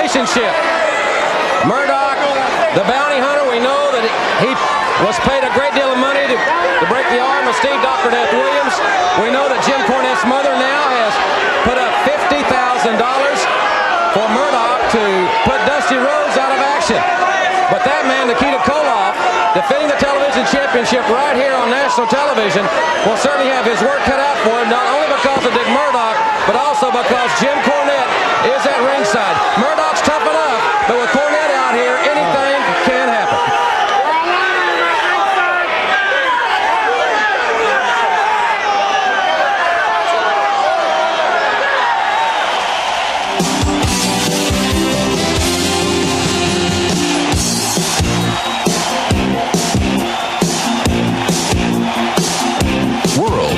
relationship. Murdoch, the bounty hunter, we know that he was paid a great deal of money to break the arm of Steve Dr. Death Williams. We know that Jim Cornette's mother now has put up $50,000 for Murdoch to put Dusty Rhodes out of action. But that man, Nikita Koloff, defending the television championship right here on national television, will certainly have his work cut out for him, not only because of Dick Murdoch, but also because Jim Cornette is at ringside. Murdoch's tough enough, but with Cornette out here, anything can happen.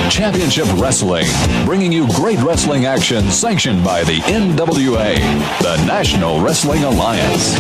Championship Wrestling, bringing you great wrestling action sanctioned by the NWA, the National Wrestling Alliance.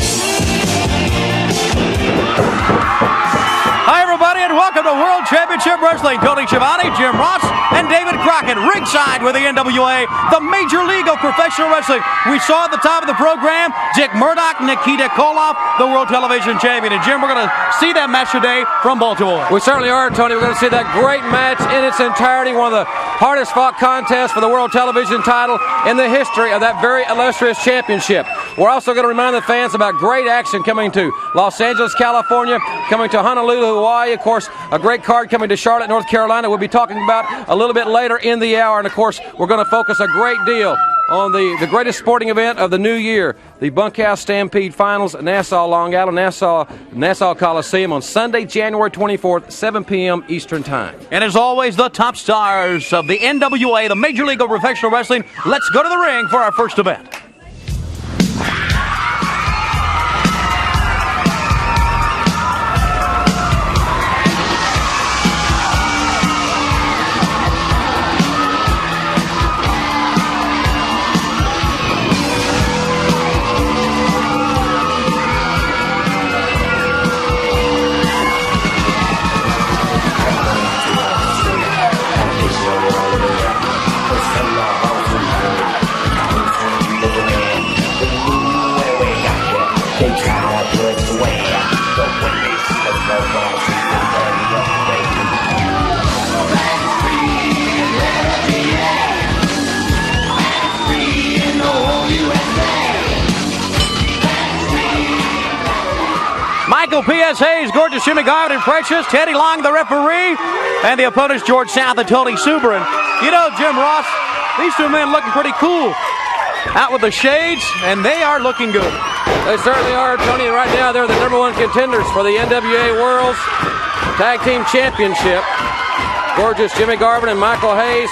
Hi, everybody, and welcome to World Championship Wrestling. Tony Schiavone, Jim Ross, and David Crockett ringside with the NWA, the Major League of Professional Wrestling. We saw at the top of the program, Dick Murdoch, Nikita Koloff, the World Television Champion. And Jim, we're going to see that match today from Baltimore. We certainly are, Tony. We're going to see that great match in its entirety, one of the hardest fought contests for the World Television title in the history of that very illustrious championship. We're also going to remind the fans about great action coming to Los Angeles, California, coming to Honolulu, Hawaii. Of course, a great card coming to Charlotte, North Carolina. We'll be talking about a little bit later in the hour. And, of course, we're going to focus a great deal on the greatest sporting event of the new year, the Bunkhouse Stampede Finals at Nassau, Long Island, Nassau Coliseum on Sunday, January 24th, 7 p.m. Eastern Time. And as always, the top stars of the NWA, the Major League of Professional Wrestling. Let's go to the ring for our first event. Michael P.S. Hayes, Gorgeous Jimmy Garvin, and Precious, Teddy Long, the referee, and the opponents George South and Tony Subrin. You know, Jim Ross, these two men looking pretty cool. Out with the shades, and they are looking good. They certainly are, Tony. Right now, they're the #1 contenders for the NWA World's Tag Team Championship. Gorgeous Jimmy Garvin and Michael Hayes.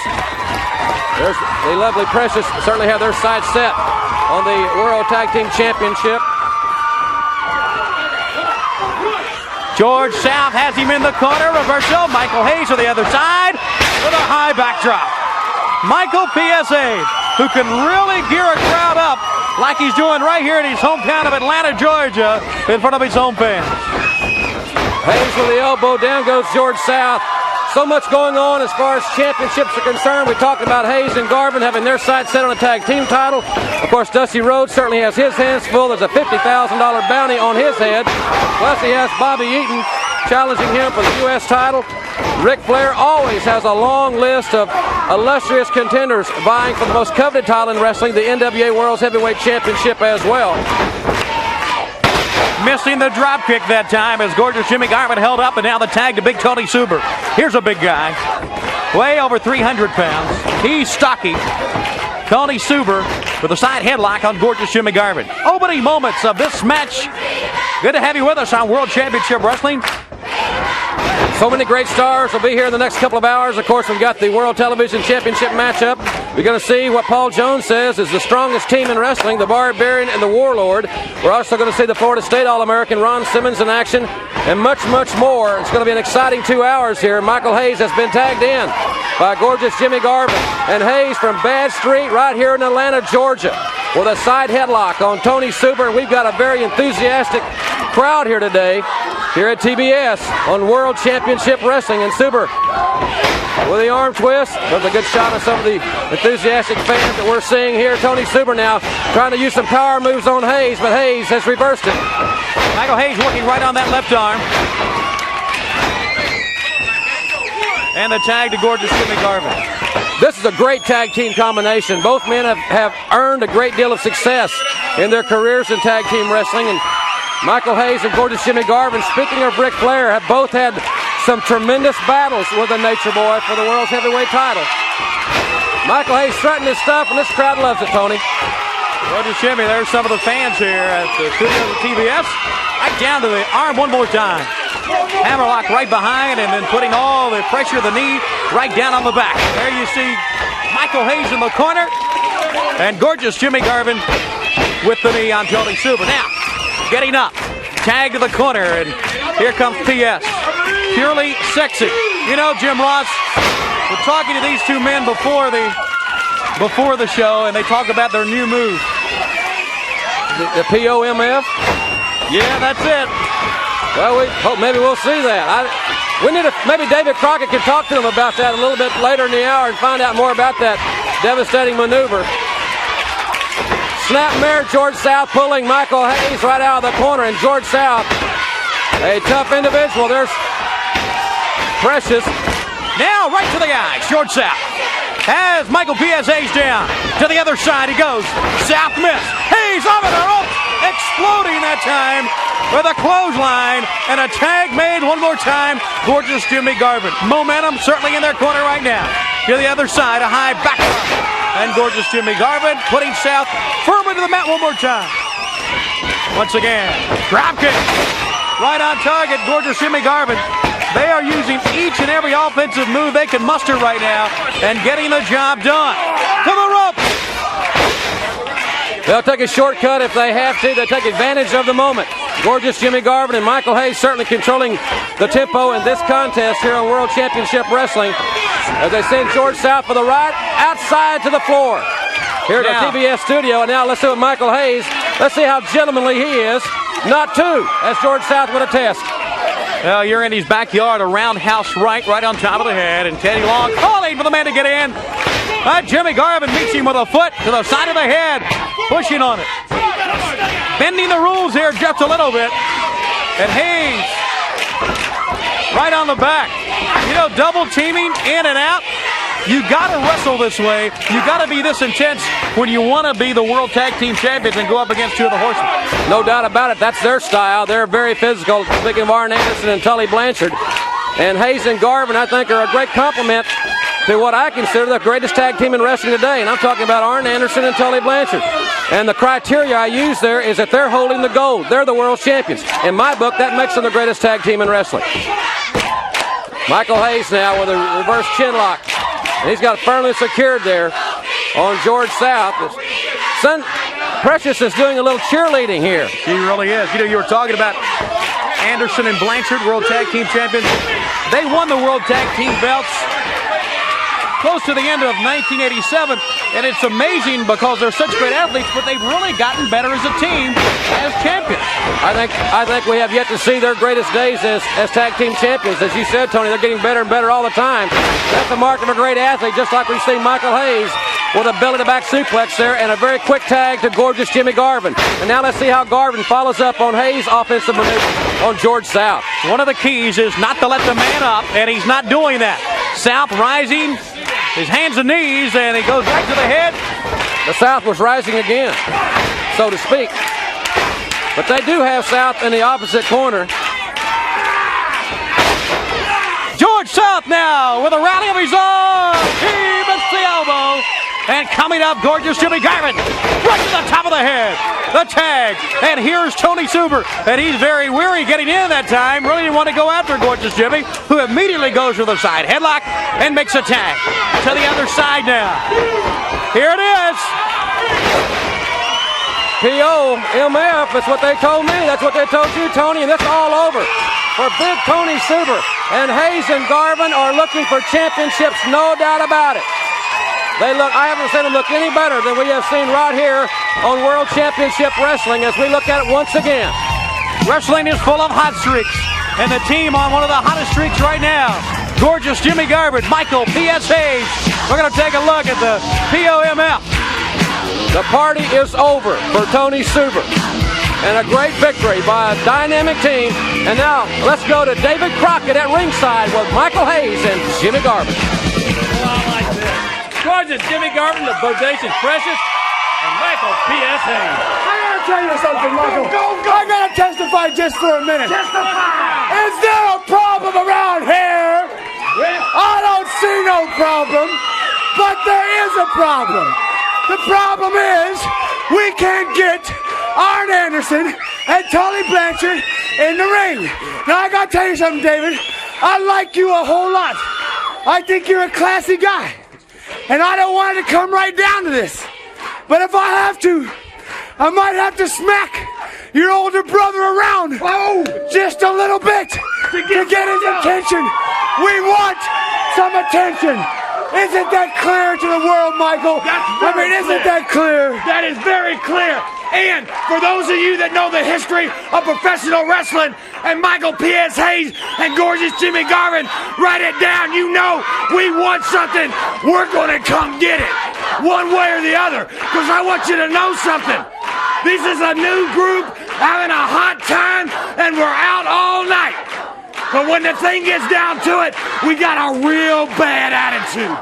There's the lovely Precious, certainly have their sights set on the World Tag Team Championship. George South has him in the corner. Reversal. Michael Hayes on the other side with a high backdrop. Michael P.S.A., who can really gear a crowd up like he's doing right here in his hometown of Atlanta, Georgia, in front of his home fans. Hayes with the elbow. Down goes George South. So much going on as far as championships are concerned. We talked about Hayes and Garvin having their sights set on a tag team title. Of course, Dusty Rhodes certainly has his hands full. There's a $50,000 bounty on his head. Plus, he has Bobby Eaton challenging him for the U.S. title. Ric Flair always has a long list of illustrious contenders vying for the most coveted title in wrestling, the NWA World's Heavyweight Championship as well. Missing the drop kick that time as Gorgeous Jimmy Garvin held up, and now the tag to Big Tony Suber. Here's a big guy, way over 300 pounds. He's stocky. Tony Suber with a side headlock on Gorgeous Jimmy Garvin. Opening moments of this match. Good to have you with us on World Championship Wrestling. So many great stars will be here in the next couple of hours. Of course, we've got the World Television Championship matchup. We're going to see what Paul Jones says is the strongest team in wrestling, the Barbarian and the Warlord. We're also going to see the Florida State All-American Ron Simmons in action, and much, much more. It's going to be an exciting 2 hours here. Michael Hayes has been tagged in by Gorgeous Jimmy Garvin. And Hayes from Bad Street right here in Atlanta, Georgia, with a side headlock on Tony Suber. And we've got a very enthusiastic crowd here today, here at TBS on World Championship Wrestling. And Suber with the arm twist. There's a good shot of some of the enthusiastic fans that we're seeing here. Tony Suber now trying to use some power moves on Hayes, but Hayes has reversed it. Michael Hayes working right on that left arm. And the tag to gorgeous Jimmy Garvin. This is a great tag team combination. Both men have earned a great deal of success in their careers in tag team wrestling. And Michael Hayes and gorgeous Jimmy Garvin, speaking of Ric Flair, have both had some tremendous battles with the Nature Boy for the world's heavyweight title. Michael Hayes strutting his stuff, and this crowd loves it, Tony. Gorgeous Jimmy, there's some of the fans here at the studio of the TBS. Right down to the arm one more time. Hammerlock right behind, and then putting all the pressure of the knee right down on the back. There you see Michael Hayes in the corner, and gorgeous Jimmy Garvin with the knee on Tony Suber. Now, getting up, tag to the corner, and here comes PS. Purely sexy. You know, Jim Ross, we're talking to these two men before the show, and they talk about their new move. The POMF? Yeah, that's it. Well, we hope maybe we'll see that. Maybe David Crockett can talk to them about that a little bit later in the hour and find out more about that devastating maneuver. Snapmare, George South pulling Michael Hayes right out of the corner, and George South, a tough individual. There's Precious. Now right to the eyes, George South has Michael P.S. Hayes down. To the other side he goes. South miss. Hayes over the rope, exploding that time with a clothesline, and a tag made one more time. Gorgeous Jimmy Garvin. Momentum certainly in their corner right now. To the other side, a high back drop. And gorgeous Jimmy Garvin putting South firmly to the mat one more time. Once again, drop kick. Right on target, gorgeous Jimmy Garvin. They are using each and every offensive move they can muster right now and getting the job done. To the rope. They'll take a shortcut if they have to. They take advantage of the moment. Gorgeous Jimmy Garvin and Michael Hayes certainly controlling the tempo in this contest here on World Championship Wrestling as they send George South for the right outside to the floor. Here at the TBS studio, and now let's see what Michael Hayes, let's see how gentlemanly he is. Not two, as George South would attest. Well, you're in his backyard, a roundhouse right on top of the head, and Teddy Long calling for the man to get in. Jimmy Garvin meets him with a foot to the side of the head, pushing on it. Bending the rules here just a little bit. And Hayes right on the back. You know, double teaming in and out. You got to wrestle this way. You got to be this intense when you want to be the World Tag Team Champions and go up against two of the Horsemen. No doubt about it. That's their style. They're very physical. Speaking of Arn Anderson and Tully Blanchard. And Hayes and Garvin, I think, are a great complement to what I consider the greatest tag team in wrestling today. And I'm talking about Arn Anderson and Tully Blanchard. And the criteria I use there is that they're holding the gold. They're the world champions. In my book, that makes them the greatest tag team in wrestling. Michael Hayes now with a reverse chin lock. And he's got it firmly secured there on George South. Son Precious is doing a little cheerleading here. He really is. You know, you were talking about Anderson and Blanchard, World Tag Team Champions. They won the World Tag Team belts close to the end of 1987, and it's amazing because they're such great athletes, but they've really gotten better as a team as champions. I think we have yet to see their greatest days as tag team champions. As you said, Tony, they're getting better and better all the time. That's the mark of a great athlete, just like we've seen Michael Hayes with a belly-to-back suplex there and a very quick tag to gorgeous Jimmy Garvin. And now let's see how Garvin follows up on Hayes' offensive maneuver on George South. One of the keys is not to let the man up, and he's not doing that. South rising, his hands and knees, and he goes right to the head. The South was rising again, so to speak. But they do have South in the opposite corner. George South now with a rally of his own. He missed the elbow. And coming up, gorgeous Jimmy Garvin, right to the top of the head. The tag, and here's Tony Suber, and he's very weary getting in that time. Really didn't want to go after gorgeous Jimmy, who immediately goes to the side headlock and makes a tag. To the other side now. Here it is. POMF, that's what they told me. That's what they told you, Tony, and it's all over for big Tony Suber. And Hayes and Garvin are looking for championships, no doubt about it. I haven't seen them look any better than we have seen right here on World Championship Wrestling as we look at it once again. Wrestling is full of hot streaks, and the team on one of the hottest streaks right now Gorgeous Jimmy Garvin, Michael P.S. Hayes. We're going to take a look at the POMF. The party is over for Tony Suber. And a great victory by a dynamic team. And now let's go to David Crockett at ringside with Michael Hayes and Jimmy Garvin. Oh, I like this. Gorgeous Jimmy Garvin, the Bodacious Precious, and Michael P.S. Hayes. I gotta tell you something, Michael. I gotta testify just for a minute. Testify! Is there a problem around here? I don't see no problem, but there is a problem. The problem is we can't get Arn Anderson and Tully Blanchard in the ring. Now I gotta tell you something, David. I like you a whole lot. I think you're a classy guy. And I don't want it to come right down to this. But if I have to, I might have to smack your older brother around just a little bit to get his attention. We want some attention. Isn't that clear to the world, Michael? Isn't that clear? That is very clear. And for those of you that know the history of professional wrestling and Michael P.S. Hayes and gorgeous Jimmy Garvin, write it down. You know we want something. We're going to come get it one way or the other, because I want you to know something. This is a new group having a hot time, and we're out all night. But when the thing gets down to it, we got a real bad attitude.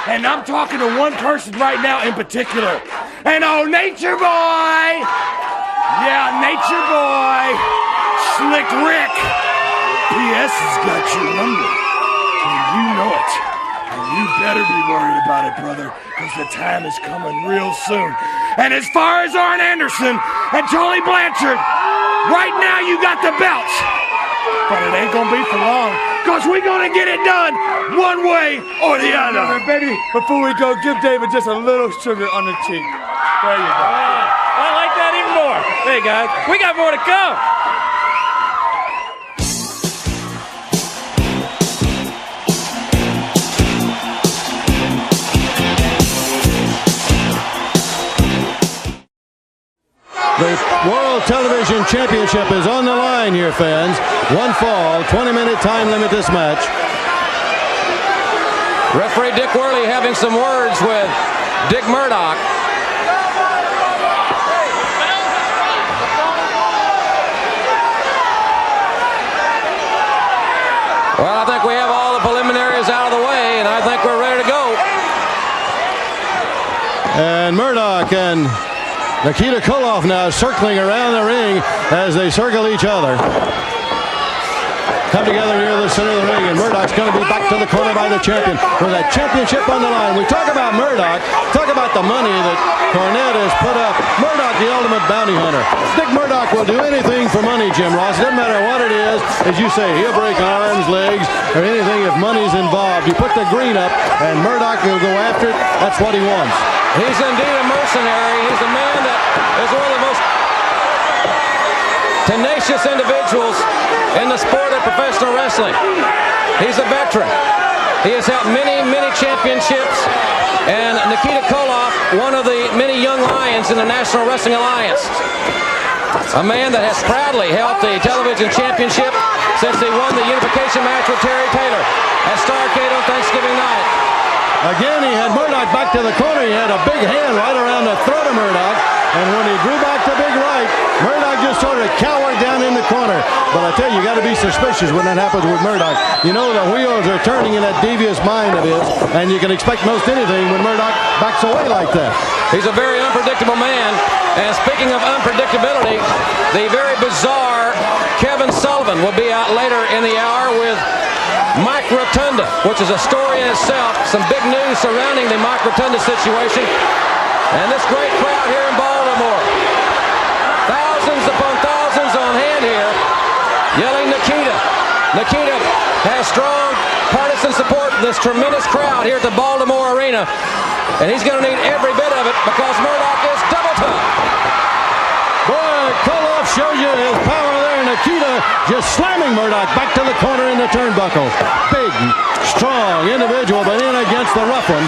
And I'm talking to one person right now in particular. And oh, Nature Boy! Yeah, Nature Boy! Slick Rick! P.S. has got your number. And you know it. And you better be worried about it, brother, because the time is coming real soon. And as far as Arn Anderson and Tully Blanchard, right now you got the belts. But it ain't gonna be for long, because we're gonna get it done one way or the other. Baby, before we go, give David just a little sugar on the cheek. There you go. I like that even more. Hey, guys, we got more to come. The World Television Championship is on the line here, fans. One fall, 20-minute time limit this match. Referee Dick Worley having some words with Dick Murdoch. Well, I think we have all the preliminaries out of the way, and I think we're ready to go. And Murdoch and Nikita Koloff now circling around the ring as they circle each other. Come together near the center of the ring, and Murdoch's going to be back to the corner by the champion with that championship on the line. We talk about Murdoch, talk about the money that Cornette has put up. Murdoch, the ultimate bounty hunter. Dick Murdoch will do anything for money, Jim Ross. It doesn't matter what it is. As you say, he'll break arms, legs, or anything if money's involved. You put the green up, and Murdoch will go after it. That's what he wants. He's indeed a mercenary. He's a man that is one of the most tenacious individuals in the sport of professional wrestling. He's a veteran. He has held many, many championships. And Nikita Koloff, one of the many young lions in the National Wrestling Alliance. A man that has proudly held the television championship since he won the unification match with Terry Taylor at Starrcade on Thanksgiving night. Again, he had Murdoch back to the corner. He had a big hand right around the throat of Murdoch. And when he drew back the big right, Murdoch just sort of cowered down in the corner. But I tell you, you got to be suspicious when that happens with Murdoch. You know the wheels are turning in that devious mind of his, and you can expect most anything when Murdoch backs away like that. He's a very unpredictable man. And speaking of unpredictability, the very bizarre Kevin Sullivan will be out later in the hour with Mike Rotunda, which is a story in itself. Some big news surrounding the Mike Rotunda situation. And this great crowd here in Baltimore. Thousands upon thousands on hand here, yelling Nikita. Nikita has strong partisan support from this tremendous crowd here at the Baltimore Arena. And he's going to need every bit of it because Murdoch is double tough. Boy, Koloff shows you his power there. Nikita just slamming Murdoch back to the corner in the turnbuckles. Big, strong individual, but in against the rough one.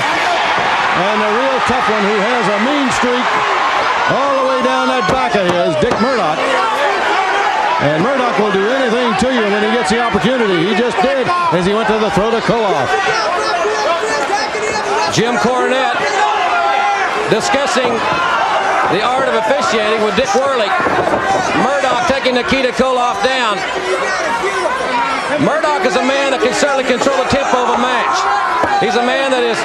And the real tough one who has a mean streak all the way down that back of his, Dick Murdoch. And Murdoch will do anything to you when he gets gets the opportunity. He just did as he went to the throw to Koloff. Jim Cornette discussing the art of officiating with Dick Worley. Murdoch taking Nikita Koloff down. Murdoch is a man that can certainly control the tempo of a match. He's a man that is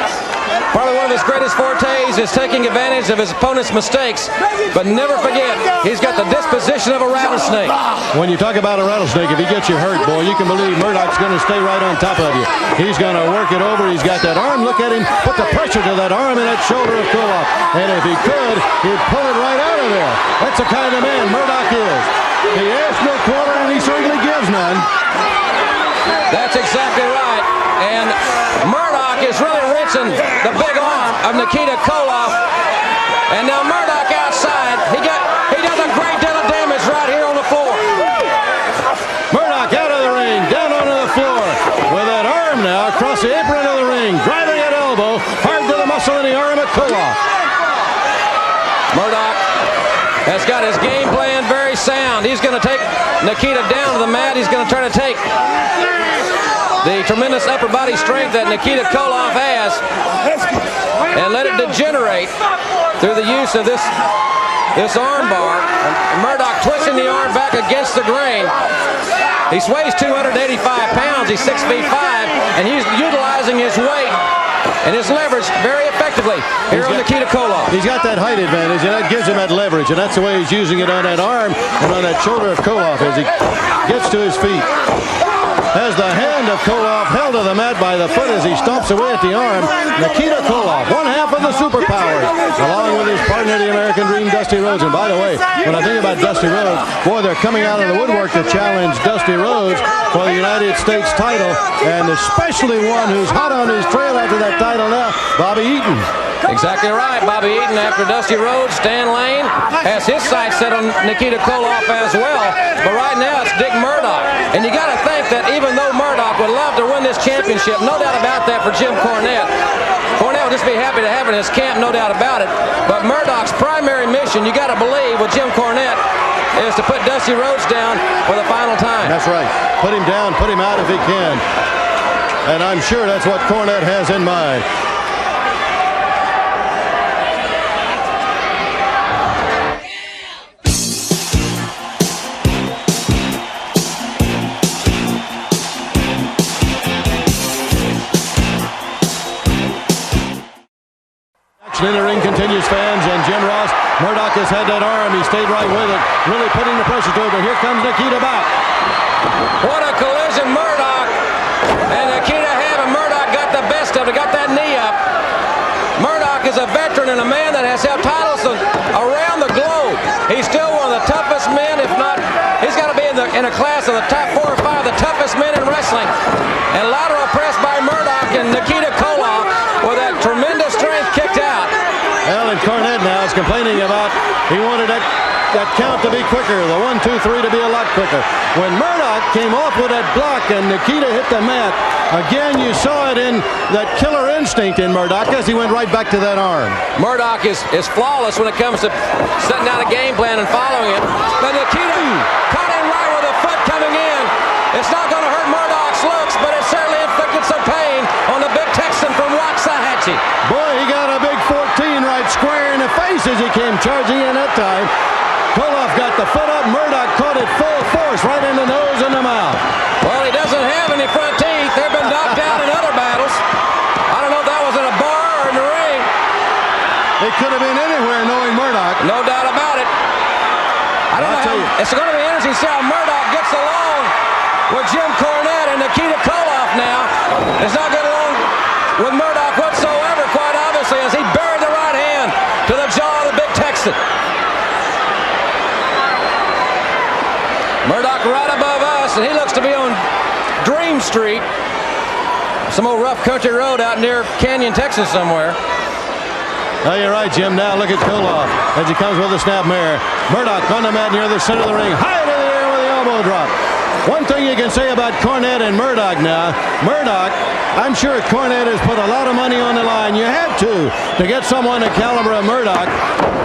probably one of his greatest fortes is taking advantage of his opponent's mistakes. But never forget, he's got the disposition of a rattlesnake. When you talk about a rattlesnake, if he gets you hurt, boy, you can believe Murdoch's going to stay right on top of you. He's going to work it over. He's got that arm. Look at him. Put the pressure to that arm and that shoulder of Koloff. And if he could, he'd pull it right out of there. That's the kind of man Murdoch is. He asks no quarter, and he certainly gives none. That's exactly right. And Murdoch is really wrenching the big arm of Nikita Koloff. And now Murdoch outside. He does a great deal of damage right here on the floor. Murdoch out of the ring, down onto the floor with that arm now across the apron of the ring, driving at elbow, hard to the muscle in the arm of Koloff. Murdoch has got his game plan very sound. He's going to take Nikita down to the mat. He's going to try to take the tremendous upper body strength that Nikita Koloff has and let it degenerate through the use of this arm bar. And Murdoch twisting the arm back against the grain. He weighs 285 pounds. He's 6 feet 5, and he's utilizing his weight and his leverage very effectively here on Nikita Koloff. He's got that height advantage, and that gives him that leverage, and that's the way he's using it on that arm and on that shoulder of Koloff as he gets to his feet. Has the hand of Koloff held to the mat by the foot as he stomps away at the arm. Nikita Koloff, one half of the superpowers, along with his partner, the American Dream, Dusty Rhodes. And by the way, when I think about Dusty Rhodes, boy, they're coming out of the woodwork to challenge Dusty Rhodes for the United States title, and especially one who's hot on his trail after that title now, Bobby Eaton. Exactly right. Bobby Eaton, after Dusty Rhodes, Stan Lane has his sights set on Nikita Koloff as well. But right now it's Dick Murdoch. And you got to think that even though Murdoch would love to win this championship, no doubt about that for Jim Cornette. Cornette would just be happy to have it in his camp, no doubt about it. But Murdoch's primary mission, you got to believe, with Jim Cornette, is to put Dusty Rhodes down for the final time. That's right. Put him down, put him out if he can. And I'm sure that's what Cornette has in mind. In the ring continues, fans, and Jim Ross, Murdoch has had that arm. He stayed right with it, really putting the pressure to it, but here comes Nikita back. What a collision, Murdoch and Nikita have, and Murdoch got the best of it, got that knee up. Murdoch is a veteran and a man that has held titles around the globe. He's still one of the toughest men, if not, he's got to be in a class of the top 4 or 5 of the toughest men in wrestling. And lateral press by Murdoch and Nikita Koloff with that tremendous strength kicked out. Well, and Cornette now is complaining about he wanted that count to be quicker, the 1, 2, 3 to be a lot quicker. When Murdoch came off with that block and Nikita hit the mat, again you saw it in that killer instinct in Murdoch as he went right back to that arm. Murdoch is flawless when it comes to setting out a game plan and following it. But Nikita caught him right with a foot coming in. It's not going to hurt Murdoch's looks, but it certainly inflicted some pain on the big Texan from Waxahachie. Boy, he got a big 14 right square in the face as he came charging in that time. Koloff got the foot up. Murdoch caught it full force right in the nose and the mouth. Well, he doesn't have any front teeth. They've been knocked out in other battles. I don't know if that was in a bar or in the ring. It could have been anywhere knowing Murdoch. No doubt about it. I don't know. It's going to be interesting to see how Murdoch gets along with Jim Cornette and Nikita Koloff now. It's not getting along with Murdoch whatsoever, quite obviously, as he buried the right hand to the jaw of the big Texan. Murdoch right above us, and he looks to be on Dream Street, some old rough country road out near Canyon, Texas somewhere. Oh, you're right, Jim. Now look at Koloff as he comes with a snapmare. Murdoch on the mat near the center of the ring, high into the air with the elbow drop. One thing you can say about Cornette and Murdoch now, Murdoch, I'm sure Cornette has put a lot of money on the line. You had to get someone the caliber of Murdoch,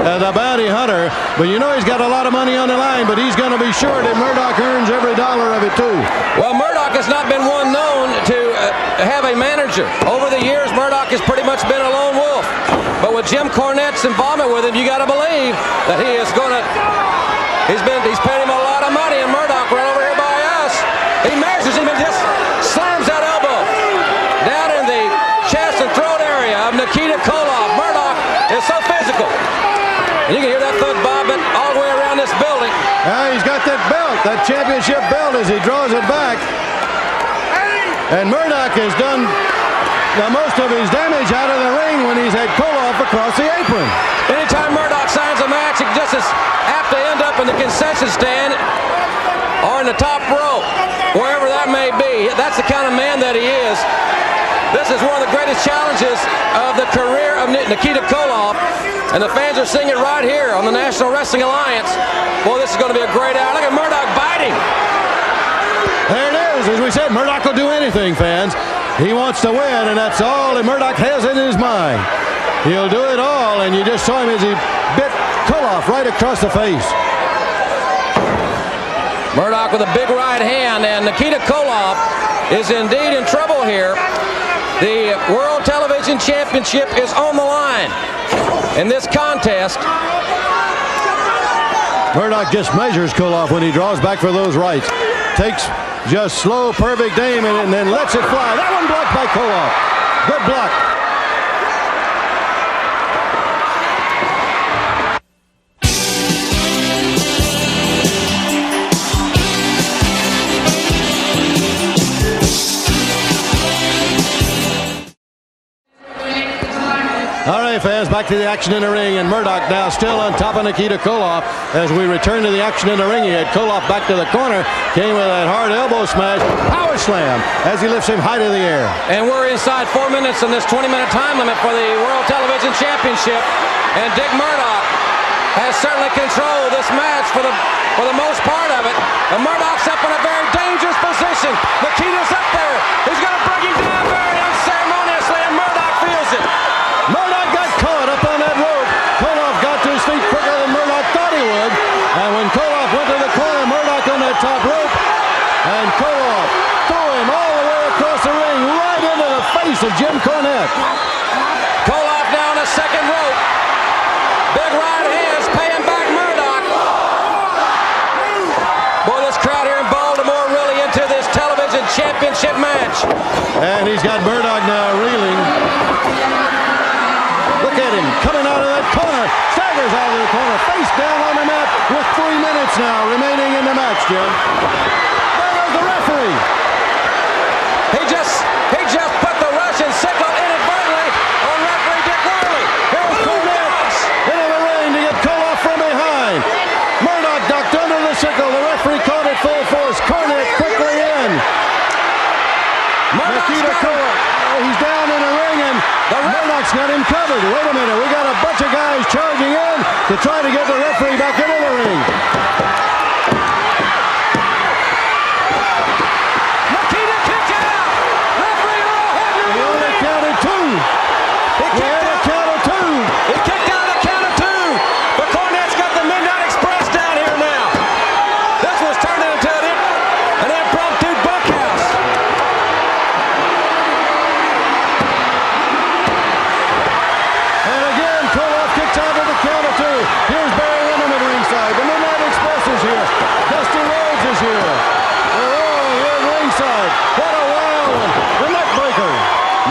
the bounty hunter. But you know he's got a lot of money on the line, but he's going to be sure that Murdoch earns every dollar of it too. Well, Murdoch has not been one known to have a manager. Over the years, Murdoch has pretty much been a lone wolf. But with Jim Cornette's involvement with him, you got to believe that he is going to. He's paid him a lot of money, and Murdoch right over here by us. He measures him and just slams that elbow down in the chest and throat area of Nikita Koloff. Murdoch is so physical. And you can hear that thug bobbing all the way around this building. He's got that belt, that championship belt, as he draws it back. And Murdoch has done the most of his damage out of the ring when he's had Koloff across the apron. Anytime Murdoch signs a match, he just is apt to end up in the concession stand or in the top row, wherever that may be. That's the kind of man that he is. This is one of the greatest challenges of the career of Nikita Koloff, and the fans are seeing it right here on the National Wrestling Alliance. Boy, this is going to be a great hour. Look at Murdoch biting. There it is. As we said, Murdoch will do anything, fans. He wants to win, and that's all that Murdoch has in his mind. He'll do it all, and you just saw him as he bit Koloff right across the face. Murdoch with a big right hand, and Nikita Koloff is indeed in trouble here. The World Television Championship is on the line in this contest. Murdoch just measures Koloff when he draws back for those rights. Takes just slow, perfect aim, and then lets it fly. That one blocked by Koloff. Good block. All right, fans, back to the action in the ring, and Murdoch now still on top of Nikita Koloff. As we return to the action in the ring, he had Koloff back to the corner, came with that hard elbow smash, power slam, as he lifts him high to the air. And we're inside 4 minutes in this 20-minute time limit for the World Television Championship, and Dick Murdoch has certainly controlled this match for the most part of it. And Murdoch's up in a very dangerous position. Nikita's up there. He's going to bring him down very unceremoniously, and Murdoch feels it. Murdoch got caught up on that rope. Koloff got to his feet quicker than Murdoch thought he would. And when Koloff went to the corner, Murdoch on that top rope. And Koloff threw him all the way across the ring, right into the face of Jim Cornette. Koloff down the second rope. Big right hands paying back Murdoch. Boy, this crowd here in Baltimore really into this television championship match. And he's got Murdoch now reeling. Look at him coming out of that corner. Staggers out of the corner. Face down on the mat with 3 minutes now remaining in the match, Jim. There goes the referee. He just put the Russian sickle inadvertently on referee Dick Worley. Here's Cornette into the ring to get Koloff from behind. Murdoch ducked under the sickle. The referee caught it full force. Cornette quickly in. Nikita Koloff. He's down in the ring, and Murdoch's got him covered. Wait a minute. We got a bunch of guys charging in to try to get the referee back into the ring. Nikita kicked out. Referee Earl Hebner. He only counted two. He kicked out. Count of two. He kicked out a count of two. But Cornette's got the Midnight Express down here now. This was turned into an impromptu bunkhouse. And again, Koloff kicks out of the count of two. Here's Barry Windham at ringside. The Midnight Express is here. Dusty Rhodes is here. They're all here at ringside. What a wild one. The neckbreaker.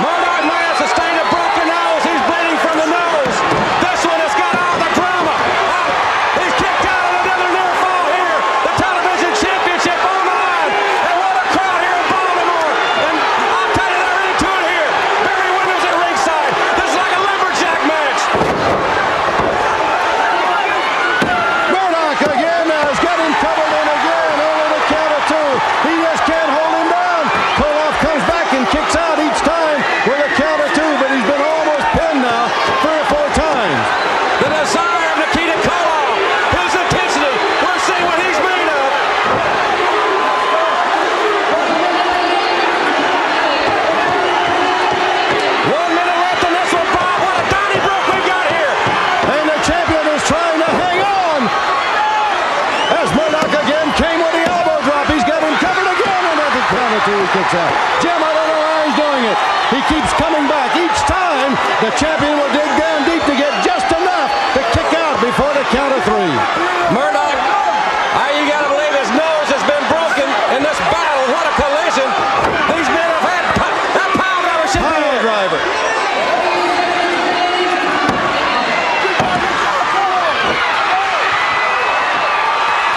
Murdoch might have sustained a broken nose. He's bleeding from the nose. This one has got all the drama. He's kicked out of another near fall here. The television championship on the line. And what a crowd here in Baltimore. And I'll tell you, they're into it here. Barry Windham's at ringside. This is like a lumberjack match. Murdoch again has got him covered, and again over the count of two. He just can't hold him down. Koloff comes back and kicks out each time with a count of two, but he's been almost pinned now 3 or 4 times. The desire of Nikita Koloff. His intensity. We're seeing what he's made of. 1 minute left in this one, Bob. What a Donnybrook we got here. And the champion is trying to hang on. As Murdoch again came with the elbow drop. He's got him covered again, and at the kicks out. Jim, I don't know how he's doing it. He keeps coming back. Each time, the champion will dig down deep to get just enough to kick out before the count of 3. Murdoch, you got to believe his nose has been broken in this battle. What a collision. These men have had that pile driver should be Pile driver.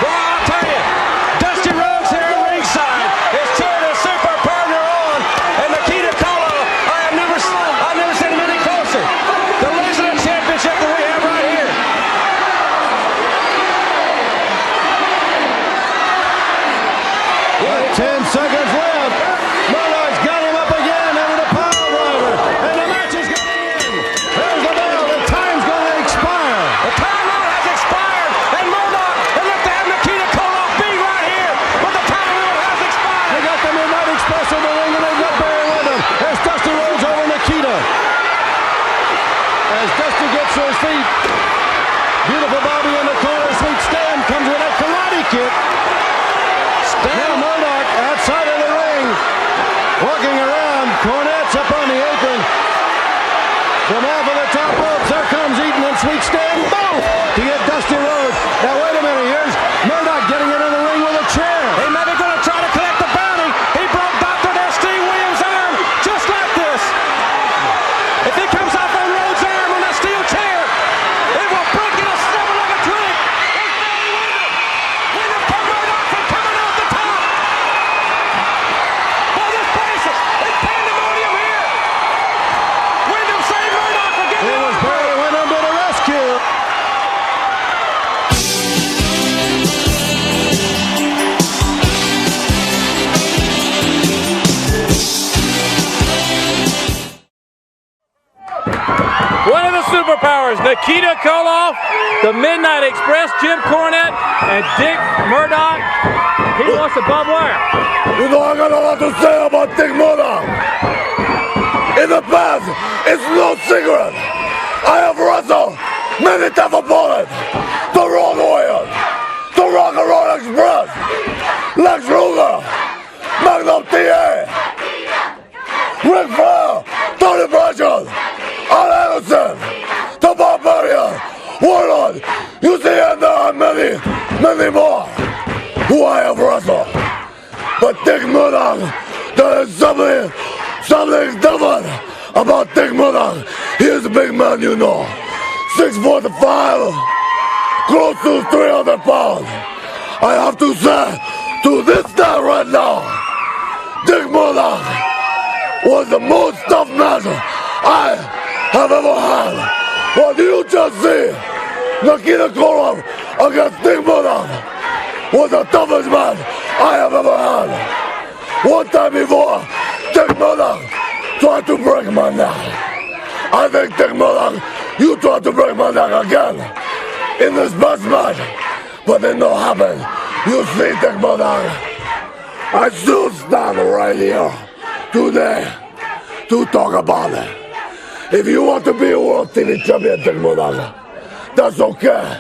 Well, I'll tell you, Dusty Rhodes here at ringside is cheering his super partner on, and Nikita Koloff, I've never seen him any closer. The Resident Championship that we have right here. With 10 seconds left. Murdoch's got him up again into the pile driver, and the match is going to end. There's the bell. The time's going to expire. The timeout has expired, and Murdoch is left to have Nikita Koloff be right here, but the timeout has expired. They got the Midnight Express in the ring, and they've got Barry with them. There's Dusty Rhodes over Nikita. As Dusty gets to his feet, beautiful Bobby in the corner. Sweet Stan comes with a karate kick. Now Murdoch outside of the ring, walking around. Cornette's up on the apron. From off of the top ropes, there comes Eaton and Sweet Stan, both to get Dusty Rhodes. Now wait a minute, here's Murdoch getting into the ring with a chair. He may be going to try to collect the bounty. He broke Dr. Steve Williams' arm just like this. If he comes off on Rhodes' arm on that steel chair, it will break it a seven like a drink. Wyndham from Murdoch from coming out the top. Boy, this place is pandemonium here. Wyndham saved Murdoch for getting It was Barry Windham to the rescue. One of the superpowers, Nikita Koloff, the Midnight Express, Jim Cornette, and Dick Murdoch. He wants to bump wire. You know, I got a lot to say about Dick Murdoch. In the past, it's no secret. I have wrestled many tough opponents. The Road Warriors, the Rock and Roll Express, Lex Luger, Magnum TA, Ric Flair, Tony Bradshaw, Al Anderson, the Barbarian, Warlord, you see, and there are many, many more who I have wrestled. But Dick Murdoch, there is something different about Dick Murdoch. He is a big man, you know. 6'5", close to 300 pounds. I have to say, to this day right now, Dick Murdoch was the most tough match I have ever had. What you just see, Nikita Koloff against Dick Murdoch was the toughest match I have ever had. One time before, Dick Murdoch tried to break my neck. I think Dick Murdoch, you tried to break my neck again in this best match, but it not happen. You see, Dick Murdoch, I still stand right here today to talk about it. If you want to be a World TV Champion, Dick Murdoch, that's okay.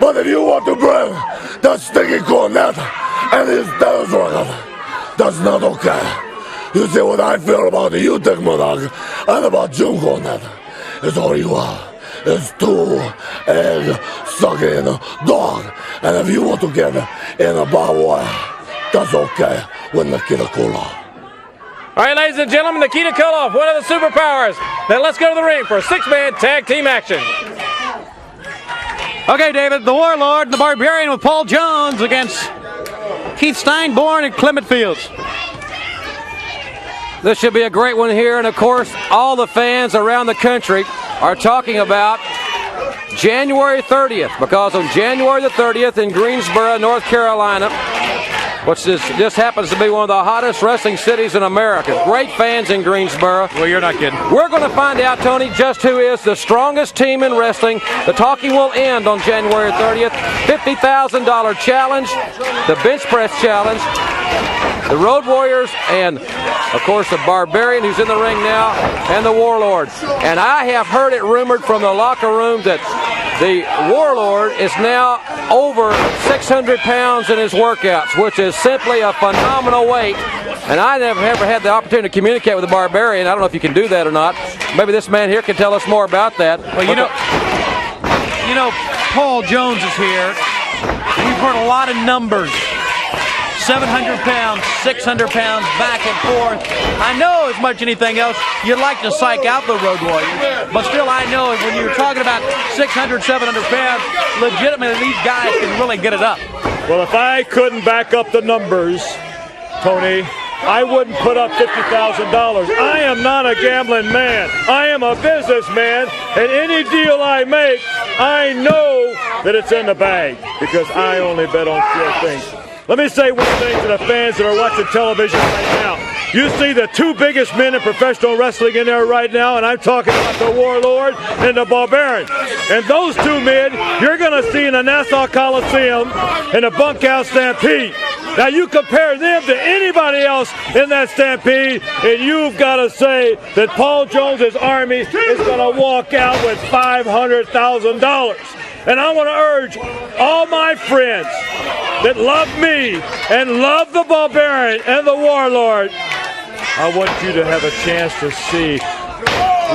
But if you want to bring that sticky cornet and his tennis record, that's not okay. You see what I feel about you, Dick Murdoch, and about Jim Cornette. It's all you are. It's two egg-sucking dog. And if you want to get in a barbed wire, that's okay with Nikita Koloff. All right, ladies and gentlemen, Nikita Koloff, one of the superpowers. Now let's go to the ring for a six-man tag team action. Okay, David, the Warlord and the Barbarian with Paul Jones against Keith Steinborn and Clement Fields. This should be a great one here, and of course, all the fans around the country are talking about January 30th, because on January the 30th in Greensboro, North Carolina, which this happens to be one of the hottest wrestling cities in America. Great fans in Greensboro. Well, you're not kidding. We're going to find out, Tony, just who is the strongest team in wrestling. The talking will end on January 30th. $50,000 challenge, the bench press challenge, the Road Warriors, and of course the Barbarian, who's in the ring now, and the Warlord. And I have heard it rumored from the locker room that the Warlord is now over 600 pounds in his workouts, which is simply a phenomenal weight And I never ever had the opportunity to communicate with the Barbarian. I don't know if you can do that or not. Maybe this man here can tell us more about that. Well, you know, Paul Jones is here. We've heard a lot of numbers. 700 pounds, 600 pounds, back and forth. I know as much as anything else, you'd like to psych out the Road Warriors. But still, I know when you're talking about 600, 700 pounds, legitimately these guys can really get it up. Well, if I couldn't back up the numbers, Tony, I wouldn't put up $50,000. I am not a gambling man. I am a businessman, and any deal I make, I know that it's in the bag because I only bet on sure things. Let me say one thing to the fans that are watching television right now. You see the two biggest men in professional wrestling in there right now, and I'm talking about the Warlord and the Barbarian. And those two men, you're going to see in the Nassau Coliseum in the Bunkhouse Stampede. Now you compare them to anybody else in that Stampede, and you've got to say that Paul Jones's army is going to walk out with $500,000. And I want to urge all my friends that love me and love the Barbarian and the Warlord, I want you to have a chance to see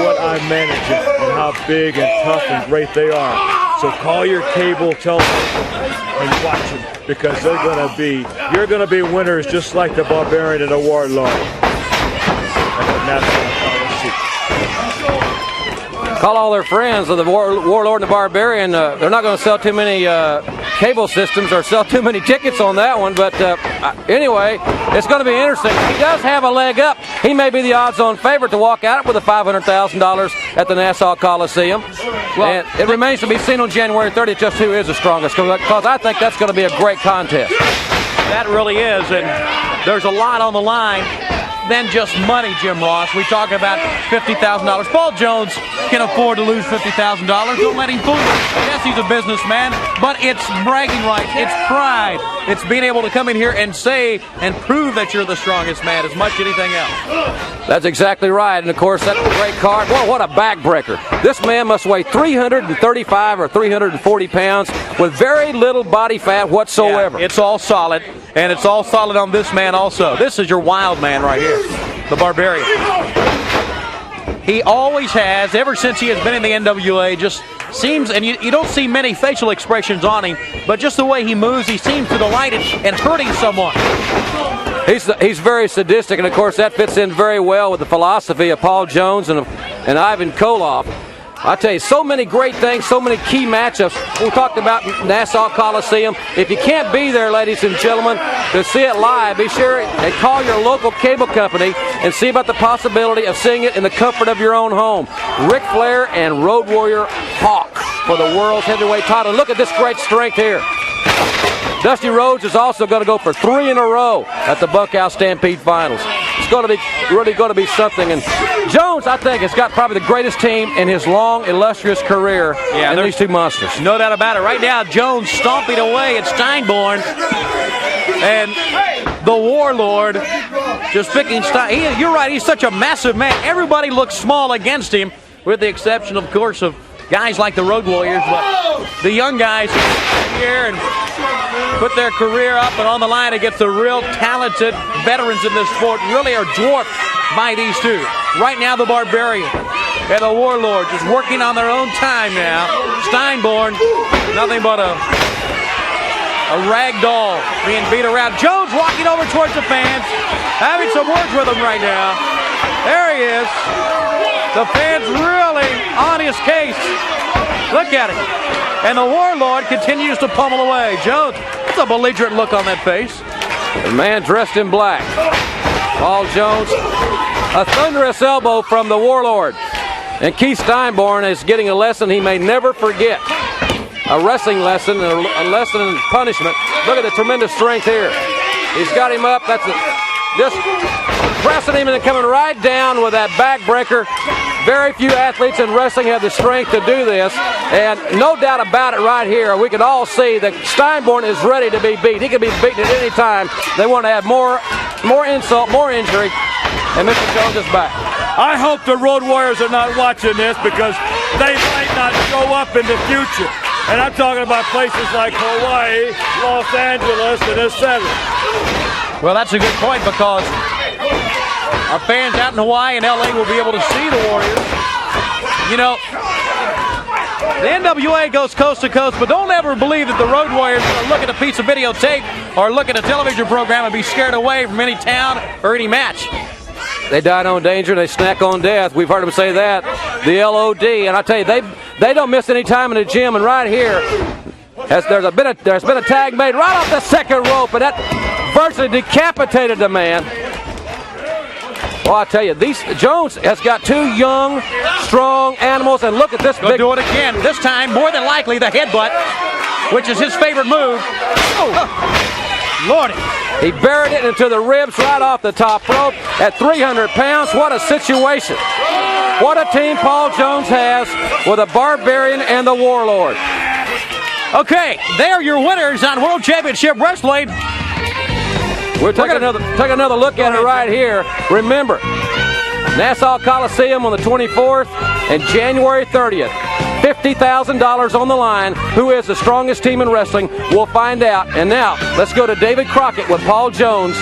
what I'm managing and how big and tough and great they are. So call your cable television and watch them because you're going to be winners just like the Barbarian and the Warlord at the National Coliseum. Call all their friends of the Warlord and the Barbarian. They're not going to sell too many cable systems or sell too many tickets on that one. But anyway, it's going to be interesting. He does have a leg up. He may be the odds-on favorite to walk out with a $500,000 at the Nassau Coliseum. Well, and it remains to be seen on January 30th just who is the strongest, because I think that's going to be a great contest. That really is, and there's a lot on the line than just money, Jim Ross. We talk about $50,000. Paul Jones can afford to lose $50,000. Don't let him fool you. Yes, he's a businessman, but it's bragging rights. It's pride. It's being able to come in here and say and prove that you're the strongest man as much as anything else. That's exactly right. And, of course, that's a great card. Well, what a backbreaker. This man must weigh 335 or 340 pounds with very little body fat whatsoever. Yeah, it's all solid, and it's all solid on this man also. This is your wild man right here, the Barbarian. He always has, ever since he has been in the NWA, just seems, and you don't see many facial expressions on him, but just the way he moves, he seems to delight in hurting someone. He's very sadistic, and of course that fits in very well with the philosophy of Paul Jones and Ivan Koloff. I tell you, so many great things, so many key matchups. We talked about Nassau Coliseum. If you can't be there, ladies and gentlemen, to see it live, be sure and call your local cable company and see about the possibility of seeing it in the comfort of your own home. Ric Flair and Road Warrior Hawk for the World's Heavyweight title. Look at this great strength here. Dusty Rhodes is also going to go for 3 in a row at the Bunkhouse Stampede Finals. It's going to be really going to be something. And Jones, I think, has got probably the greatest team in his long, illustrious career in these two monsters. No doubt about it. Right now, Jones stomping away at Steinborn. And the Warlord just picking Stein. You're right, he's such a massive man. Everybody looks small against him, with the exception, of course, of guys like the Road Warriors. But the young guys here and put their career up and on the line against the real talented veterans in this sport really are dwarfed by these two. Right now, the Barbarian and the Warlord just working on their own time now. Steinborn, nothing but a rag doll being beat around. Jones walking over towards the fans, having some words with them right now. There he is. The fans really on his case. Look at it. And the Warlord continues to pummel away. Jones, it's a belligerent look on that face. The man dressed in black. Paul Jones, a thunderous elbow from the Warlord. And Keith Steinborn is getting a lesson he may never forget. A wrestling lesson, a lesson in punishment. Look at the tremendous strength here. He's got him up. That's just pressing him and then coming right down with that backbreaker. Very few athletes in wrestling have the strength to do this, and no doubt about it right here, we can all see that Steinborn is ready to be beat. He can be beaten at any time. They want to have more insult, more injury, and Mr. Jones is back. I hope the Road Warriors are not watching this because they might not show up in the future. And I'm talking about places like Hawaii, Los Angeles, and etc. Well, that's a good point because Our fans out in Hawaii and LA will be able to see the Warriors. You know, the NWA goes coast to coast, but don't ever believe that the Road Warriors are going to look at a piece of videotape or look at a television program and be scared away from any town or any match. They die on danger, they snack on death. We've heard them say that. The LOD, and I tell you, they don't miss any time in the gym. And right here, there's been a tag made right off the second rope, and that virtually decapitated the man. Well, I tell you, Jones has got two young, strong animals, and look at this. He'll do it again. This time, more than likely, the headbutt, which is his favorite move. Oh, Lordy. He buried it into the ribs right off the top rope at 300 pounds. What a situation. What a team Paul Jones has with a Barbarian and the Warlord. Okay, they're your winners on World Championship Wrestling. We'll take another look at it right here. Remember, Nassau Coliseum on the 24th and January 30th. $50,000 on the line. Who is the strongest team in wrestling? We'll find out. And now, let's go to David Crockett with Paul Jones.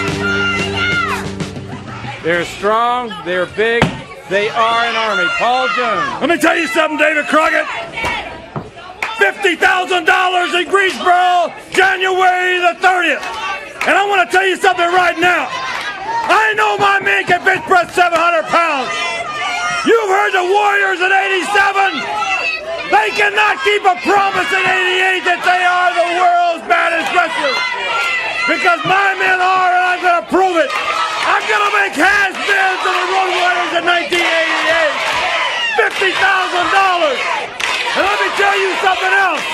They're strong, they're big, they are an army. Paul Jones. Let me tell you something, David Crockett. $50,000 in Greensboro, January the 30th. And I want to tell you something right now. I know my man can bench press 700 pounds. You've heard the Warriors at 87. They cannot keep a promise in 88 that they are the world's baddest wrestlers. Because my men are, and I'm going to prove it. I'm going to make has-beens of the Road Warriors in 1988. $50,000. And let me tell you something else.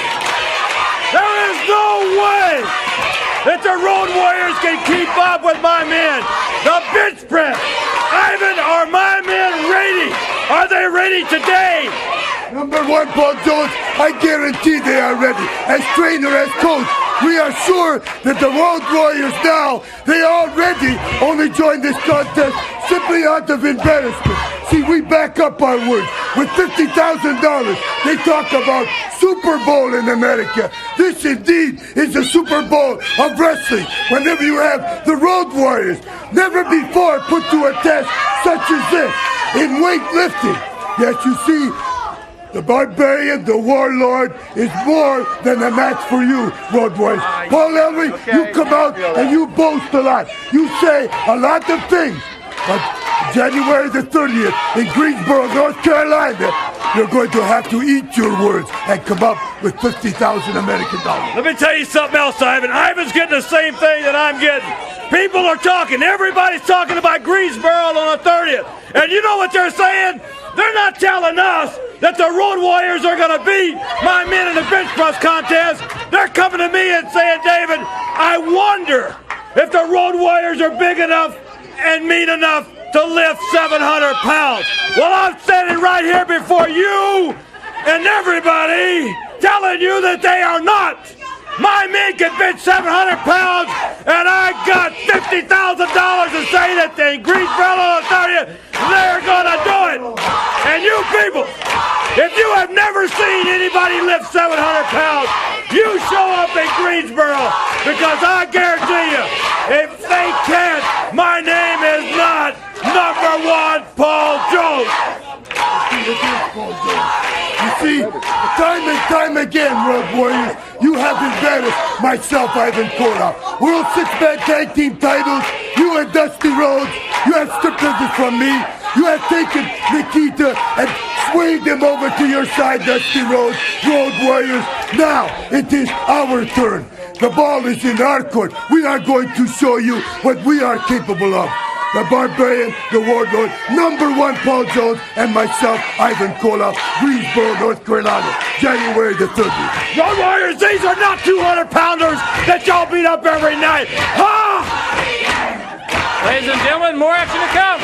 There is no way that the Road Warriors can keep up with my men. The bench press. Ivan, are my men ready? Are they ready today? Number one, Paul Jones, I guarantee they are ready. As trainer, as coach, we are sure that the Road Warriors now, they already only joined this contest simply out of embarrassment. See, we back up our words. With $50,000, they talk about Super Bowl in America. This indeed is the Super Bowl of wrestling. Whenever you have the Road Warriors, never before put to a test such as this in weightlifting. Yes, you see, the Barbarian, the Warlord, is more than a match for you, Road Warriors. Paul Ellery, you come out and you boast a lot. You say a lot of things. But January the 30th in Greensboro, North Carolina, you're going to have to eat your words and come up with $50,000 American dollars. Let me tell you something else, Ivan. Ivan's getting the same thing that I'm getting. People are talking. Everybody's talking about Greensboro on the 30th. And you know what they're saying? They're not telling us that the Road Warriors are going to beat my men in the bench press contest. They're coming to me and saying, David, I wonder if the Road Warriors are big enough and mean enough to lift 700 pounds. Well, I'm standing right here before you and everybody telling you that they are not. My men can bench 700 pounds, and I got $50,000 to say that in Greensboro on the 30th, they're going to do it. And you people, if you have never seen anybody lift 700 pounds, you show up in Greensboro, because I guarantee you, if they can't, my name is not number one Paul Jones. You see, time and time again, Road Warriors, you have embarrassed myself, Ivan Koloff. World Six-Man Tag Team titles, you and Dusty Rhodes, you have stripped this from me. You have taken Nikita and swayed them over to your side, Dusty Rhodes, Road Warriors. Now, it is our turn. The ball is in our court. We are going to show you what we are capable of. The Barbarian, the Warlord, number one Paul Jones, and myself, Ivan Koloff, Greensboro, North Carolina, January the 30th. Road Warriors, these are not 200-pounders that y'all beat up every night. Ha! Ladies and gentlemen, more action to come.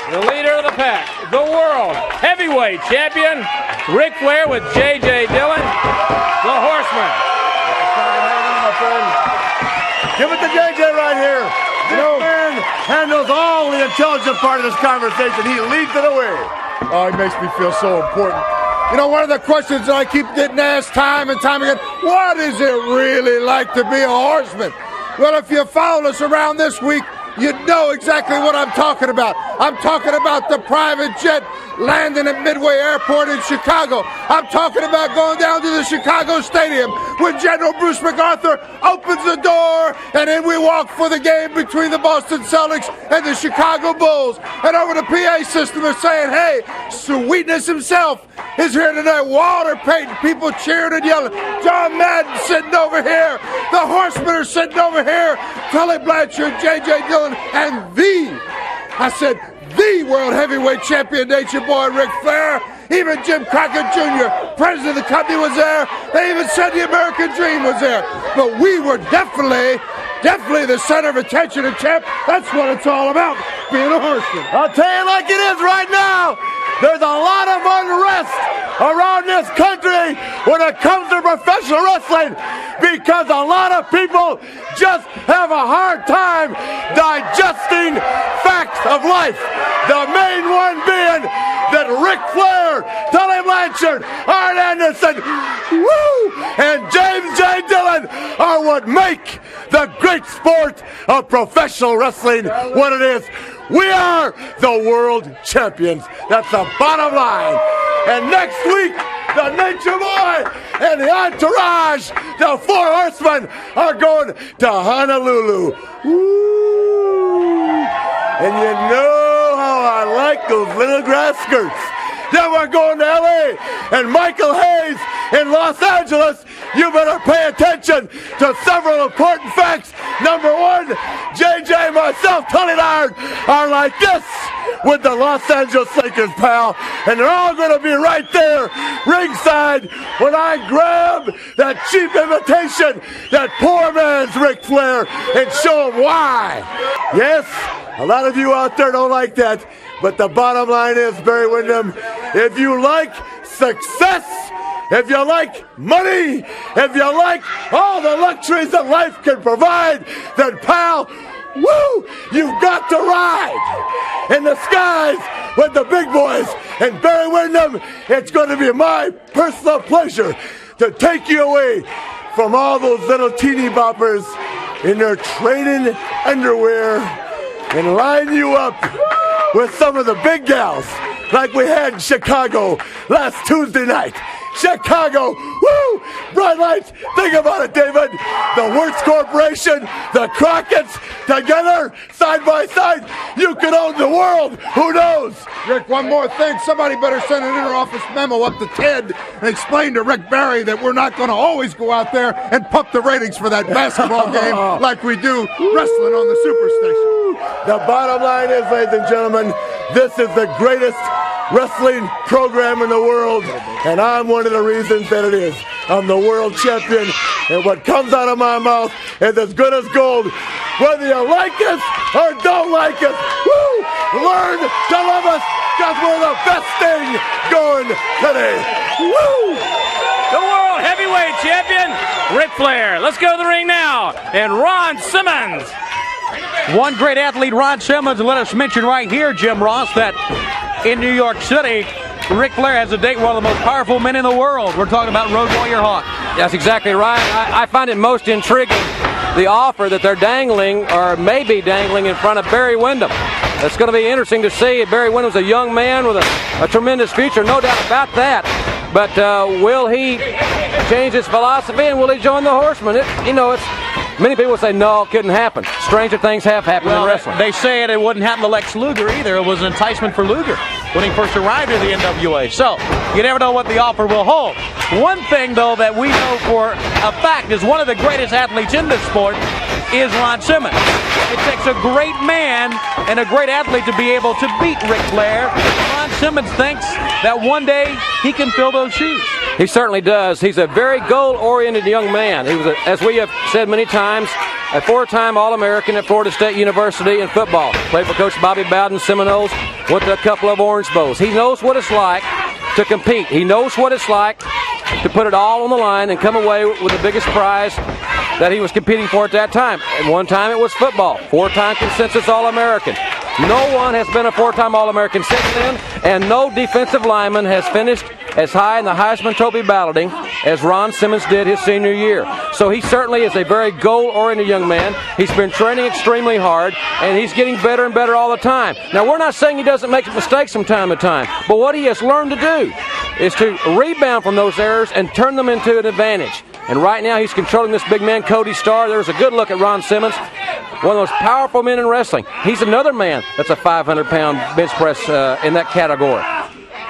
The leader of the pack, the world heavyweight champion, Ric Flair with J.J. Dillon, the Horseman. Give it to JJ right here. This man man handles all the intelligent part of this conversation. He leads it away. Oh, it makes me feel so important. You know, one of the questions that I keep getting asked time and time again, what is it really like to be a horseman? Well, if you followed us around this week, you'd know exactly what I'm talking about. I'm talking about the private jet landing at Midway Airport in Chicago. I'm talking about going down to the Chicago Stadium when General Bruce MacArthur opens the door, and then we walk for the game between the Boston Celtics and the Chicago Bulls. And over the PA system is saying, hey, Sweetness himself is here tonight. Walter Payton, people cheering and yelling. John Madden sitting over here. The Horsemen are sitting over here. Tully Blanchard, J.J. Dillon, and the World Heavyweight Champion, Nature Boy Ric Flair. Even Jim Crockett Jr., president of the company, was there. They even said the American Dream was there. But we were definitely the center of attention, and champ, that's what it's all about, being a horseman. I'll tell you like it is right now. There's a lot of unrest around this country when it comes to professional wrestling because a lot of people just have a hard time digesting facts of life. The main one being that Ric Flair, Tully Blanchard, Arn Anderson, and James J. Dillon are what make the great sport of professional wrestling what it is. We are the world champions. That's the bottom line. And next week, the Nature Boy and the Entourage, the Four Horsemen, are going to Honolulu. Woo! And you know how I like those little grass skirts. Then we're going to L.A. and Michael Hayes in Los Angeles. You better pay attention to several important facts. Number one, JJ, myself, Tully Lard are like this with the Los Angeles Lakers, pal. And they're all going to be right there ringside when I grab that cheap imitation, that poor man's Ric Flair, and show him why. Yes, a lot of you out there don't like that. But the bottom line is, Barry Windham, if you like success, if you like money, if you like all the luxuries that life can provide, then pal, you've got to ride in the skies with the big boys. And Barry Windham, it's going to be my personal pleasure to take you away from all those little teeny boppers in their training underwear and line you up with some of the big gals like we had in Chicago last Tuesday night. Chicago, bright lights. Think about it, David. The Wirtz Corporation, the Crockett's, together, side by side. You could own the world. Who knows? Rick, one more thing. Somebody better send an interoffice memo up to Ted and explain to Rick Barry that we're not going to always go out there and pump the ratings for that basketball game like we do wrestling on the Superstation. The bottom line is, ladies and gentlemen, this is the greatest wrestling program in the world, and I'm one of the reasons that it is. I'm the world champion, and what comes out of my mouth is as good as gold. Whether you like us or don't like us, learn to love us, because we're the best thing going today. The world heavyweight champion, Ric Flair. Let's go to the ring now, and Ron Simmons. One great athlete, Ron Simmons, and let us mention right here, Jim Ross, that in New York City, Ric Flair has to date one of the most powerful men in the world. We're talking about Road Warrior Hawk. That's exactly right. I find it most intriguing, the offer that they're dangling, or maybe dangling, in front of Barry Windham. It's going to be interesting to see. Barry Windham's a young man with a tremendous future, no doubt about that. But will he change his philosophy, and will he join the Horsemen? Many people say, no, it couldn't happen. Stranger things have happened in wrestling. They say it wouldn't happen to Lex Luger either. It was an enticement for Luger when he first arrived in the NWA. So, you never know what the offer will hold. One thing, though, that we know for a fact is one of the greatest athletes in this sport is Ron Simmons. It takes a great man and a great athlete to be able to beat Ric Flair. Ron Simmons thinks that one day he can fill those shoes. He certainly does. He's a very goal-oriented young man. He was, as we have said many times, a four-time All-American at Florida State University in football. Played for Coach Bobby Bowden Seminoles, went to a couple of Orange Bowls. He knows what it's like to compete. He knows what it's like to put it all on the line and come away with the biggest prize that he was competing for at that time. At one time it was football, 4-time consensus All-American. No one has been a 4-time All-American since then, and no defensive lineman has finished as high in the Heisman Trophy balloting as Ron Simmons did his senior year. So he certainly is a very goal-oriented young man. He's been training extremely hard, and he's getting better and better all the time. Now, we're not saying he doesn't make mistakes from time to time, but what he has learned to do is to rebound from those errors and turn them into an advantage. And right now, he's controlling this big man, Cody Starr. There's a good look at Ron Simmons, one of the most powerful men in wrestling. He's another man that's a 500-pound bench press in that category.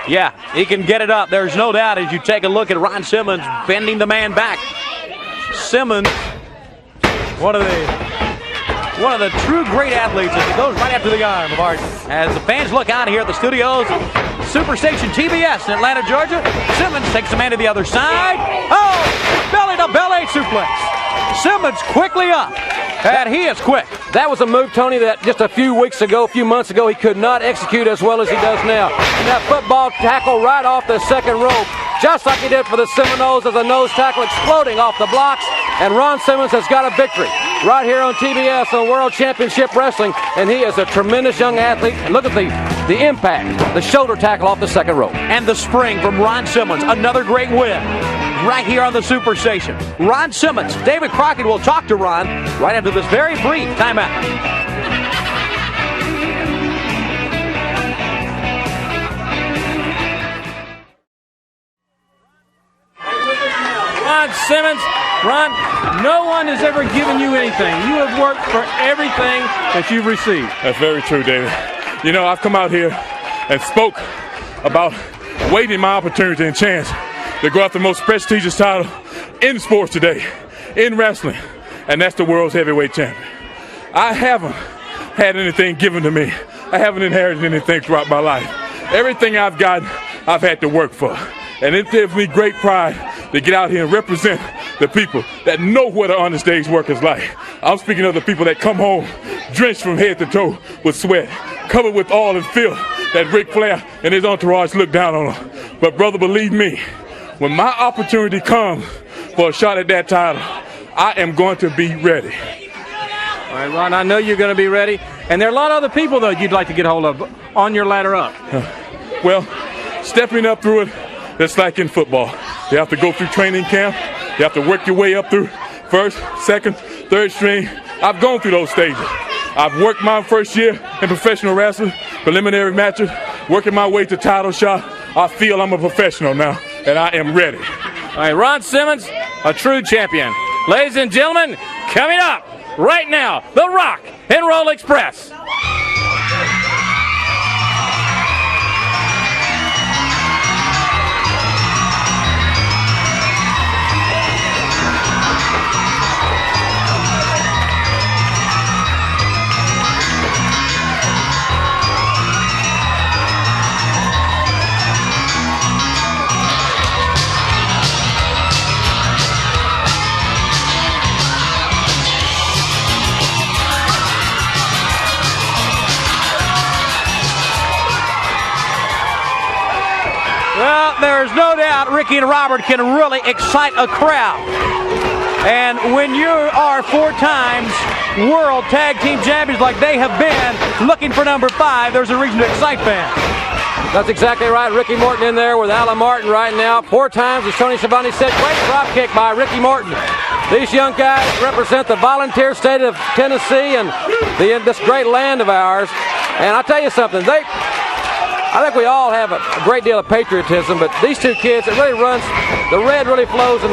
Yeah, he can get it up. There's no doubt as you take a look at Ron Simmons bending the man back. Simmons, one of the true great athletes, as he goes right after the arm of Art. As the fans look out here at the studios, Superstation TBS in Atlanta, Georgia. Simmons takes the man to the other side. Oh, belly-to-belly suplex. Simmons quickly up, and he is quick. That was a move, Tony, that just a few months ago, he could not execute as well as he does now. And that football tackle right off the second rope, just like he did for the Seminoles, as a nose tackle exploding off the blocks. And Ron Simmons has got a victory right here on TBS on World Championship Wrestling, and he is a tremendous young athlete. And look at the impact, the shoulder tackle off the second rope. And the spring from Ron Simmons, another great win right here on the Superstation. Ron Simmons, David Crockett will talk to Ron right after this very brief timeout. Ron Simmons, Ron, no one has ever given you anything. You have worked for everything that you've received. That's very true, David. You know, I've come out here and spoke about waiting my opportunity and chance to go after the most prestigious title in sports today, in wrestling, and that's the world's heavyweight champion. I haven't had anything given to me. I haven't inherited anything throughout my life. Everything I've gotten, I've had to work for. And it gives me great pride to get out here and represent the people that know what an on-the-stage work is like. I'm speaking of the people that come home drenched from head to toe with sweat, covered with oil and filth that Ric Flair and his entourage look down on them. But brother, believe me, when my opportunity comes for a shot at that title, I am going to be ready. All right, Ron, I know you're going to be ready. And there are a lot of other people, though, you'd like to get hold of on your ladder up. Well, stepping up through it, it's like in football. You have to go through training camp. You have to work your way up through first, second, third string. I've gone through those stages. I've worked my first year in professional wrestling, preliminary matches, working my way to title shot. I feel I'm a professional now, and I am ready. All right, Ron Simmons, a true champion. Ladies and gentlemen, coming up right now, The Rock and Roll Express. Well, there's no doubt Ricky and Robert can really excite a crowd. And when you are 4 times world tag team champions like they have been, looking for number 5, there's a reason to excite fans. That's exactly right. Ricky Morton in there with Alan Martin right now. 4 times, as Tony Schiavone said, great drop kick by Ricky Morton. These young guys represent the volunteer state of Tennessee and this great land of ours. And I'll tell you something, I think we all have a great deal of patriotism, but these 2 kids, it really runs, the red really flows in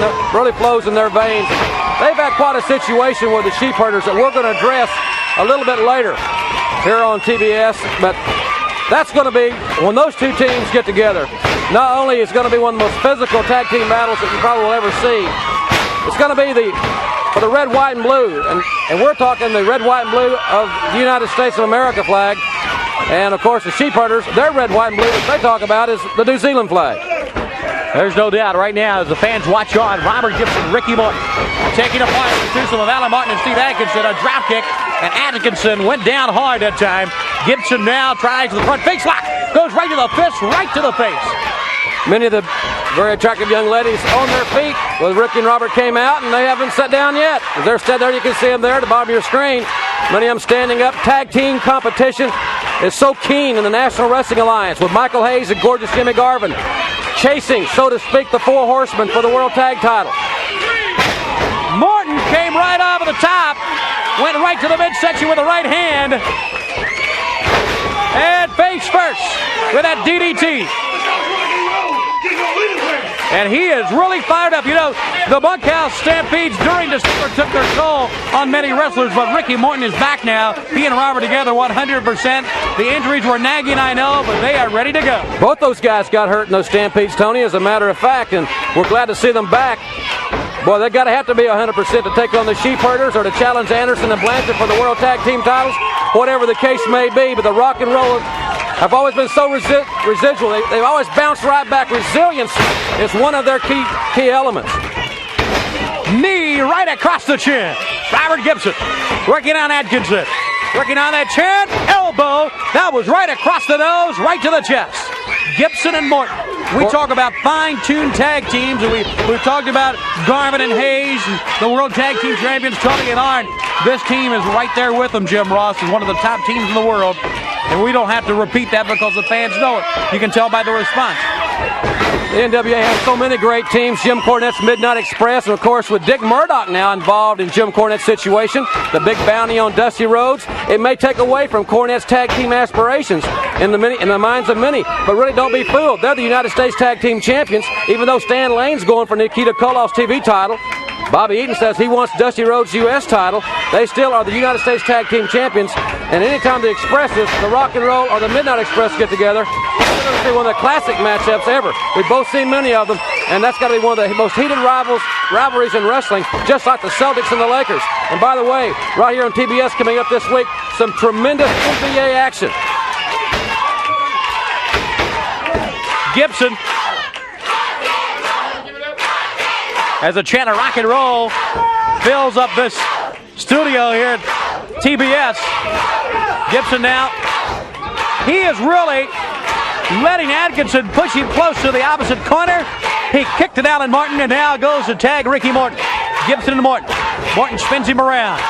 their veins. They've had quite a situation with the sheep herders that we're going to address a little bit later here on TBS, but that's going to be, when those 2 teams get together, not only is it going to be one of the most physical tag team battles that you probably will ever see, it's going to be for the red, white, and blue, and we're talking the red, white, and blue of the United States of America flag. And, of course, the sheep herders, their red, white, and blue that they talk about is the New Zealand flag. There's no doubt right now as the fans watch on, Robert Gibson, Ricky Morton taking apart the twosome of Alan Martin and Steve Atkinson, a drop kick, and Atkinson went down hard that time. Gibson now tries the front face lock, goes right to the fist, right to the face. Many of the very attractive young ladies on their feet. Well, Ricky and Robert came out, and they haven't sat down yet. As they're standing there, you can see them there at the bottom of your screen. Many of them standing up. Tag team competition is so keen in the National Wrestling Alliance, with Michael Hayes and gorgeous Jimmy Garvin chasing, so to speak, the four horsemen for the World Tag Title. Morton came right over the top, went right to the midsection with the right hand, and face first with that DDT. And he is really fired up. You know, the bunkhouse stampedes during December took their toll on many wrestlers, but Ricky Morton is back now. He and Robert together 100%. The injuries were nagging, I know, but they are ready to go. Both those guys got hurt in those stampedes, Tony, as a matter of fact, and we're glad to see them back. Boy, they got to have to be 100% to take on the Sheep Herders or to challenge Anderson and Blanchard for the World Tag Team titles, whatever the case may be. But the Rock and Roll have always been so residual. They've always bounced right back. Resilience is one of their key elements. Knee right across the chin. Robert Gibson working on Atkinson. Working on that chin. Elbow. That was right across the nose, right to the chest. Gibson and Morton. We talk about fine-tuned tag teams, and we've talked about Garvin and Hayes, and the World Tag Team Champions, Tony and Arn. This team is right there with them, Jim Ross, is one of the top teams in the world. And we don't have to repeat that because the fans know it. You can tell by the response. The NWA has so many great teams. Jim Cornette's Midnight Express, and of course with Dick Murdoch now involved in Jim Cornette's situation, the big bounty on Dusty Rhodes, it may take away from Cornette's tag team aspirations in the minds of many. But really, don't be fooled. They're the United States Tag Team Champions, even though Stan Lane's going for Nikita Koloff's TV title. Bobby Eaton says he wants Dusty Rhodes' U.S. title. They still are the United States Tag Team Champions. And anytime the Expresses, the Rock and Roll, or the Midnight Express get together, it's going to be one of the classic matchups ever. We've both seen many of them, and that's got to be one of the most heated rivalries in wrestling, just like the Celtics and the Lakers. And by the way, right here on TBS coming up this week, some tremendous NBA action. Gibson, as a chant of rock and roll fills up this studio here at TBS. Gibson now, he is really letting Atkinson push him close to the opposite corner. He kicked it out in Morton, and now goes to tag Ricky Morton. Gibson and Morton. Morton spins him around.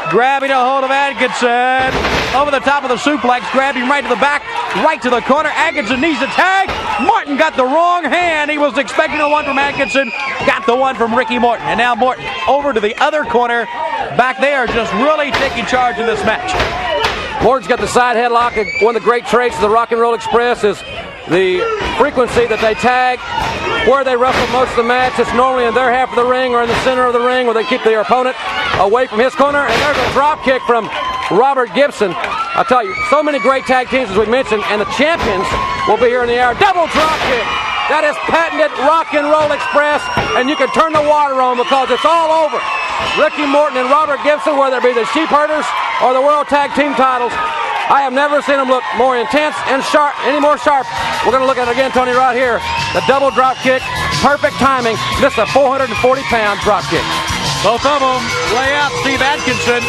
Grabbing a hold of Atkinson. Over the top of the suplex, grabbed him right to the back, right to the corner. Atkinson needs a tag. Morton got the wrong hand. He was expecting the one from Atkinson. Got the one from Ricky Morton. And now Morton over to the other corner. Back there, just really taking charge in this match. Morton's got the side headlock. One of the great traits of the Rock and Roll Express is the frequency that they tag. Where they wrestle most of the match, it's normally in their half of the ring or in the center of the ring where they keep their opponent away from his corner. And there's a drop kick from Robert Gibson. I'll tell you, so many great tag teams as we mentioned, and the champions will be here in the hour. Double drop kick. That is patented Rock and Roll Express, and you can turn the water on because it's all over. Ricky Morton and Robert Gibson, whether it be the Sheep Herders or the World Tag Team titles, I have never seen them look more intense and sharp, any more sharp. We're going to look at it again, Tony, right here. The double drop kick, perfect timing. This is a 440-pound drop kick. Both of them lay out Steve Atkinson.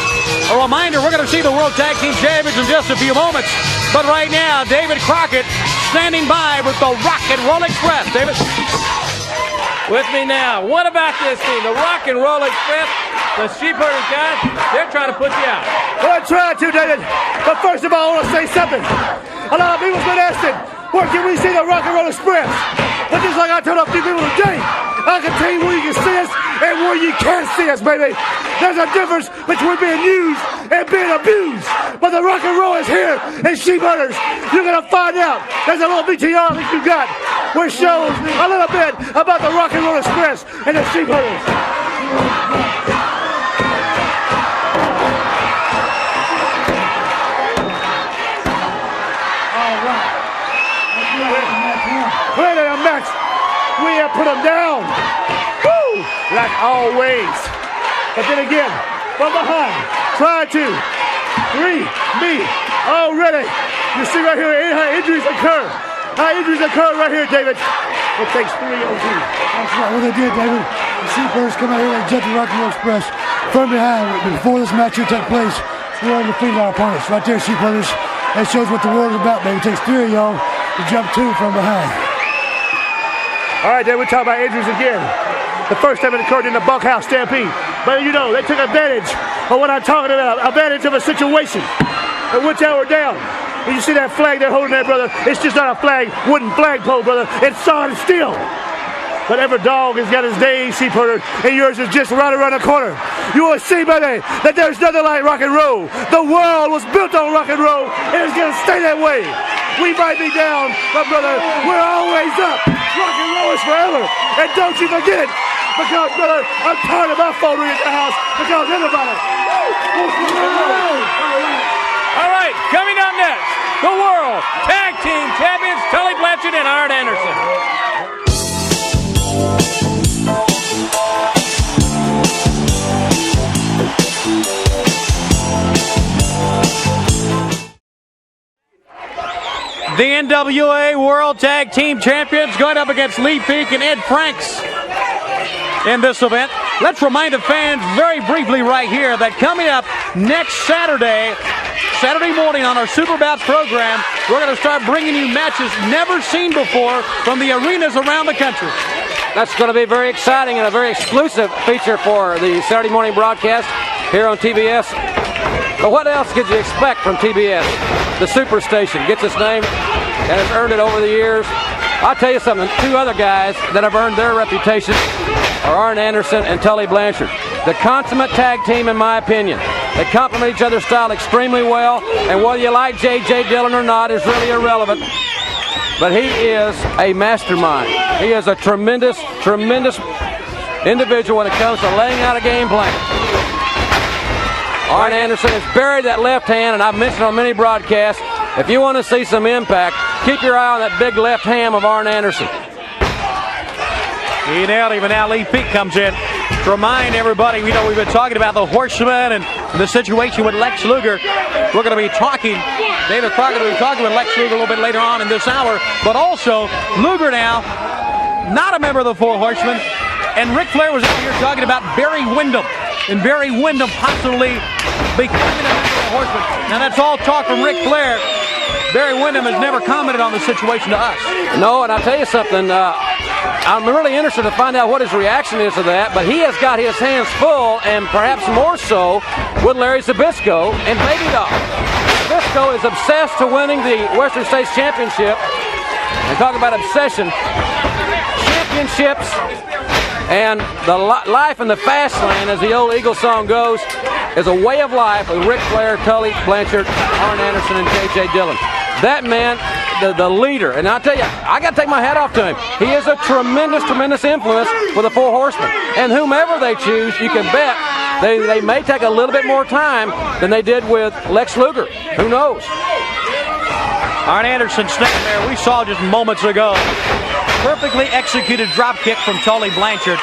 A reminder, we're going to see the World Tag Team Champions in just a few moments. But right now, David Crockett standing by with the Rock and Roll Express. David? With me now. What about this team? The Rock and Roll Express, the Sheep Herders guys, they're trying to put you out. Well, I'm trying to, David. But first of all, I want to say something. A lot of people's been asking, where can we see the Rock and Roll Express? But just like I told a few people today, I can tell you where you can see us and where you can't see us, baby. There's a difference between being used and being abused. But the Rock and Roll is here in Sheep Herders. You're going to find out. There's a little VTR that you got which shows a little bit about the Rock and Roll Express and the Sheep Herders. Clearly a match. We have put them down. Woo! Like always. But then again, from behind, try to me already. You see right here how injuries occur. How injuries occur right here, David. It takes 3 OT. That's right, what they did, David. The Sheep Herders come out here and jet the Rock and Roll Express from behind. Before this match here took place, we were defeating our opponents. Right there, Sheep Herders. That shows what the world is about, baby. It takes 3 of y'all to jump 2 from behind. All right, then we'll talk about injuries again. The first time it occurred in the bunkhouse stampede. But you know, they took advantage of what I'm talking about, advantage of a situation in which they were down. And you see that flag they're holding there, brother? It's just not a flag, wooden flagpole, brother. It's solid steel. But every dog has got his day, sheep herder, and yours is just right around the corner. You will see, brother, that there's nothing like rock and roll. The world was built on rock and roll, and it's going to stay that way. We might be down, but brother, we're always up. Rock and roll is forever. And don't you forget it. Because, brother, I'm tired of my phone ringing at the house because everybody. All right, coming up next, the World Tag Team Champions, Tully Blanchard and Arn Anderson. The NWA World Tag Team Champions going up against Lee Peak and Ed Franks in this event. Let's remind the fans very briefly right here that coming up next Saturday morning on our Super Bouts program, we're going to start bringing you matches never seen before from the arenas around the country. That's going to be very exciting and a very exclusive feature for the Saturday morning broadcast here on TBS. But what else could you expect from TBS? The Superstation gets its name and has earned it over the years. I'll tell you something, two other guys that have earned their reputation are Arn Anderson and Tully Blanchard. The consummate tag team, in my opinion. They complement each other's style extremely well, and whether you like J.J. Dillon or not is really irrelevant. But he is a mastermind. He is a tremendous, tremendous individual when it comes to laying out a game plan. Arn Anderson has buried that left hand, and I've mentioned on many broadcasts, if you want to see some impact, keep your eye on that big left ham of Arn Anderson. He nailed him, and now Lee Peak comes in to remind everybody, you know, we've been talking about the Horseman and the situation with Lex Luger. We're going to be talking, David Crockett will be talking with Lex Luger a little bit later on in this hour, but also Luger now, not a member of the Four Horsemen, and Ric Flair was out here talking about Barry Windham, and Barry Windham possibly becoming a member of the Horsemen. Now that's all talk from Ric Flair. Barry Windham has never commented on the situation to us. No, and I'll tell you something, I'm really interested to find out what his reaction is to that, but he has got his hands full, and perhaps more so, with Larry Zbyszko and Baby Doll. Zbyszko is obsessed to winning the Western States Championship, and talk about obsession, championships, and the life in the fast lane, as the old Eagle song goes, is a way of life with Ric Flair, Tully Blanchard, Arn Anderson, and J.J. Dillon. That man, the leader, and I'll tell you, I got to take my hat off to him. He is a tremendous, tremendous influence for the Four Horsemen. And whomever they choose, you can bet they may take a little bit more time than they did with Lex Luger. Who knows? Arn Anderson standing there, we saw just moments ago. Perfectly executed drop kick from Tully Blanchard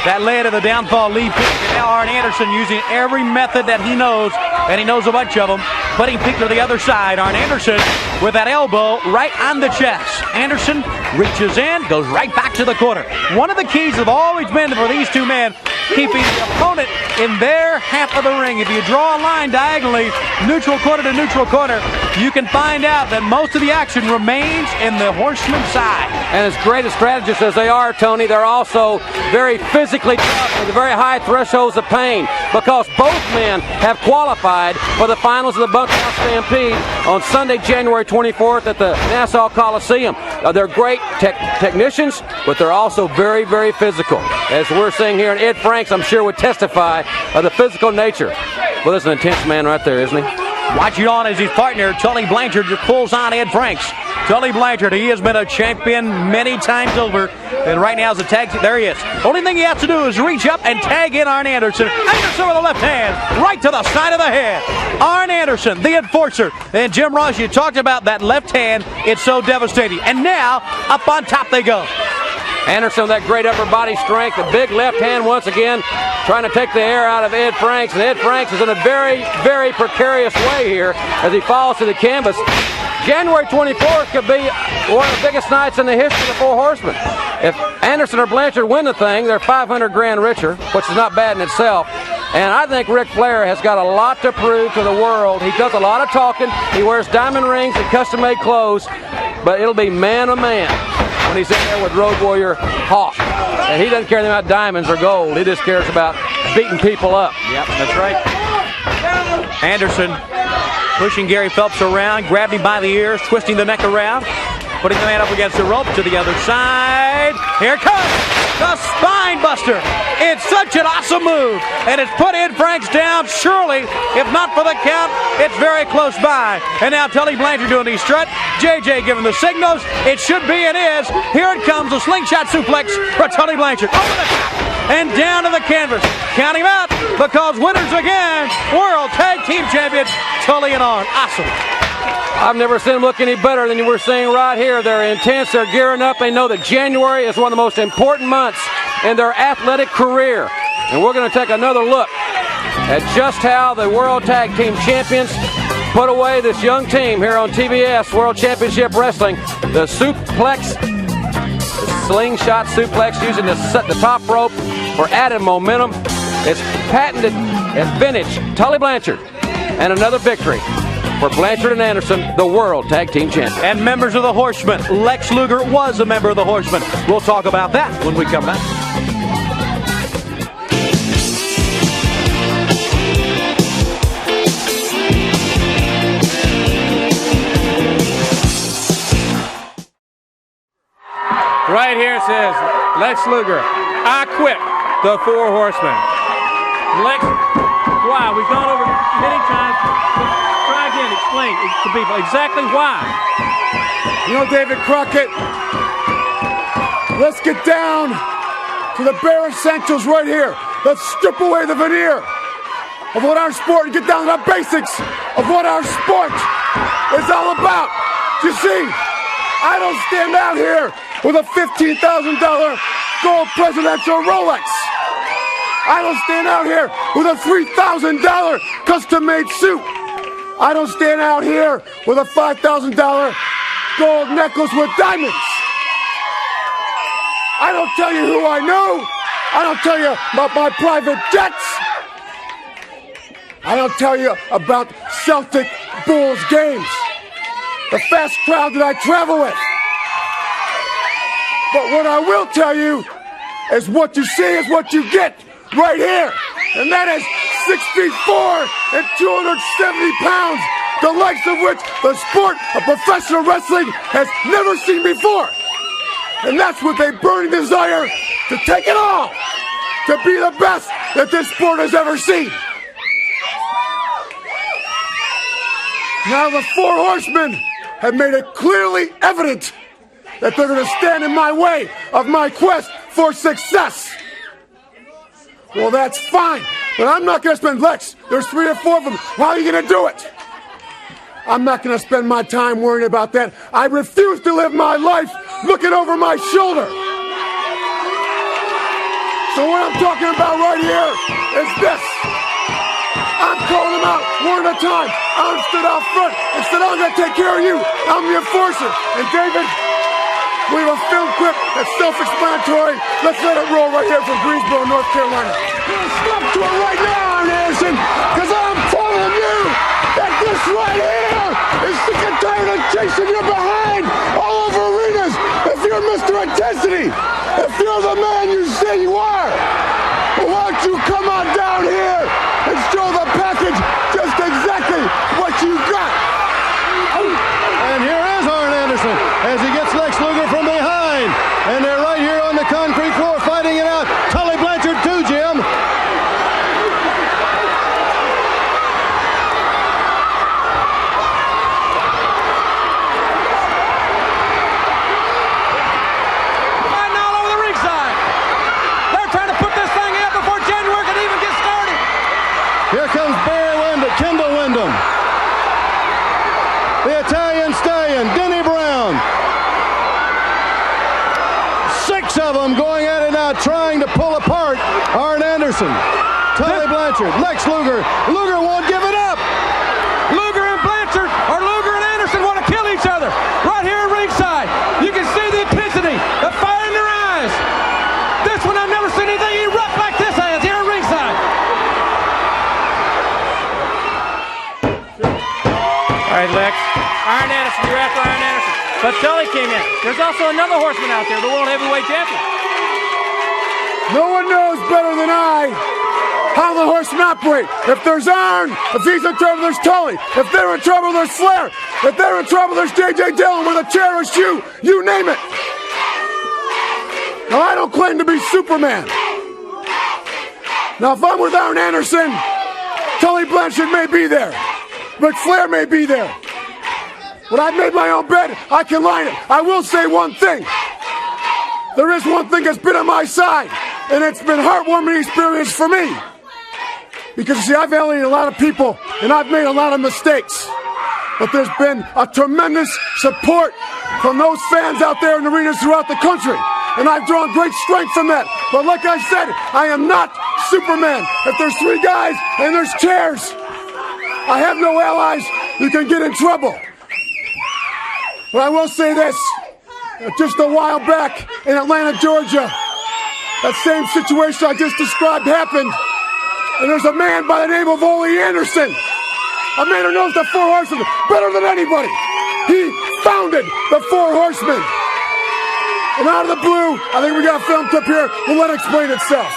that led to the downfall Lee Peak. And now Arn Anderson using every method that he knows, and he knows a bunch of them, putting Peak to the other side. Arn Anderson with that elbow right on the chest. Anderson reaches in, goes right back to the corner. One of the keys have always been for these two men, keeping the opponent in their half of the ring. If you draw a line diagonally, neutral corner to neutral corner, you can find out that most of the action remains in the Horseman's side. And as great a strategists as they are, Tony, they're also very physically tough with very high thresholds of pain, because both men have qualified for the finals of the Bunkhouse Stampede on Sunday, January 24th at the Nassau Coliseum. They're great technicians, but they're also very, very physical. As we're seeing here, and Ed Franks, I'm sure, would testify of the physical nature. Well, there's an intense man right there, isn't he? Watching on as his partner, Tully Blanchard, just pulls on Ed Franks. Tully Blanchard, he has been a champion many times over, and right now is a tag. There he is. Only thing he has to do is reach up and tag in Arn Anderson. Anderson with the left hand, right to the side of the head. Arn Anderson, the enforcer. And Jim Ross, you talked about that left hand. It's so devastating. And now, up on top they go. Anderson with that great upper body strength, a big left hand once again, trying to take the air out of Ed Franks. And Ed Franks is in a very, very precarious way here as he falls to the canvas. January 24th could be one of the biggest nights in the history of the Four Horsemen. If Anderson or Blanchard win the thing, they're $500 grand richer, which is not bad in itself. And I think Ric Flair has got a lot to prove to the world. He does a lot of talking. He wears diamond rings and custom-made clothes, but it'll be man to man. when he's in there with Road Warrior Hawk. And he doesn't care about diamonds or gold. He just cares about beating people up. Yep, that's right. Anderson pushing Gary Phelps around, grabbed him by the ears, twisting the neck around, putting the man up against the rope to the other side. Here comes the spine buster. It's such an awesome move, and it's put Ed Franks down. Surely, if not for the count, it's very close by. And now Tully Blanchard doing the strut. JJ giving the signals. It should be and is. Here it comes, a slingshot suplex for Tully Blanchard. Over the top and down to the canvas. Count him out, because winners again, World Tag Team Champions, Tully and On. Awesome. I've never seen them look any better than we're seeing right here. They're intense, they're gearing up. They know that January is one of the most important months in their athletic career. And we're going to take another look at just how the World Tag Team Champions put away this young team here on TBS World Championship Wrestling. The suplex, the slingshot suplex, using the top rope for added momentum. It's patented and vintage. Tully Blanchard, and another victory for Blanchard and Anderson, the World Tag Team Champions. And members of the Horsemen. Lex Luger was a member of the Horsemen. We'll talk about that when we come back. Right here it says, Lex Luger, I quit the Four Horsemen. Lex, why? We've gone over many times. Try again, explain to people exactly why. You know, David Crockett, let's get down to the bare essentials right here. Let's strip away the veneer of what our sport and get down to the basics of what our sport is all about. You see, I don't stand out here with a $15,000 gold presidential Rolex. I don't stand out here with a $3,000 custom-made suit. I don't stand out here with a $5,000 gold necklace with diamonds. I don't tell you who I know. I don't tell you about my private jets. I don't tell you about Celtic Bulls games, the fast crowd that I travel with. But what I will tell you is what you see is what you get right here. And that is 6 feet 4 and 270 pounds, the likes of which the sport of professional wrestling has never seen before. And that's with a burning desire to take it all, to be the best that this sport has ever seen. Now the Four Horsemen have made it clearly evident that they're going to stand in my way of my quest for success. Well, that's fine, but I'm not going to spend, Lex, there's 3 or 4 of them. How are you going to do it? I'm not going to spend my time worrying about that. I refuse to live my life looking over my shoulder. So what I'm talking about right here is this. I'm calling them out one at a time. I'm stood out front and said, I'm going to take care of you. I'm the enforcer. And David, we have a film clip that's self-explanatory. Let's let it roll right here from Greensboro, North Carolina. Stop to it right now, Anderson, because I'm telling you that this right here is sick and tired of chasing you behind all over arenas. If you're Mr. Intensity, if you're the man you say you are, well, why don't you come on down here and show the package just exactly what you got? And here is Arn Anderson as he gets Lex Luger from behind. And they're right here on the concrete floor fighting it out. Tully Blanchard too, Jim. Fighting all over the ringside. They're trying to put this thing out before January can even get started. Here comes Barry Windham, Kendall Windham. The Italian Stallion, Denny Brown. 6 of them going at it now, trying to pull apart Arn Anderson. Tully Blanchard, Lex Luger. Luger won't give it up. Luger and Blanchard, or Luger and Anderson, want to kill each other. Right here at ringside. You can see the intensity, the fire in their eyes. This one, I've never seen anything erupt like this has here at ringside. All right, Lex. Arn Anderson, you're after Arn Anderson. But Tully came in. There's also another horseman out there, the World Heavyweight Champion. No one knows better than I how the horsemen operate. If there's Arn, if he's in trouble, there's Tully. If they're in trouble, there's Flair. If they're in trouble, there's J.J. Dillon with a chair or shoe. You name it. Now, I don't claim to be Superman. Now, if I'm with Arn Anderson, Tully Blanchard may be there. Ric Flair may be there. But I've made my own bed. I can line it. I will say one thing. There is one thing that's been on my side, and it's been a heartwarming experience for me. Because, you see, I've alienated a lot of people, and I've made a lot of mistakes. But there's been a tremendous support from those fans out there in arenas throughout the country. And I've drawn great strength from that. But like I said, I am not Superman. If there's three guys and there's chairs, I have no allies, you can get in trouble. But I will say this. Just a while back in Atlanta, Georgia, that same situation I just described happened. And there's a man by the name of Ole Anderson, a man who knows the Four Horsemen better than anybody. He founded the Four Horsemen. And out of the blue, I think we got a film clip here. We'll let it explain itself.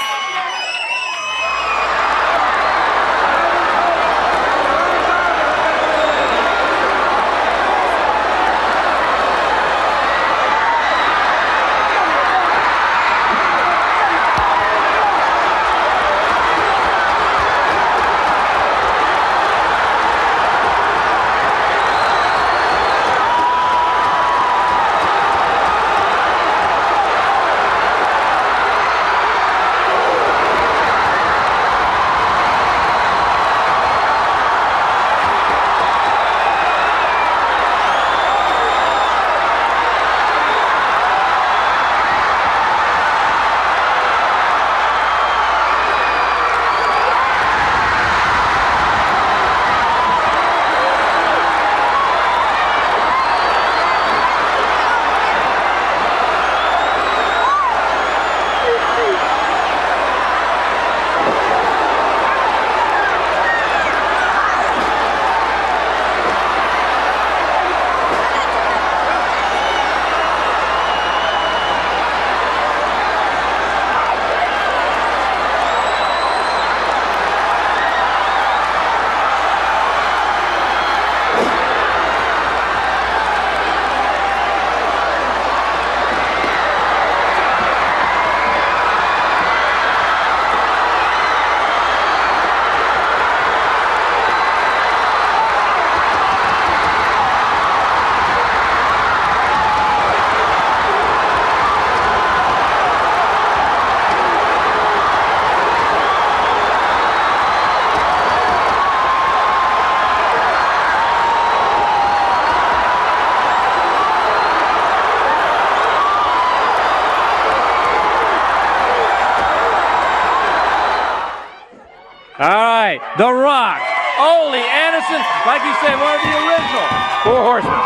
The Rock, Ole Anderson, like you said, one of the original Four Horsemen.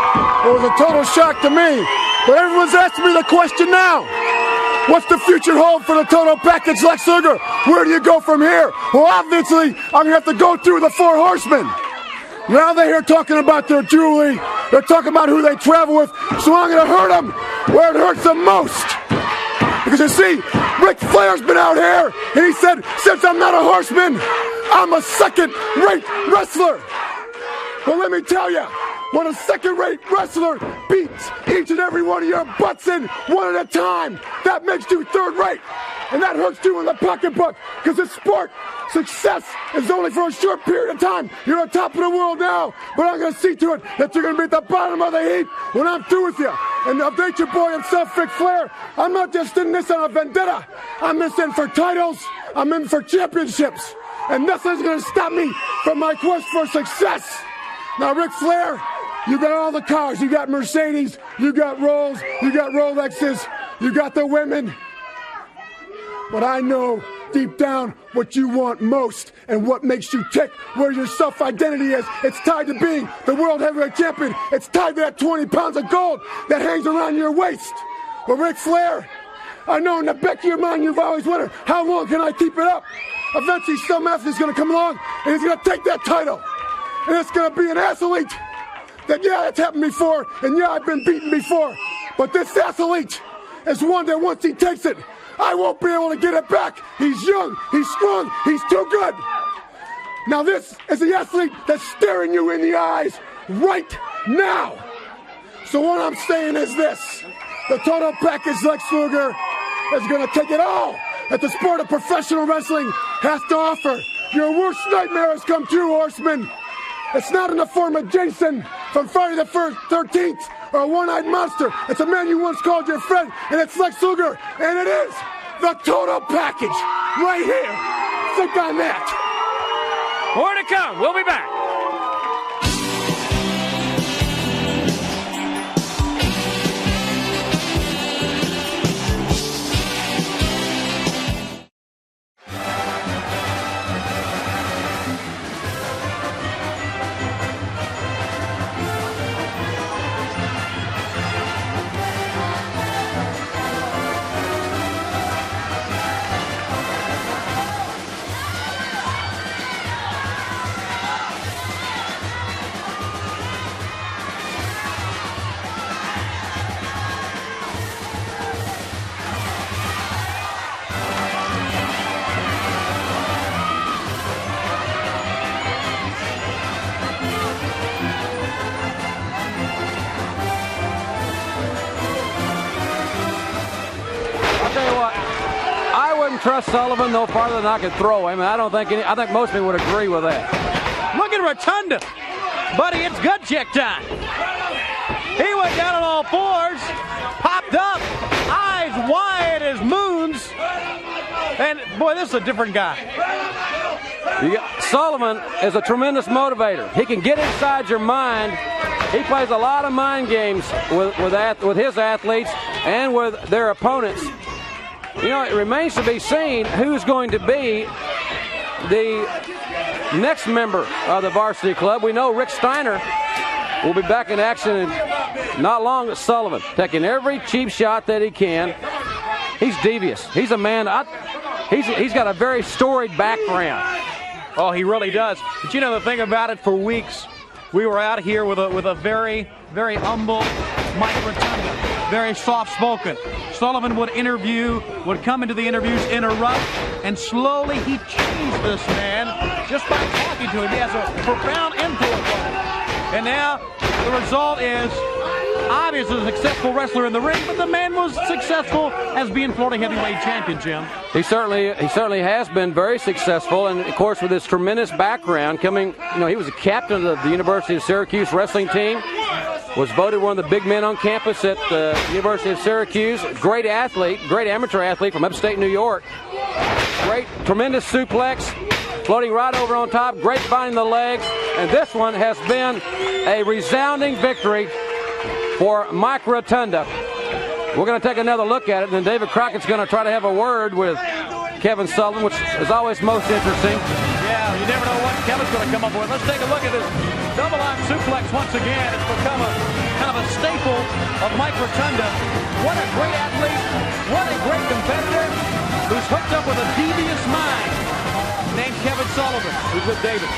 It was a total shock to me, but everyone's asking me the question now. What's the future hold for the total package, Lex Luger? Where do you go from here? Well, obviously, I'm going to have to go through the Four Horsemen. Now they're here talking about their jewelry. They're talking about who they travel with. So I'm going to hurt them where it hurts them most. Because you see, Ric Flair's been out here, and he said, since I'm not a horseman, I'm a second-rate wrestler. But let me tell you, when a second-rate wrestler beats each and every one of your butts in one at a time, that makes you third-rate. And that hurts you in the pocketbook, because it's sport. Success is only for a short period of time. You're on top of the world now, but I'm going to see to it that you're going to be at the bottom of the heap when I'm through with you. And update your boy himself, Ric Flair. I'm not just in this on a vendetta. I'm just in for titles. I'm in for championships. And nothing's going to stop me from my quest for success. Now, Ric Flair, you got all the cars. You got Mercedes. You got Rolls. You got Rolexes. You got the women. But I know deep down what you want most and what makes you tick, where your self-identity is. It's tied to being the World Heavyweight Champion. It's tied to that 20 pounds of gold that hangs around your waist. But Ric Flair, I know in the back of your mind you've always wondered, how long can I keep it up? Eventually some athlete's going to come along and he's going to take that title. And it's going to be an athlete that, yeah, it's happened before, and yeah, I've been beaten before. But this athlete is one that once he takes it, I won't be able to get it back. He's young, he's strong, he's too good. Now this is the athlete that's staring you in the eyes right now. So what I'm saying is this. The total package Lex Luger is going to take it all that the sport of professional wrestling has to offer. Your worst nightmare has come true, Horseman. It's not in the form of Jason from Friday the 13th or a one-eyed monster. It's a man you once called your friend, and it's Lex Luger, and it is the total package right here. Think on that. More to come. We'll be back. Trust Sullivan no farther than I could throw him. I think most people would agree with that. Look at Rotunda. Buddy, it's gut check time. He went down on all fours, popped up, eyes wide as moons. And boy, this is a different guy. Sullivan is a tremendous motivator. He can get inside your mind. He plays a lot of mind games with his athletes and with their opponents. You know, it remains to be seen who's going to be the next member of the varsity club. We know Rick Steiner will be back in action in not long as Sullivan, taking every cheap shot that he can. He's devious. He's a man. He's got a very storied background. Oh, he really does. But you know the thing about it, for weeks, we were out here with a very, very humble Mike Rotunda, very soft-spoken. Sullivan would come into the interviews, interrupt, and slowly he changed this man just by talking to him. He has a profound influence on him. And now the result is obviously a successful wrestler in the ring, but the man was successful as being Florida heavyweight champion, Jim. He certainly has been very successful, and of course with his tremendous background coming, he was a captain of the University of Syracuse wrestling team, was voted one of the big men on campus at the University of Syracuse. Great athlete, great amateur athlete from upstate New York. Great, tremendous suplex, floating right over on top, great finding the legs, and this one has been a resounding victory for Mike Rotunda. We're going to take another look at it, and then David Crockett's going to try to have a word with Kevin Sullivan, which is always most interesting. Yeah, you never know what Kevin's going to come up with. Let's take a look at this double arm suplex once again. It's become a kind of a staple of Mike Rotunda. What a great athlete, what a great competitor, who's hooked up with a devious mind named Kevin Sullivan, who's with David.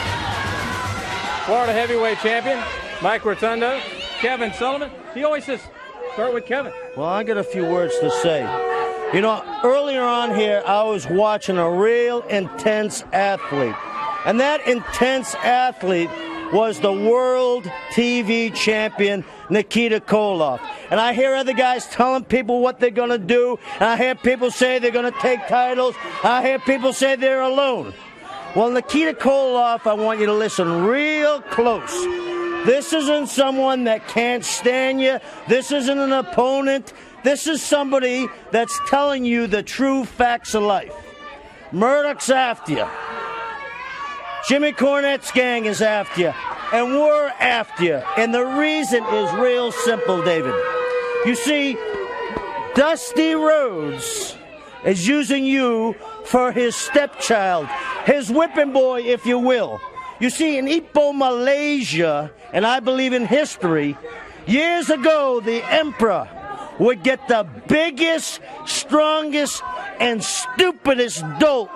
Florida heavyweight champion, Mike Rotunda, Kevin Sullivan. He always says, start with Kevin. Well, I got a few words to say. You know, earlier on here, I was watching a real intense athlete. And that intense athlete was the world TV champion, Nikita Koloff. And I hear other guys telling people what they're going to do. And I hear people say they're going to take titles. I hear people say they're alone. Well, Nikita Koloff, I want you to listen real close. This isn't someone that can't stand you. This isn't an opponent. This is somebody that's telling you the true facts of life. Murdoch's after you. Jimmy Cornette's gang is after you. And we're after you. And the reason is real simple, David. You see, Dusty Rhodes is using you for his stepchild, his whipping boy, if you will. You see, in Ipoh, Malaysia, and I believe in history, years ago, the emperor would get the biggest, strongest, and stupidest dolt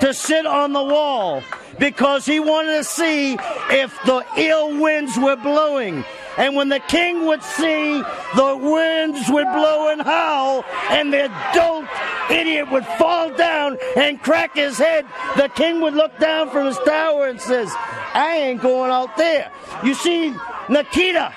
to sit on the wall. because he wanted to see if the ill winds were blowing. And when the king would see the winds would blow and howl, and the dolt idiot would fall down and crack his head, the king would look down from his tower and says, I ain't going out there. You see, Nikita,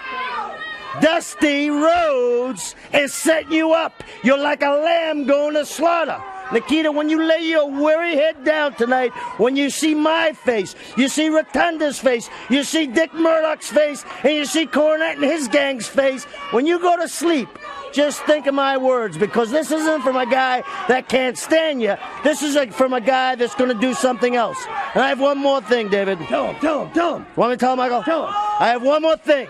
Dusty Rhodes is setting you up. You're like a lamb going to slaughter. Nikita, when you lay your weary head down tonight, when you see my face, you see Rotunda's face, you see Dick Murdoch's face, and you see Cornette and his gang's face, when you go to sleep, just think of my words, because this isn't from a guy that can't stand you. This is from a guy that's going to do something else. And I have one more thing, David. Tell him. Want me to tell him, Michael? Tell him. I have one more thing.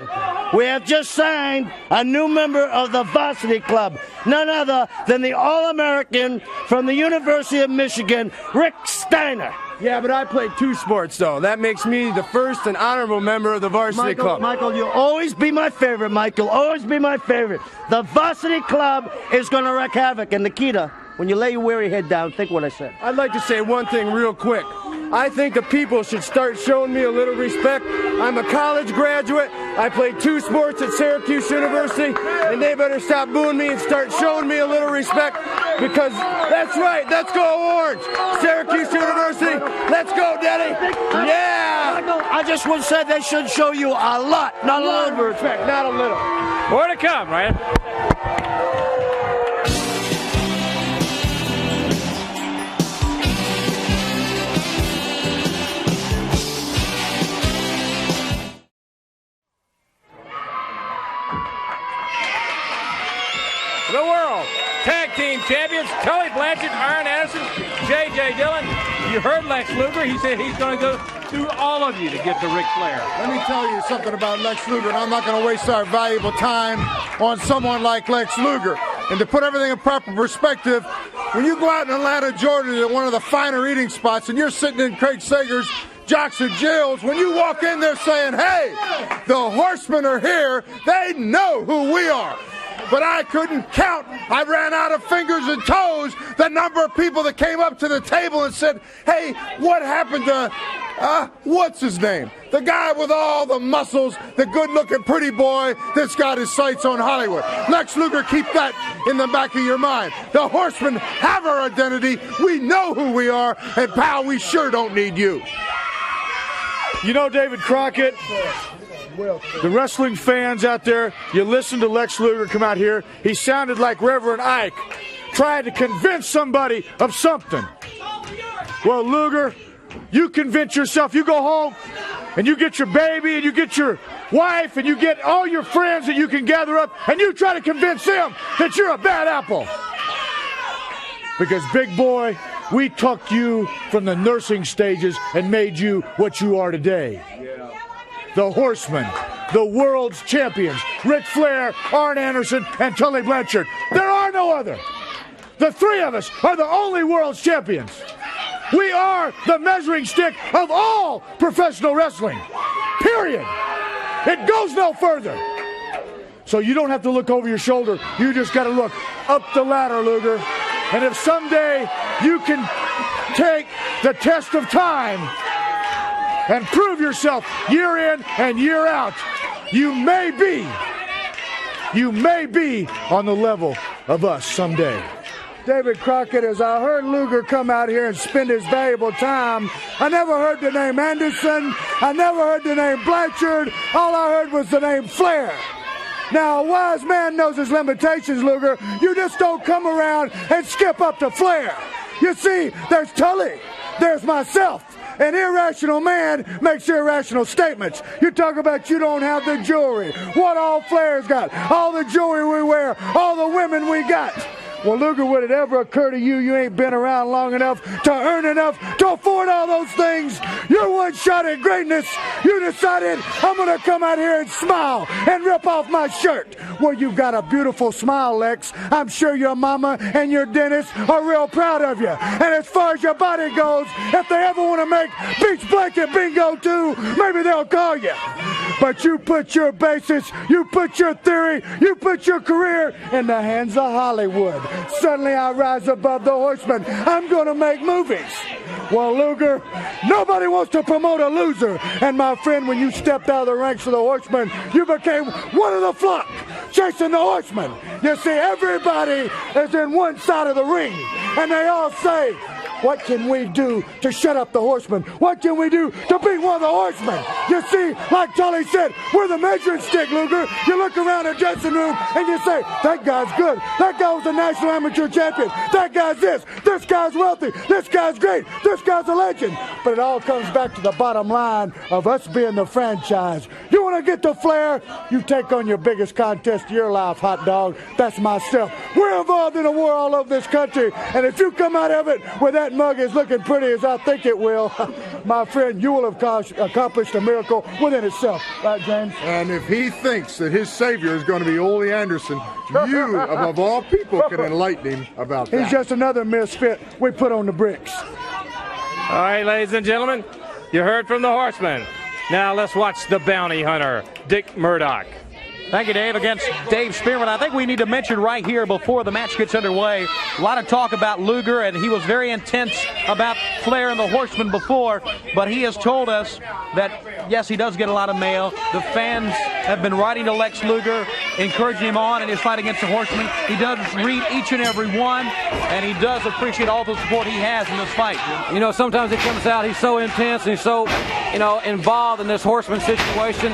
We have just signed a new member of the varsity club. None other than the All-American from the University of Michigan, Rick Steiner. Yeah, but I played 2 sports, though. That makes me the first and honorable member of the varsity club. Michael, you'll always be my favorite, Mike. You'll always be my favorite. The varsity club is going to wreak havoc. And Nikita, when you lay your weary head down, think what I said. I'd like to say one thing real quick. I think the people should start showing me a little respect. I'm a college graduate. I played 2 sports at Syracuse University, and they better stop booing me and start showing me a little respect, because that's right. Let's go Orange. Syracuse University. Let's go, Daddy. Yeah. I just would say they should show you a lot, not a little respect, not a little. More to come, right? The World Tag Team Champions, Tully Blanchard, Arn Anderson, J.J. Dillon. You heard Lex Luger. He said he's going to go through all of you to get to Ric Flair. Let me tell you something about Lex Luger, and I'm not going to waste our valuable time on someone like Lex Luger. And to put everything in proper perspective, when you go out in Atlanta, Georgia, at one of the finer eating spots, and you're sitting in Craig Sager's Jocks and Jills, when you walk in there saying, hey, the Horsemen are here, they know who we are. But I couldn't count. I ran out of fingers and toes the number of people that came up to the table and said, hey, what happened to, what's his name? The guy with all the muscles, the good-looking pretty boy that's got his sights on Hollywood. Lex Luger, keep that in the back of your mind. The Horsemen have our identity. We know who we are. And, pal, we sure don't need you. You know, David Crockett, the wrestling fans out there, you listen to Lex Luger come out here. He sounded like Reverend Ike, trying to convince somebody of something. Well, Luger, you convince yourself. You go home and you get your baby and you get your wife and you get all your friends that you can gather up and you try to convince them that you're a bad apple. Because, big boy, we took you from the nursing stages and made you what you are today. The Horsemen, the world's champions, Ric Flair, Arn Anderson, and Tully Blanchard. There are no other. The 3 of us are the only world's champions. We are the measuring stick of all professional wrestling. Period. It goes no further. So you don't have to look over your shoulder. You just got to look up the ladder, Luger. And if someday you can take the test of time and prove yourself year in and year out, you may be on the level of us someday. David Crockett, as I heard Luger come out here and spend his valuable time, I never heard the name Anderson. I never heard the name Blanchard. All I heard was the name Flair. Now, a wise man knows his limitations, Luger. You just don't come around and skip up to Flair. You see, there's Tully. There's myself. An irrational man makes irrational statements. You talk about you don't have the jewelry. What all Flair's got. All the jewelry we wear. All the women we got. Well, Luger, would it ever occur to you ain't been around long enough to earn enough to afford all those things? You're one shot at greatness. You decided I'm going to come out here and smile and rip off my shirt. Well, you've got a beautiful smile, Lex. I'm sure your mama and your dentist are real proud of you. And as far as your body goes, if they ever want to make beach blanket bingo too, maybe they'll call you. But you put your basis, you put your theory, you put your career in the hands of Hollywood. Suddenly I rise above the horsemen. I'm going to make movies. Well, Luger, nobody wants to promote a loser. And my friend, when you stepped out of the ranks of the horsemen, you became one of the flock, chasing the horsemen. You see, everybody is in one side of the ring, and they all say, what can we do to shut up the horsemen? What can we do to beat one of the horsemen? You see, like Tully said, we're the measuring stick, Luger. You look around the dressing room and you say, that guy's good. That guy was a national amateur champion. That guy's this. This guy's wealthy. This guy's great. This guy's a legend. But it all comes back to the bottom line of us being the franchise. You want to get the flair? You take on your biggest contest of your life, hot dog. That's myself. We're involved in a war all over this country. And if you come out of it with that mug is looking pretty as I think it will, my friend, you will have accomplished a miracle within itself. Right, James? And if he thinks that his savior is going to be Ole Anderson, you, above all people, can enlighten him about that. He's just another misfit we put on the bricks. All right, ladies and gentlemen, you heard from the horseman. Now let's watch the bounty hunter, Dick Murdoch. Thank you, Dave. Against Dave Spearman. I think we need to mention right here before the match gets underway, a lot of talk about Luger, and he was very intense about Flair and the Horsemen before, but he has told us that, yes, he does get a lot of mail. The fans have been writing to Lex Luger, encouraging him on in his fight against the Horsemen. He does read each and every one, and he does appreciate all the support he has in this fight. You know, sometimes he comes out, he's so intense and he's so, involved in this Horseman situation.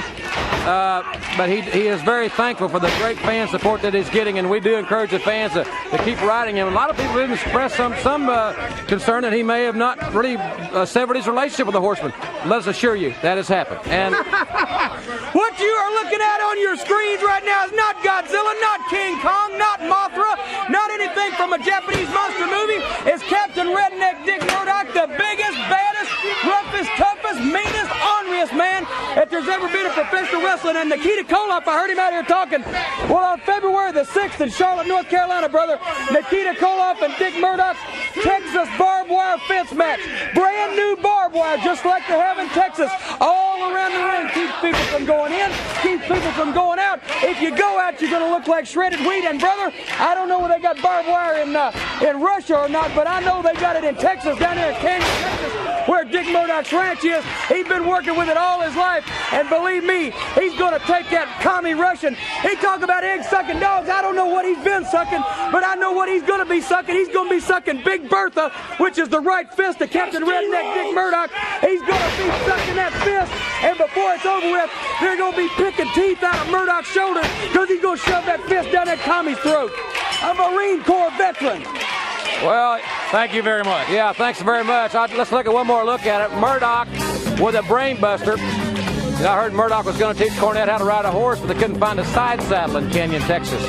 But he is very thankful for the great fan support that he's getting, and we do encourage the fans to keep riding him. A lot of people even expressed some concern that he may have not really severed his relationship with the Horseman. Let us assure you that has happened. And what you are looking at on your screens right now is not Godzilla, not King Kong, not Mothra, not anything from a Japanese monster movie. It's Captain Redneck Dick Murdoch, the biggest, baddest, roughest, toughest, meanest, orneriest man that there's ever been in professional wrestling. And Nikita Koloff, I heard him out here talking. Well, on February the 6th in Charlotte, North Carolina, brother, Nikita Koloff and Dick Murdoch, Texas barbed wire fence match. Brand new barbed wire, just like they have in Texas, all around the ring. Keeps people from going in, keeps people from going out. If you go out, you're going to look like shredded wheat. And brother, I don't know whether they got barbed wire in Russia or not, but I know they got it in Texas, down there in Canyon, Texas, where Dick Murdoch's ranch is. He's been working with it all his life, and believe me, he's going to take that commie Russian. He talk about egg-sucking dogs. I don't know what he's been sucking, but I know what he's going to be sucking. He's going to be sucking Big Bertha, which is the right fist of Captain Redneck Dick Murdoch. He's going to be sucking that fist, and before it's over with, they're going to be picking teeth out of Murdoch's shoulder because he's going to shove that fist down that commie's throat. A Marine Corps veteran. well, thank you very much. Yeah, thanks very much. Let's look at one more look at it. Murdoch with a brain buster. I heard Murdoch was going to teach Cornette how to ride a horse, but they couldn't find a side saddle in Canyon, Texas.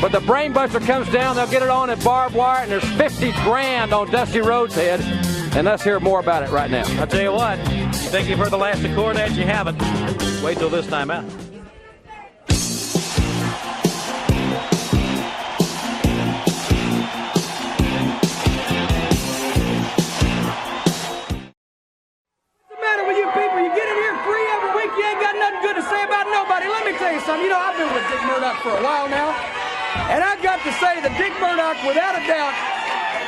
But the brain buster comes down, they'll get it on at barbed wire, and there's 50 grand on Dusty Rhodes' head. And let's hear more about it right now. I'll tell you what, you think you've heard the last of Cornette, you haven't. Wait till this time out. You know, I've been with Dick Murdoch for a while now, and I got to say that Dick Murdoch, without a doubt,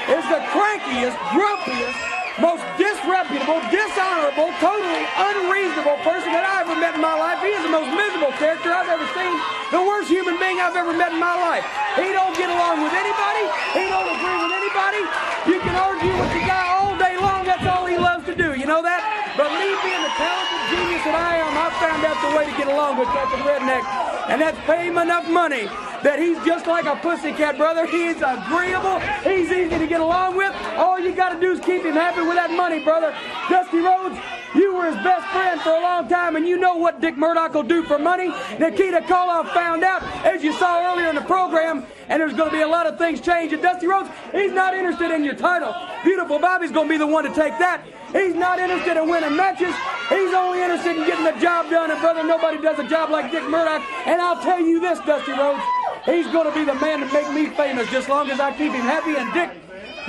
is the crankiest, grumpiest, most disreputable, dishonorable, totally unreasonable person that I ever met in my life. He is the most miserable character I've ever seen, the worst human being I've ever met in my life. He don't get along with anybody. He don't agree with anybody. You can argue with the guy all day long. That's all he loves to do. You know that? But me being the talented genius that I am, I found out the way to get along with Captain Redneck, and that's pay him enough money that he's just like a pussycat, brother. He's agreeable. He's easy to get along with. All you got to do is keep him happy with that money, brother. Dusty Rhodes, you were his best friend for a long time, and you know what Dick Murdoch will do for money. Nikita Koloff found out, as you saw earlier in the program, and there's going to be a lot of things changing. Dusty Rhodes, he's not interested in your title. Beautiful Bobby's going to be the one to take that. He's not interested in winning matches. He's only interested in getting the job done, and brother, nobody does a job like Dick Murdoch. And I'll tell you this, Dusty Rhodes, he's going to be the man to make me famous just long as I keep him happy. And Dick,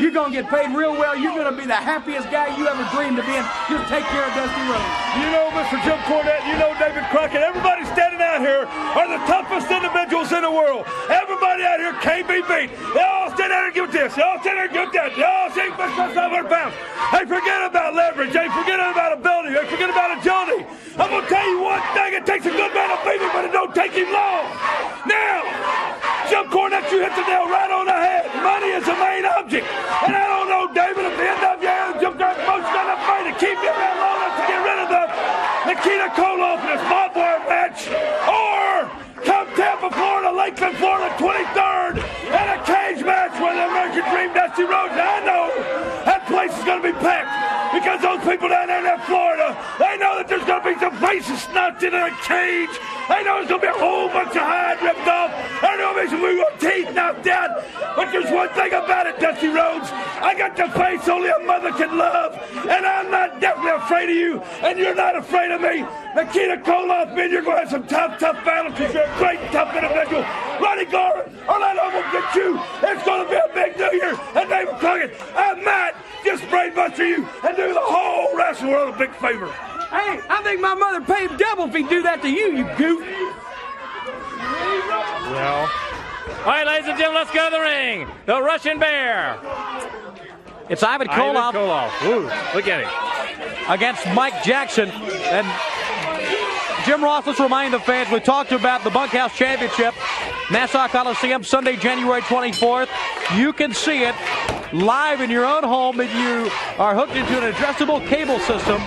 You're going to get paid real well. You're going to be the happiest guy you ever dreamed of being. Just take care of Dusty Rhodes. You know, Mr. Jim Cornette, you know David Crockett, everybody standing out here are the toughest individuals in the world. Everybody out here can't be beat. They all stand out here and give this. They all stand there and give that. They all say 500 pounds. Hey, forget about leverage. Hey, forget about ability. Hey, forget about agility. I'm going to tell you one thing. It takes a good man to beat me, but it don't take him long. Now, Jim Cornette, you hit the nail right on the head. Money is the main object. And I don't know, David, if the NWA Jim Cornette most got enough money to keep you around long enough to get rid of the Nikita Koloff in this barbed wire match, or come Tampa, Florida, Lakeland, Florida, 23rd, and a cage match with the American Dream, Dusty Rhodes. I know that place is going to be packed because those people down there in Florida, they know that there's going to be some faces snuffed in a cage. They know there's going to be a whole bunch of hide ripped off. There's going to be some teeth knocked out. But there's one thing about it, Dusty Rhodes. I got the face only a mother can love, and I'm not definitely afraid of you, and you're not afraid of me. Nikita Koloff, man, you're going to have some tough battles because you're a great, tough individual. Ronnie Garvin, Orlando will get you. It's going to be a big New Year. And David Crockett, I might just brainbuster you and do the whole wrestling world a big favor. Hey, I think my mother paid double if he'd do that to you, you goof. Well. All right, ladies and gentlemen, let's go to the ring. The Russian Bear. It's Ivan Koloff. Ooh, look at him. Against Mike Jackson. And Jim Ross, let's remind the fans, we talked about the Bunkhouse Championship, Nassau Coliseum, Sunday, January 24th. You can see it live in your own home if you are hooked into an addressable cable system.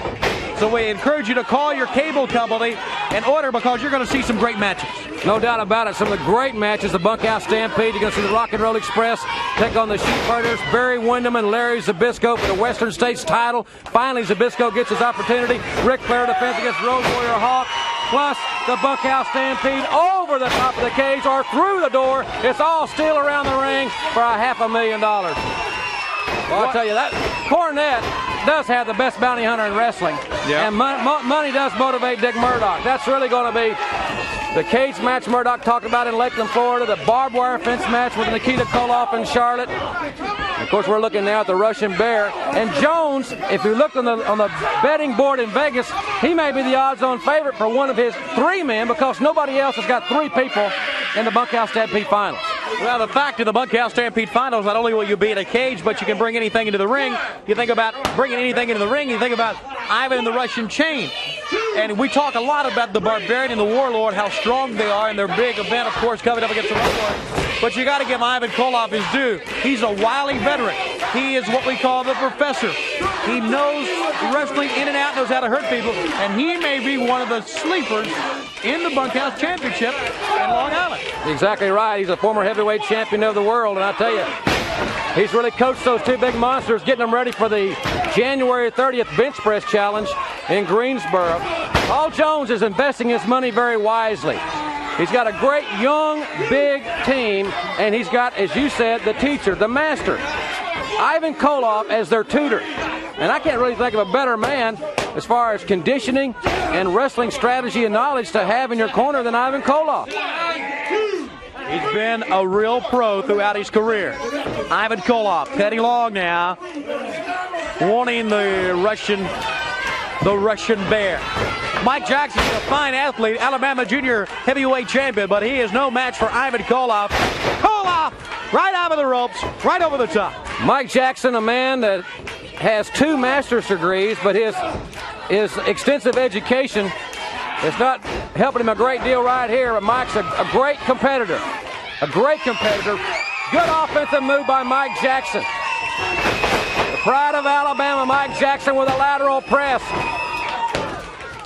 So we encourage you to call your cable company and order because you're going to see some great matches. No doubt about it. Some of the great matches, the Bunkhouse Stampede. You're going to see the Rock and Roll Express take on the Sheepherders, Barry Windham and Larry Zbyszko for the Western States title. Finally, Zbyszko gets his opportunity. Ric Flair defense against Road Warrior Hawk. Plus the Bunkhouse Stampede over the top of the cage or through the door. It's all still around the ring for $500,000. Well, I'll tell you, that Cornette does have the best bounty hunter in wrestling. Yeah. And money does motivate Dick Murdoch. That's really going to be the cage match Murdoch talked about in Lakeland, Florida, the barbed wire fence match with Nikita Koloff in Charlotte. Of course, we're looking now at the Russian Bear. And Jones, if you looked on the betting board in Vegas, he may be the odds-on favorite for one of his 3 men because nobody else has got 3 people in the Bunkhouse Stampede Finals. Well, the fact of the Bunkhouse Stampede Finals, not only will you be in a cage, but you can bring anything into the ring. You think about bringing anything into the ring, you think about Ivan and the Russian Chain. And we talk a lot about the Barbarian and the Warlord, how strong they are in their big event, of course, coming up against the Warlord. But you got to give Ivan Koloff his due. He's a wily veteran. He is what we call the professor. He knows wrestling in and out, knows how to hurt people, and he may be one of the sleepers in the Bunkhouse Championship in Long Island. Exactly right. He's a former heavyweight champion of the world, and I tell you, he's really coached those 2 big monsters, getting them ready for the January 30th Bench Press Challenge in Greensboro. Paul Jones is investing his money very wisely. He's got a great young, big team, and he's got, as you said, the teacher, the master, Ivan Koloff, as their tutor. And I can't really think of a better man as far as conditioning and wrestling strategy and knowledge to have in your corner than Ivan Koloff. He's been a real pro throughout his career. Ivan Koloff, Teddy Long now, wanting the Russian Bear. Mike Jackson is a fine athlete, Alabama junior heavyweight champion, but he is no match for Ivan Koloff. Koloff, right out of the ropes, right over the top. Mike Jackson, a man that has 2 master's degrees, but his extensive education is not helping him a great deal right here. But Mike's a great competitor. A great competitor. Good offensive move by Mike Jackson. The pride of Alabama, Mike Jackson with a lateral press.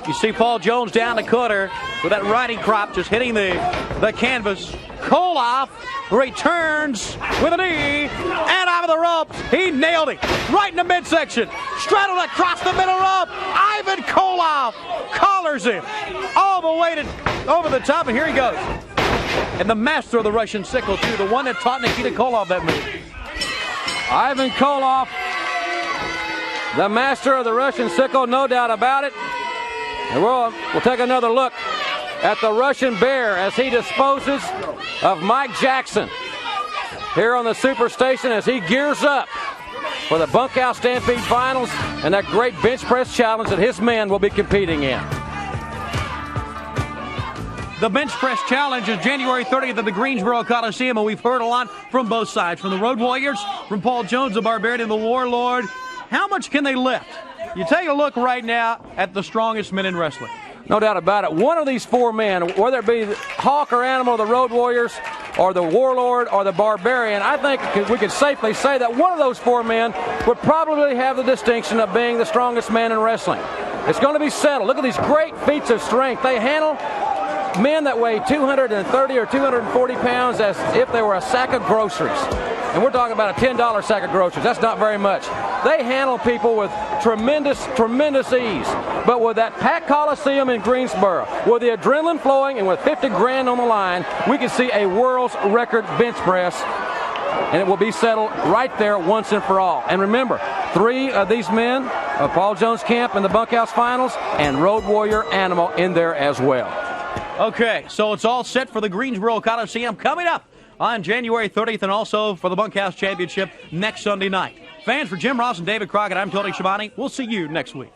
You see Paul Jones down the corner with that riding crop just hitting the canvas. Koloff returns with a knee and out of the ropes. He nailed it right in the midsection. Straddled across the middle rope. Ivan Koloff collars him all the way over the top, and here he goes. And the master of the Russian sickle, too, the one that taught Nikita Koloff that move. Ivan Koloff, the master of the Russian sickle, no doubt about it. And we'll take another look at the Russian Bear as he disposes of Mike Jackson here on the Superstation as he gears up for the Bunkhouse Stampede Finals and that great bench press challenge that his men will be competing in. The Bench Press Challenge is January 30th at the Greensboro Coliseum, and we've heard a lot from both sides, from the Road Warriors, from Paul Jones, the Barbarian, and the Warlord. How much can they lift? You take a look right now at the strongest men in wrestling. No doubt about it. One of these four men, whether it be Hawk or Animal, the Road Warriors, or the Warlord, or the Barbarian, I think we could safely say that one of those four men would probably have the distinction of being the strongest man in wrestling. It's going to be settled. Look at these great feats of strength. They handle men that weigh 230 or 240 pounds as if they were a sack of groceries. And we're talking about a $10 sack of groceries. That's not very much. They handle people with tremendous ease. But with that packed Coliseum in Greensboro, with the adrenaline flowing and with 50 grand on the line, we can see a world's record bench press. And it will be settled right there once and for all. And remember, 3 of these men, Paul Jones Camp in the Bunkhouse Finals, and Road Warrior Animal in there as well. Okay, so it's all set for the Greensboro Coliseum coming up on January 30th, and also for the Bunkhouse Championship next Sunday night. Fans, for Jim Ross and David Crockett, I'm Tony Schiavone. We'll see you next week.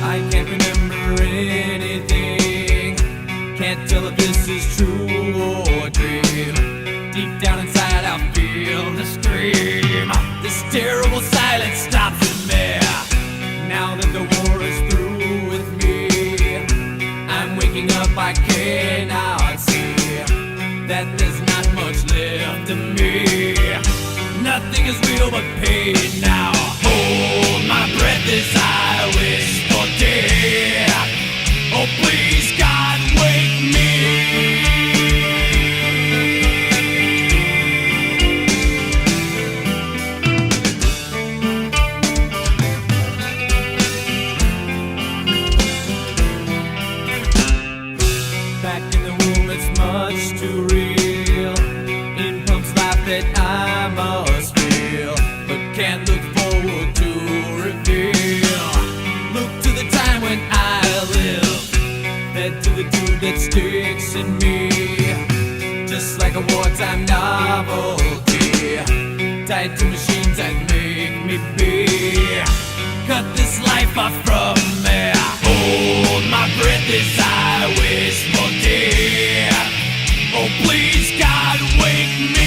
I can't remember anything. Can't tell if this is true or a dream. Deep down inside I feel the scream. This terrible silence stops in me. Now that the war is through with me, I'm waking up, I cannot see that there's not much left of me. Nothing is real but pain now. Hold my breath as I wish for death. Oh please God, wake me. Back in the womb, it's much too real. In Pump's life that I must feel, but can't look forward to reveal. Look to the time when I live, head to the dude that sticks in me, just like a wartime novelty, tied to machines that make me be. Cut this life off from me. Hold my breath as I wish for death. Oh please God, wake me.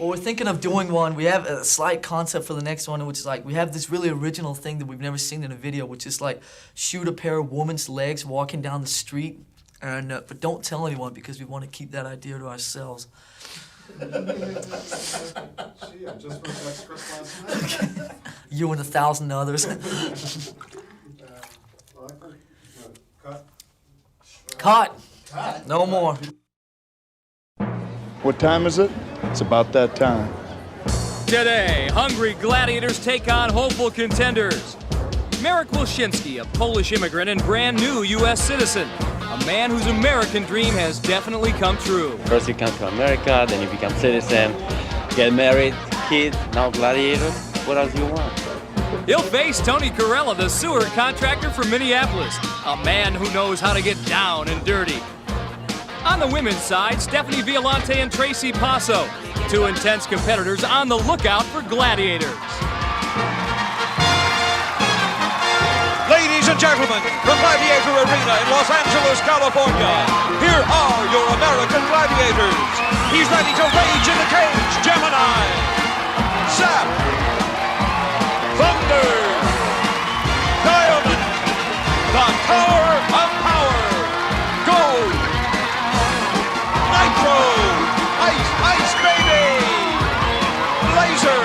Well, we're thinking of doing one. We have a slight concept for the next one, which is like we have this really original thing that we've never seen in a video, which is like shoot a pair of woman's legs walking down the street, and but don't tell anyone because we want to keep that idea to ourselves. Gee, I just wrote that script last night. You and 1,000 others. Cut. No more. What time is it? It's about that time. Today, hungry gladiators take on hopeful contenders. Marek Wilczynski, a Polish immigrant and brand new U.S. citizen. A man whose American dream has definitely come true. First you come to America, then you become citizen, get married, kids, now gladiators. What else do you want? He'll face Tony Corella, the sewer contractor from Minneapolis. A man who knows how to get down and dirty. On the women's side, Stephanie Violante and Tracy Passo. Two intense competitors on the lookout for gladiators. Ladies and gentlemen, from Gladiator Arena in Los Angeles, California, here are your American gladiators. He's ready to rage in the cage, Gemini, Zap, Thunder, Diamond, the Tower of Power, Gold, Nitro, Ice, Ice Baby, Laser,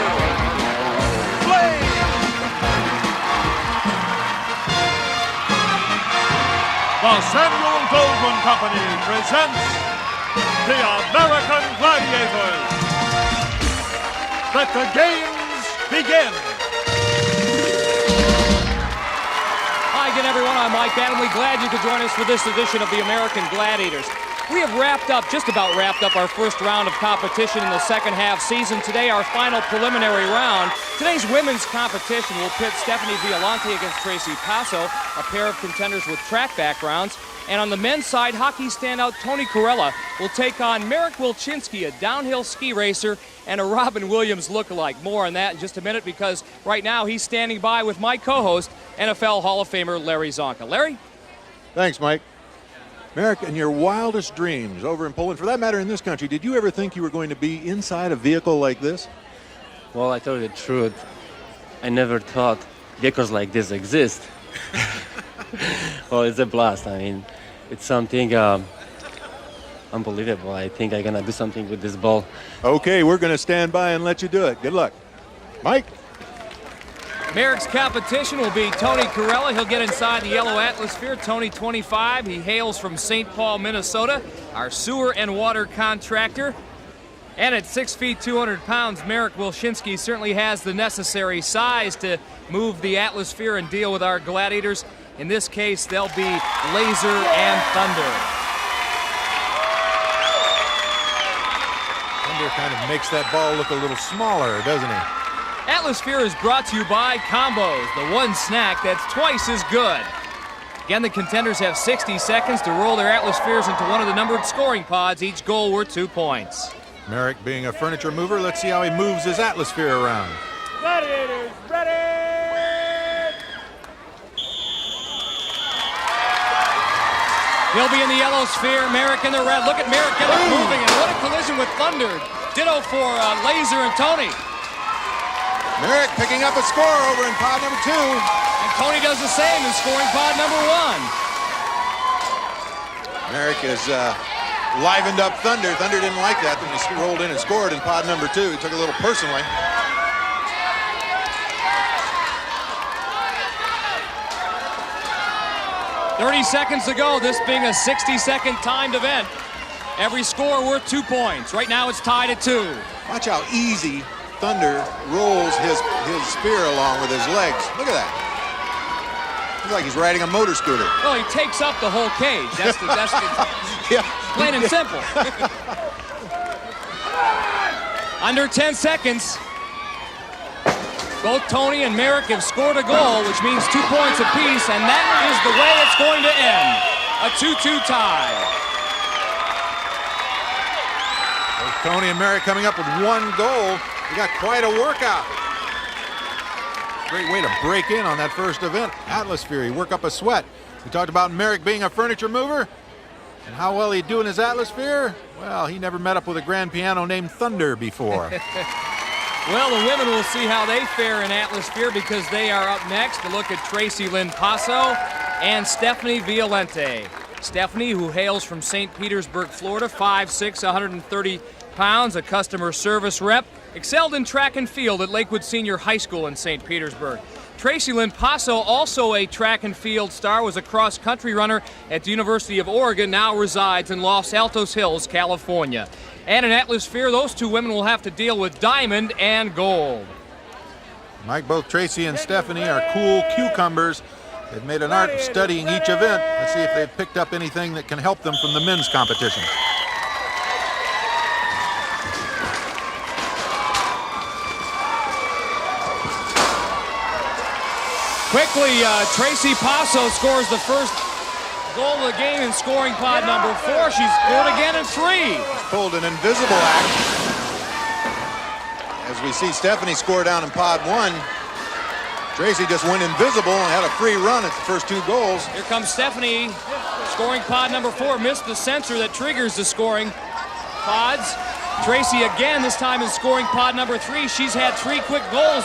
Flame. The Samuel Goldwyn Company presents the American Gladiators. Let the games begin. Hi again, everyone. I'm Mike Adamley. Glad you could join us for this edition of the American Gladiators. We have just about wrapped up our first round of competition in the second half season. Today, our final preliminary round. Today's women's competition will pit Stephanie Violante against Tracy Passo, a pair of contenders with track backgrounds. And on the men's side, hockey standout Tony Corella will take on Marek Wilczynski, a downhill ski racer and a Robin Williams lookalike. More on that in just a minute because right now he's standing by with my co-host, NFL Hall of Famer Larry Zonka. Larry? Thanks, Mike. Marek, in your wildest dreams over in Poland, for that matter in this country, did you ever think you were going to be inside a vehicle like this? Well, I tell you the truth, I never thought vehicles like this exist. Well, it's a blast. I mean, it's something unbelievable. I think I'm going to do something with this ball. Okay, we're going to stand by and let you do it. Good luck. Mike? Marek's competition will be Tony Corella. He'll get inside the yellow atmosphere. Tony, 25. He hails from St. Paul, Minnesota, our sewer and water contractor. And at 6 feet, 200 pounds, Marek Wilczynski certainly has the necessary size to move the atmosphere and deal with our gladiators. In this case, they'll be Laser and Thunder. Thunder kind of makes that ball look a little smaller, doesn't he? Atmosphere is brought to you by Combos, the one snack that's twice as good. Again, the contenders have 60 seconds to roll their atmospheres into one of the numbered scoring pods, each goal worth 2 points. Marek being a furniture mover, let's see how he moves his atmosphere around. Gladiators, ready! He'll be in the yellow sphere, Marek in the red. Look at Marek get it moving, and what a collision with Thunder. Ditto for Laser and Tony. Marek picking up a score over in pod number 2. And Tony does the same in scoring pod number 1. Marek has livened up Thunder. Thunder didn't like that when he rolled in and scored in pod number 2. He took it a little personally. .30 seconds to go, this being a 60-second timed event. Every score worth 2 points. Right now it's tied at 2. Watch how easy Thunder rolls his spear along with his legs. Look at that. Looks like he's riding a motor scooter. Well, he takes up the whole cage. That's yeah, plain and simple. Under 10 seconds. Both Tony and Marek have scored a goal, which means 2 points apiece, and that is the way it's going to end. A 2-2 tie. Both Tony and Marek coming up with 1 goal. We got quite a workout. Great way to break in on that first event. Atmosphere, you work up a sweat. We talked about Marek being a furniture mover. And how well he do in his atmosphere? Well, he never met up with a grand piano named Thunder before. Well, the women will see how they fare in Atmosphere because they are up next to look at Tracy Lynn Passo and Stephanie Violente. Stephanie, who hails from St. Petersburg, Florida, 5'6", 130 pounds, a customer service rep, excelled in track and field at Lakewood Senior High School in St. Petersburg. Tracy Lynn Passo, also a track and field star, was a cross-country runner at the University of Oregon, now resides in Los Altos Hills, California. And in Atmosphere, those two women will have to deal with diamond and gold. Mike, both Tracy and Stephanie are cool cucumbers. They've made an art of studying each event. Let's see if they've picked up anything that can help them from the men's competition. Quickly, Tracy Passo scores the first goal of the game in scoring pod number 4. She's scored again in 3. Pulled an invisible act. As we see Stephanie score down in pod 1. Tracy just went invisible and had a free run at the first 2 goals. Here comes Stephanie, scoring pod number 4. Missed the sensor that triggers the scoring pods. Tracy again, this time is scoring pod number 3. She's had 3 quick goals.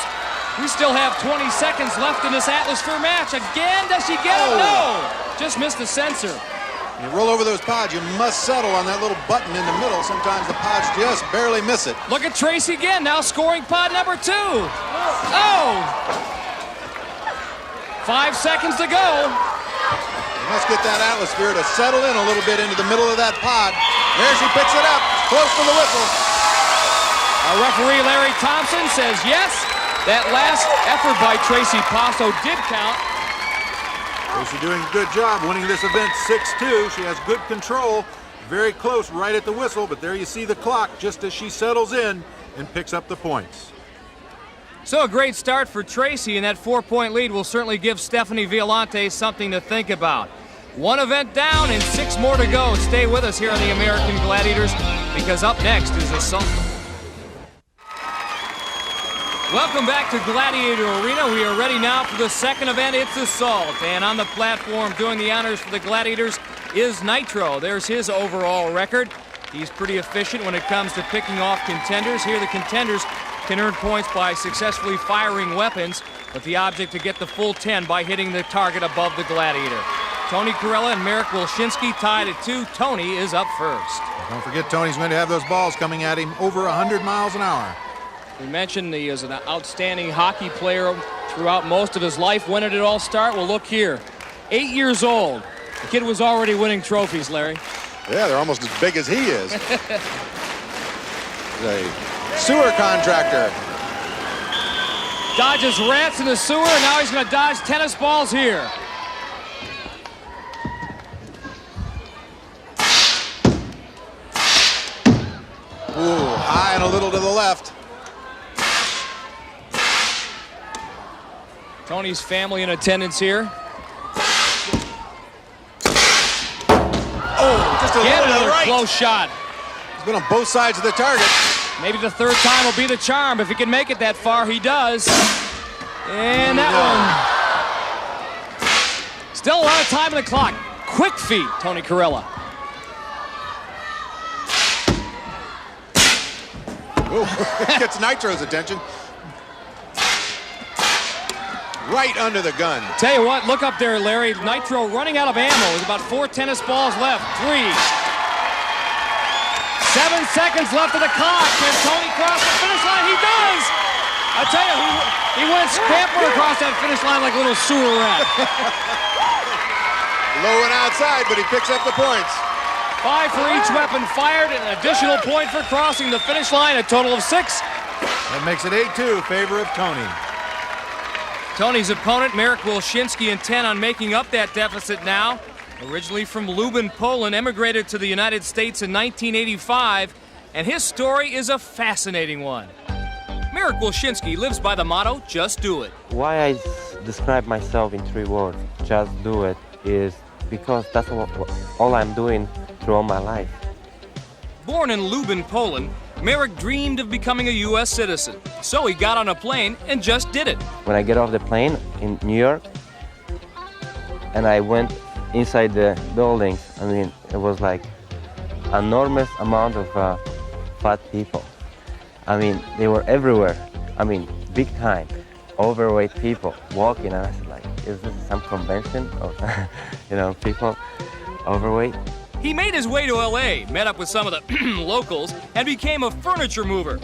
We still have 20 seconds left in this Atmosphere match. Again, does she get it? No! Just missed the sensor. When you roll over those pods, you must settle on that little button in the middle. Sometimes the pods just barely miss it. Look at Tracy again, now scoring pod number 2. Oh! 5 seconds to go. You must get that Atmosphere to settle in a little bit into the middle of that pod. There she picks it up, close to the whistle. Our referee, Larry Thompson, says yes. That last effort by Tracy Passo did count. Tracy doing a good job winning this event 6-2. She has good control, very close right at the whistle, but there you see the clock just as she settles in and picks up the points. So a great start for Tracy, and that 4-point lead will certainly give Stephanie Violente something to think about. 1 event down and 6 more to go. Stay with us here on the American Gladiators, because up next is Assault. Welcome back to Gladiator Arena. We are ready now for the second event. It's Assault. And on the platform doing the honors for the Gladiators is Nitro. There's his overall record. He's pretty efficient when it comes to picking off contenders. Here the contenders can earn points by successfully firing weapons, but the object to get the full 10 by hitting the target above the Gladiator. Tony Corella and Marek Wilshinski tied at 2. Tony is up first. Don't forget, Tony's going to have those balls coming at him over 100 miles an hour. We mentioned he is an outstanding hockey player throughout most of his life. When did it all start? Well, look here. 8 years old. The kid was already winning trophies, Larry. Yeah, they're almost as big as he is. He's a sewer contractor. Dodges rats in the sewer, and now he's going to dodge tennis balls here. Ooh, high and a little to the left. Tony's family in attendance here. Oh, just a little another right. Close shot. He's been on both sides of the target. Maybe the third time will be the charm. If he can make it that far, he does. And that one. Still a lot of time on the clock. Quick feet, Tony Corella. Ooh, gets Nitro's attention. Right under the gun. Tell you what, look up there, Larry. Nitro running out of ammo with about 4 tennis balls left. 3. 7 seconds left of the clock. Can Tony cross the finish line? He does! I tell you, he went scampering across that finish line like a little sewer rat. Low and outside, but he picks up the points. 5 for each weapon fired, and an additional point for crossing the finish line, a total of 6. That makes it 8-2 in favor of Tony. Tony's opponent, Marek Wilshinski, intent on making up that deficit now. Originally from Lublin, Poland, emigrated to the United States in 1985, and his story is a fascinating one. Marek Wilshinski lives by the motto, just do it. Why I describe myself in 3 words, just do it, is because that's all I'm doing through all my life. Born in Lublin, Poland, Marek dreamed of becoming a U.S. citizen, so he got on a plane and just did it. When I get off the plane in New York, and I went inside the buildings, I mean, it was like enormous amount of fat people. I mean, they were everywhere. I mean, big time, overweight people walking. And I was like, is this some convention of, people overweight? He made his way to LA, met up with some of the locals, and became a furniture mover.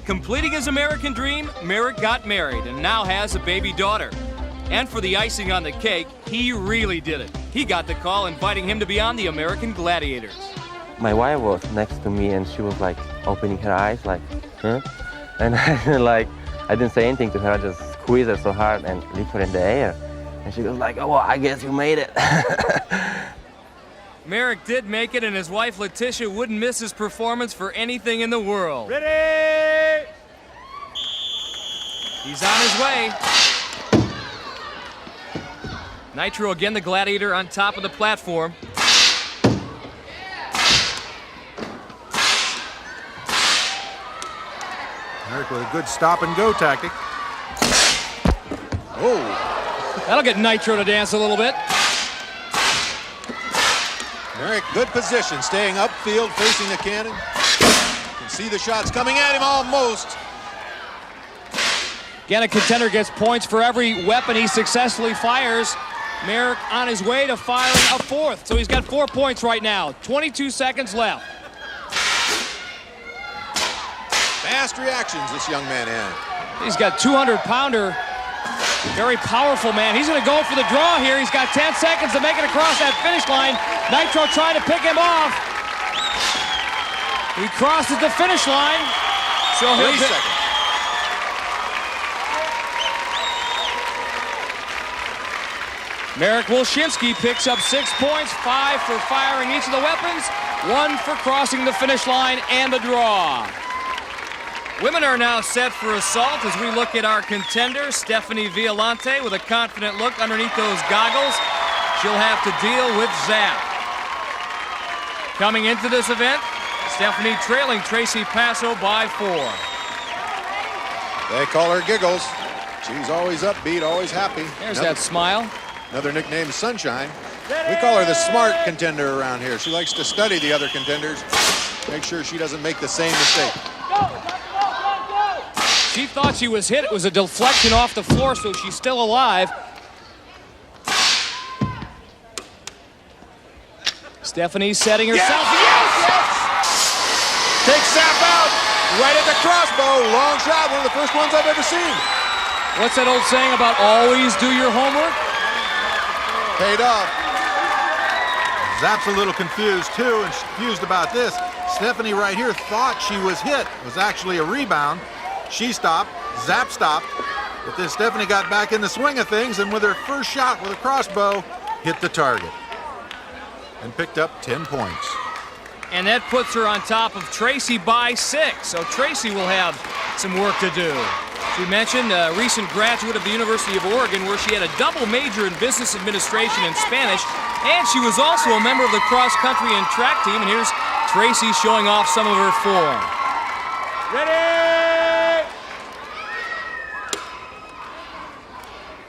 Completing his American dream, Merrick got married and now has a baby daughter. And for the icing on the cake, he really did it. He got the call inviting him to be on the American Gladiators. My wife was next to me and she was like opening her eyes like, huh? And I didn't say anything to her, I just squeezed her so hard and lift her in the air. And she was like, oh, well, I guess you made it. Merrick did make it, and his wife Letitia wouldn't miss his performance for anything in the world. Ready! He's on his way. Nitro again, the Gladiator on top of the platform. Merrick with a good stop-and-go tactic. Oh! That'll get Nitro to dance a little bit. Merrick, good position, staying upfield, facing the cannon. You can see the shots coming at him almost. Again, a contender gets points for every weapon he successfully fires. Merrick on his way to firing a fourth, so he's got 4 points right now. 22 seconds left. Fast reactions this young man had. He's got 200-pounder, very powerful man. He's going to go for the draw here. He's got 10 seconds to make it across that finish line. Nitro trying to pick him off. He crosses the finish line. So 3 seconds. Merrick Wolshinski picks up 6 points, 5 for firing each of the weapons, 1 for crossing the finish line and the draw. Women are now set for assault as we look at our contender, Stephanie Violante, with a confident look underneath those goggles. She'll have to deal with Zap. Coming into this event, Stephanie trailing Tracy Passo by 4. They call her Giggles. She's always upbeat, always happy. There's that smile. Another nickname, Sunshine. We call her the smart contender around here. She likes to study the other contenders, make sure she doesn't make the same mistake. She thought she was hit. It was a deflection off the floor, so she's still alive. Stephanie setting herself. Yes! Takes Zap out. Right at the crossbow. Long shot. One of the first ones I've ever seen. What's that old saying about always do your homework? Paid off. Zap's a little confused too, and she's confused about this. Stephanie right here thought she was hit. It was actually a rebound. She stopped, Zap stopped, but then Stephanie got back in the swing of things and with her first shot with a crossbow, hit the target and picked up 10 points. And that puts her on top of Tracy by 6. So Tracy will have some work to do. We mentioned a recent graduate of the University of Oregon where she had a double major in business administration and Spanish, and she was also a member of the cross-country and track team. And here's Tracy showing off some of her form. Ready!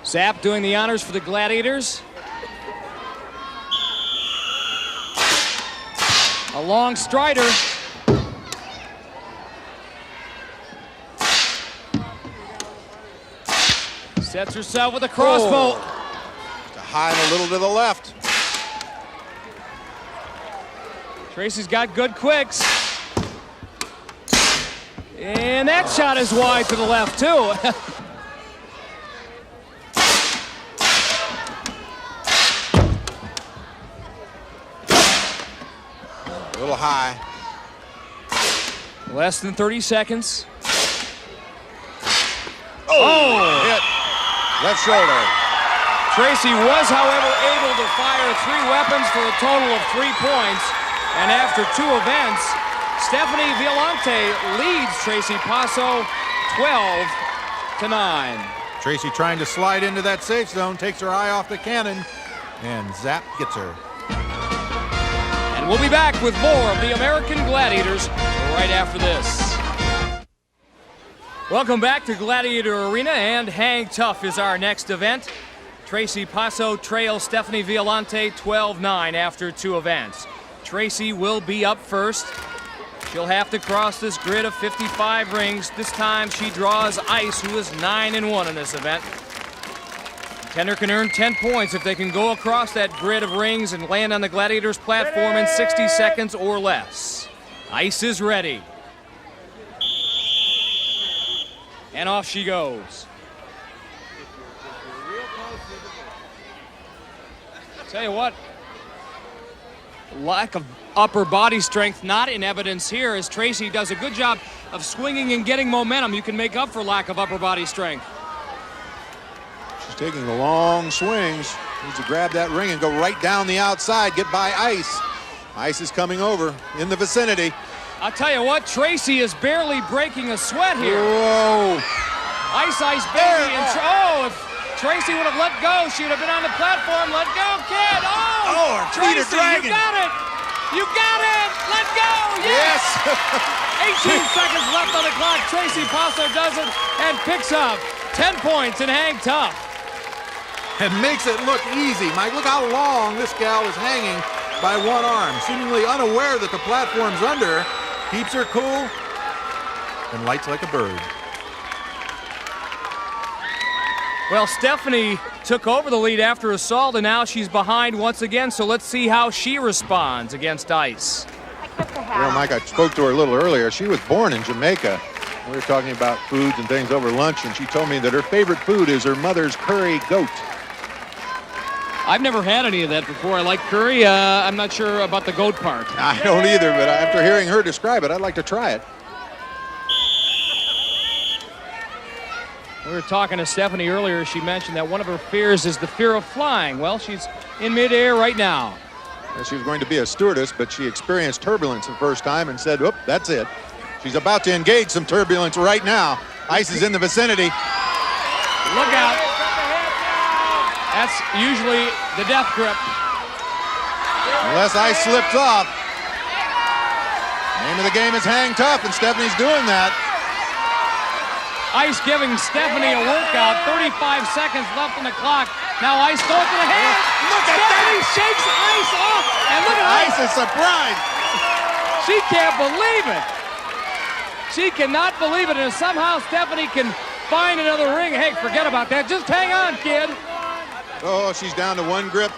Zap doing the honors for the Gladiators. A long strider. Sets herself with a crossbow. Oh. High and a little to the left. Tracy's got good quicks. And that shot is wide to the left, too. A little high. Less than 30 seconds. Oh! Hit. Left shoulder. Tracy was, however, able to fire 3 weapons for a total of 3 points. And after 2 events, Stephanie Violante leads Tracy Passo 12-9. Tracy trying to slide into that safe zone, takes her eye off the cannon, and Zap gets her. And we'll be back with more of the American Gladiators right after this. Welcome back to Gladiator Arena, and Hang Tough is our next event. Tracy Passo trails Stephanie Violante 12-9 after 2 events. Tracy will be up first. She'll have to cross this grid of 55 rings. This time she draws Ice, who is 9-1 in this event. Contender can earn 10 points if they can go across that grid of rings and land on the Gladiators platform in 60 seconds or less. Ice is ready. And off she goes. Tell you what, lack of upper body strength not in evidence here, as Tracy does a good job of swinging and getting momentum. You can make up for lack of upper body strength. She's taking the long swings. Needs to grab that ring and go right down the outside, get by Ice. Ice is coming over in the vicinity. I'll tell you what, Tracy is barely breaking a sweat here. Whoa. Ice, baby. And if Tracy would have let go, she would have been on the platform. Let go, kid. Oh, her feet are Tracy, dragging. You got it. You got it. Let go. Yes. 18 seconds left on the clock. Tracy Passo does it and picks up 10 points and hang tough. And makes it look easy. Mike, look how long this gal is hanging by one arm, seemingly unaware that the platform's under. Keeps her cool and lights like a bird. Well, Stephanie took over the lead after assault, and now she's behind once again, so let's see how she responds against Ice. Well, Mike, I spoke to her a little earlier. She was born in Jamaica. We were talking about foods and things over lunch, and she told me that her favorite food is her mother's curry goat. I've never had any of that before. I like curry. I'm not sure about the goat part. I don't either, but after hearing her describe it, I'd like to try it. We were talking to Stephanie earlier. She mentioned that one of her fears is the fear of flying. Well, she's in midair right now. She was going to be a stewardess, but she experienced turbulence the first time and said, "Oop, that's it." She's about to engage some turbulence right now. Ice is in the vicinity. Look out. That's usually the death grip. Unless Ice slips off. Name of the game is hang tough, and Stephanie's doing that. Ice giving Stephanie a workout. 35 seconds left on the clock. Now Ice goes to the hand. Look at Stephanie that. shakes Ice off. And look at Ice is surprised. She can't believe it. She cannot believe it. And somehow Stephanie can find another ring. Hey, forget about that. Just hang on, kid. Oh, she's down to one grip.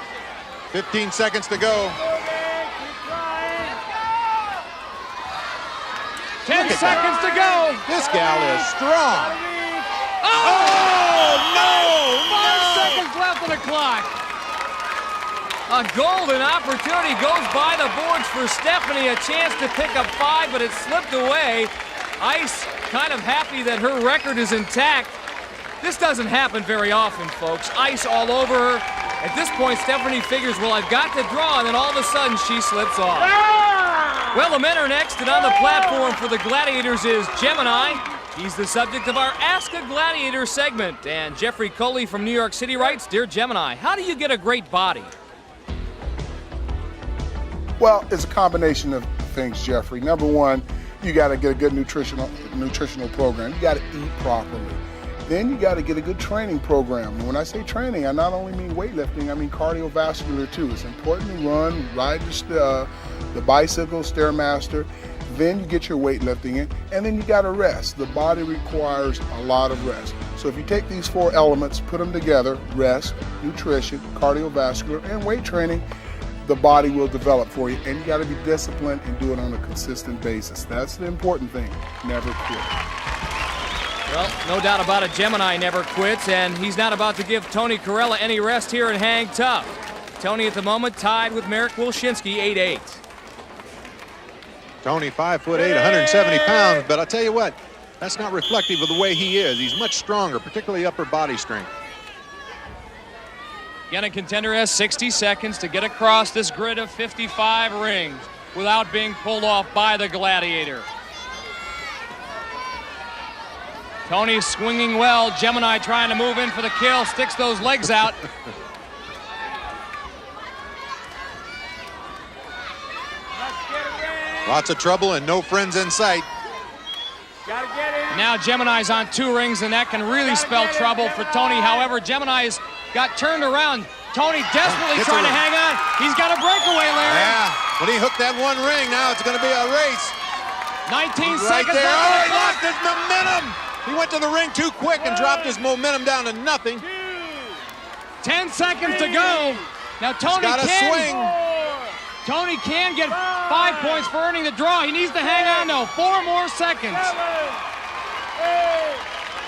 15 seconds to go. 10 seconds to go. This gal is strong. Oh, no! 5 seconds left on the clock. A golden opportunity goes by the boards for Stephanie. A chance to pick up 5, but it slipped away. Ice kind of happy that her record is intact. This doesn't happen very often, folks. Ice all over her. At this point, Stephanie figures, well, I've got to draw, and then all of a sudden, she slips off. Well, the men are next, and on the platform for the Gladiators is Gemini. He's the subject of our Ask a Gladiator segment. And Jeffrey Coley from New York City writes, "Dear Gemini, how do you get a great body?" Well, it's a combination of things, Jeffrey. Number one, you got to get a good nutritional program. You got to eat properly. Then you got to get a good training program. And when I say training, I not only mean weightlifting, I mean cardiovascular too. It's important to run, ride the bicycle, Stairmaster. Then you get your weightlifting in, and then you got to rest. The body requires a lot of rest. So if you take these 4 elements, put them together, rest, nutrition, cardiovascular, and weight training, the body will develop for you. And you got to be disciplined and do it on a consistent basis. That's the important thing. Never quit. Well, no doubt about it, Gemini never quits, and he's not about to give Tony Corella any rest here and hang tough. Tony at the moment tied with Marek Wilshinski, 8'8". Tony, 5'8", 170 pounds, but I'll tell you what, that's not reflective of the way he is. He's much stronger, particularly upper body strength. Again, a contender has 60 seconds to get across this grid of 55 rings without being pulled off by the Gladiator. Tony swinging well. Gemini trying to move in for the kill. Sticks those legs out. Lots of trouble and no friends in sight. Now Gemini's on 2 rings, and that can really spell trouble for Tony. However, Gemini's got turned around. Tony desperately trying to hang on. He's got a breakaway, Larry. Yeah, when he hooked that one ring, now it's going to be a race. 19 right seconds there. left. Oh, he lost his momentum. He went to the ring too quick and dropped his momentum down to nothing. 10 seconds to go. Now Tony swing. Tony can get 5 points for earning the draw. He needs to hang on though. 4 more seconds.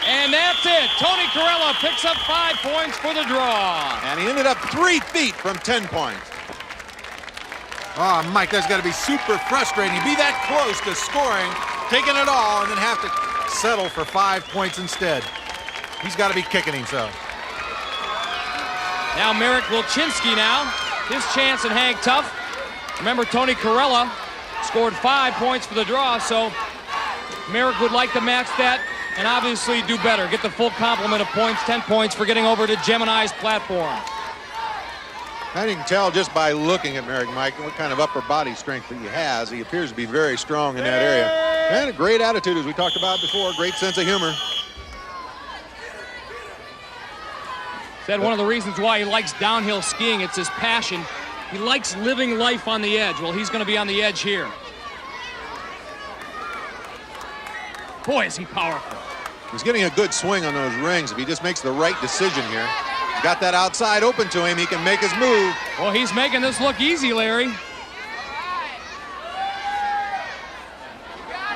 And that's it. Tony Corella picks up 5 points for the draw. And he ended up 3 feet from 10 points. Oh, Mike, that's got to be super frustrating. Be that close to scoring, taking it all, and then have to settle for 5 points instead. He's got to be kicking himself. Now Marek Wilczynski now. His chance and hang tough. Remember, Tony Corella scored 5 points for the draw, so Marek would like to match that and obviously do better. Get the full complement of points, 10 points for getting over to Gemini's platform. And you can tell just by looking at Marek, Mike, what kind of upper body strength that he has. He appears to be very strong in that area. And a great attitude, as we talked about before, great sense of humor. Said one of the reasons why he likes downhill skiing, it's his passion. He likes living life on the edge. Well, he's going to be on the edge here. Boy, is he powerful. He's getting a good swing on those rings. If he just makes the right decision here, he's got that outside open to him, he can make his move. Well, he's making this look easy, Larry.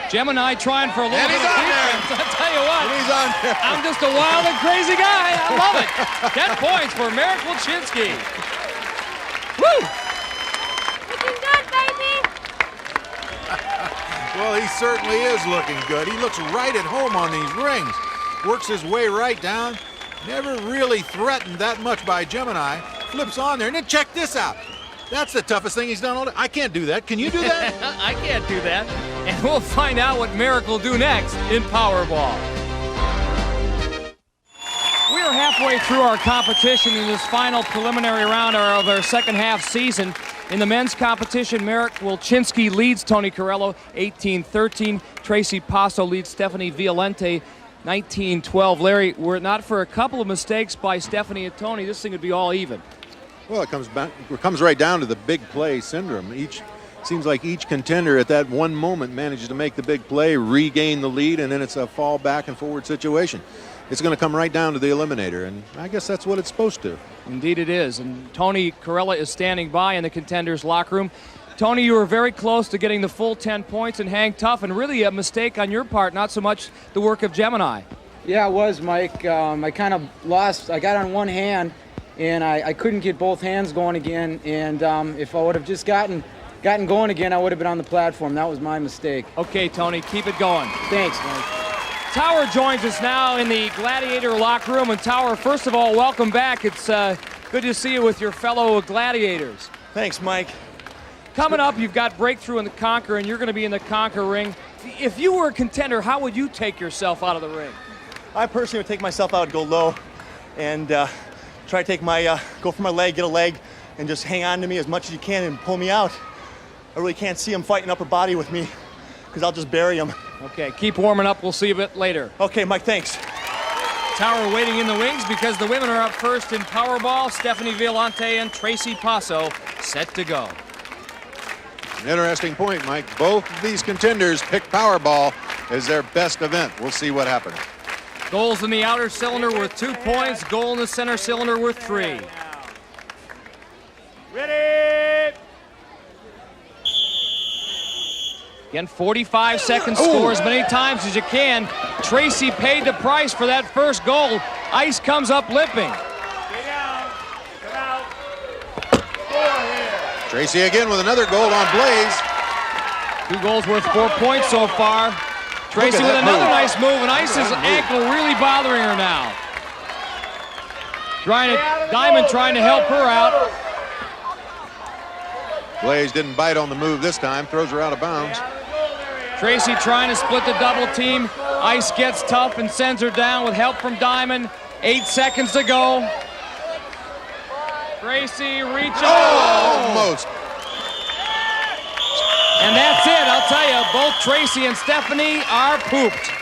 Gemini trying for a little bit of defense. I'll tell you what, he's on there. I'm just a wild and crazy guy. I love it. 10 points for Marek Wilczynski. Woo! Looking good, baby. Well, he certainly is looking good. He looks right at home on these rings. Works his way right down. Never really threatened that much by Gemini. Flips on there, and then check this out. That's the toughest thing he's done all day. I can't do that. Can you do that? I can't do that. And we'll find out what Marek will do next in Powerball. We are halfway through our competition in this final preliminary round of our second half season. In the men's competition, Marek Wilczynski leads Tony Corella 18-13. Tracy Passo leads Stephanie Violente 19-12. Larry, were it not for a couple of mistakes by Stephanie and Tony, this thing would be all even. Well, it comes right down to the big play syndrome. Seems like each contender at that one moment manages to make the big play, regain the lead, and then it's a fall back and forward situation. It's going to come right down to the eliminator, and I guess that's what it's supposed to. Indeed it is, and Tony Corella is standing by in the contenders' locker room. Tony, you were very close to getting the full 10 points and hang tough, and really a mistake on your part, not so much the work of Gemini. Yeah, it was, Mike. I kind of lost. I got on one hand, and I couldn't get both hands going again, and if I would have just gotten going again, I would have been on the platform. That was my mistake. Okay, Tony, keep it going. Thanks, Mike. Tower joins us now in the Gladiator locker room. And Tower, first of all, welcome back. It's good to see you with your fellow Gladiators. Thanks, Mike. Coming up, you've got Breakthrough in the Conquer, and you're going to be in the Conquer ring. If you were a contender, how would you take yourself out of the ring? I personally would take myself out, go low, and try to take go for my leg, get a leg, and just hang on to me as much as you can and pull me out. I really can't see him fighting upper body with me because I'll just bury him. Okay, keep warming up. We'll see you a bit later. Okay, Mike, thanks. Tower waiting in the wings because the women are up first in Powerball. Stephanie Violente and Tracy Passo set to go. An interesting point, Mike. Both of these contenders picked Powerball as their best event. We'll see what happens. Goals in the outer cylinder worth 2 points. Goal in the center cylinder worth 3. Ready? Again, 45 seconds. Score as many times as you can. Tracy paid the price for that first goal. Ice comes up limping. Stay down. Come out. Score here. Tracy again with another goal on Blaze. 2 goals worth 4 points so far. Tracy with another nice move, and Ice's ankle really bothering her now. Diamond trying to help her out. Blaze didn't bite on the move this time, throws her out of bounds. Tracy trying to split the double team. Ice gets tough and sends her down with help from Diamond. 8 seconds to go. Tracy reaches. Almost. And that's it. I'll tell you, both Tracy and Stephanie are pooped.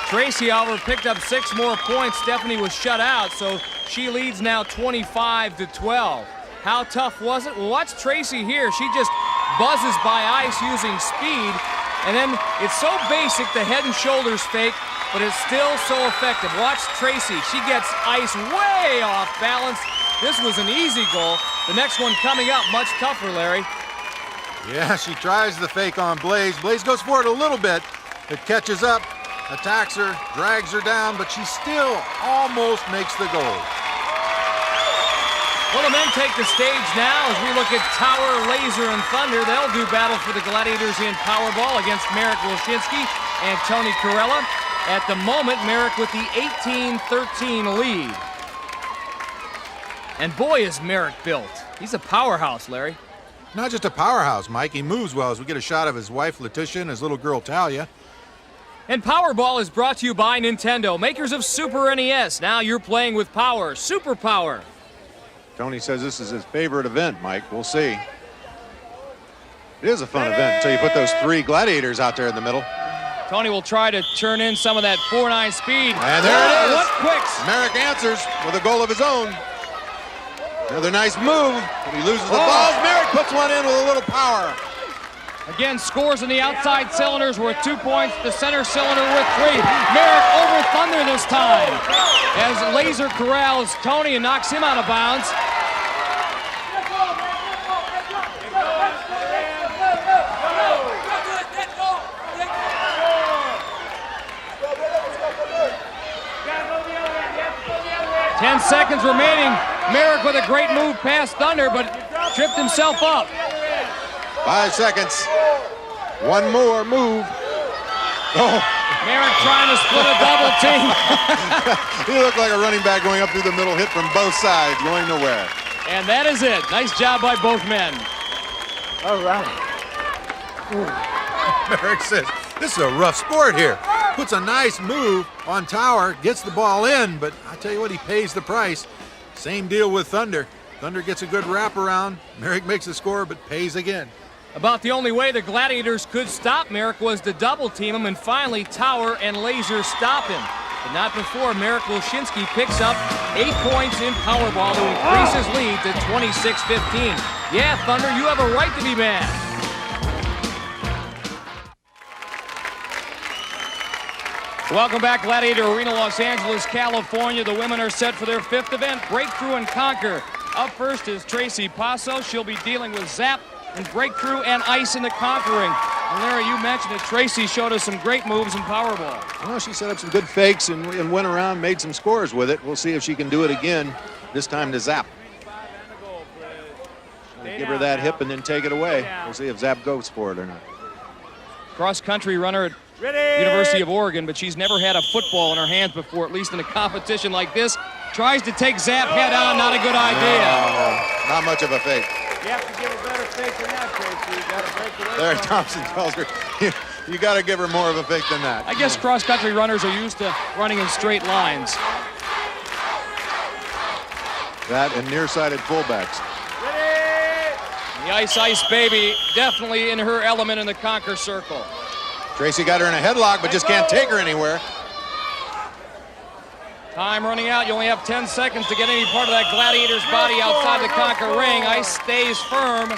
Tracy, however, picked up 6 more points. Stephanie was shut out, so She leads now 25-12. How tough was it? Well, watch Tracy here. She just buzzes by ice using speed. And then it's so basic, the head and shoulders fake, but it's still so effective. Watch Tracy. She gets ice way off balance. This was an easy goal. The next one coming up, much tougher, Larry. Yeah, she tries the fake on Blaze. Blaze goes for it a little bit. It catches up, attacks her, drags her down, but she still almost makes the goal. Well, the men take the stage now as we look at Tower, Laser, and Thunder. They'll do battle for the Gladiators in Powerball against Marek Wilshinski and Tony Corella. At the moment, Marek with the 18-13 lead. And boy, is Marek built. He's a powerhouse, Larry. Not just a powerhouse, Mike. He moves well as we get a shot of his wife, Letitia, and his little girl, Talia. And Powerball is brought to you by Nintendo, makers of Super NES. Now you're playing with power, super power. Tony says this is his favorite event, Mike. We'll see. It is a fun event until you put those 3 gladiators out there in the middle. Tony will try to turn in some of that 4-9 speed. And there it is. What quicks. Marek answers with a goal of his own. Another nice move, but he loses the balls. Marek puts one in with a little power. Again, scores in the outside cylinders worth 2 points, the center cylinder worth 3. Marek over Thunder this time as Laser corrals Tony and knocks him out of bounds. Ten seconds remaining. Marek with a great move past Thunder, but tripped himself up. 5 seconds. One more move. Oh. Marek trying to split a double team. He looked like a running back going up through the middle, hit from both sides, going nowhere. And that is it. Nice job by both men. All right. Marek says, this is a rough sport here. Puts a nice move on Tower, gets the ball in, but I tell you what, he pays the price. Same deal with Thunder. Thunder gets a good wraparound. Marek makes the score, but pays again. About the only way the Gladiators could stop Marek was to double team him, and finally Tower and Laser stop him. But not before Marek Wilshinski picks up 8 points in Powerball to increase his lead to 26-15. Yeah, Thunder, you have a right to be mad. Welcome back, Gladiator Arena, Los Angeles, California. The women are set for their 5th event, Breakthrough and Conquer. Up first is Tracy Passo. She'll be dealing with Zap and Breakthrough and Ice in the Conquering. And Larry, you mentioned that Tracy showed us some great moves in Powerball. Well, she set up some good fakes and went around, made some scores with it. We'll see if she can do it again, this time to Zap. Give her that hip and then take it away. We'll see if Zap goes for it or not. Cross-country runner at University of Oregon, but she's never had a football in her hands before, at least in a competition like this. Tries to take Zap head on, not a good idea. No, not much of a fake. You have to give a better fake than that, Tracy. You got to break it up. There, Thompson tells her, you got to give her more of a fake than that. I guess cross-country runners are used to running in straight lines. That and nearsighted fullbacks. The Ice Baby definitely in her element in the Conquer circle. Tracy got her in a headlock, but just can't take her anywhere. Time running out. You only have 10 seconds to get any part of that Gladiator's body outside the Conquer ring. Ice stays firm,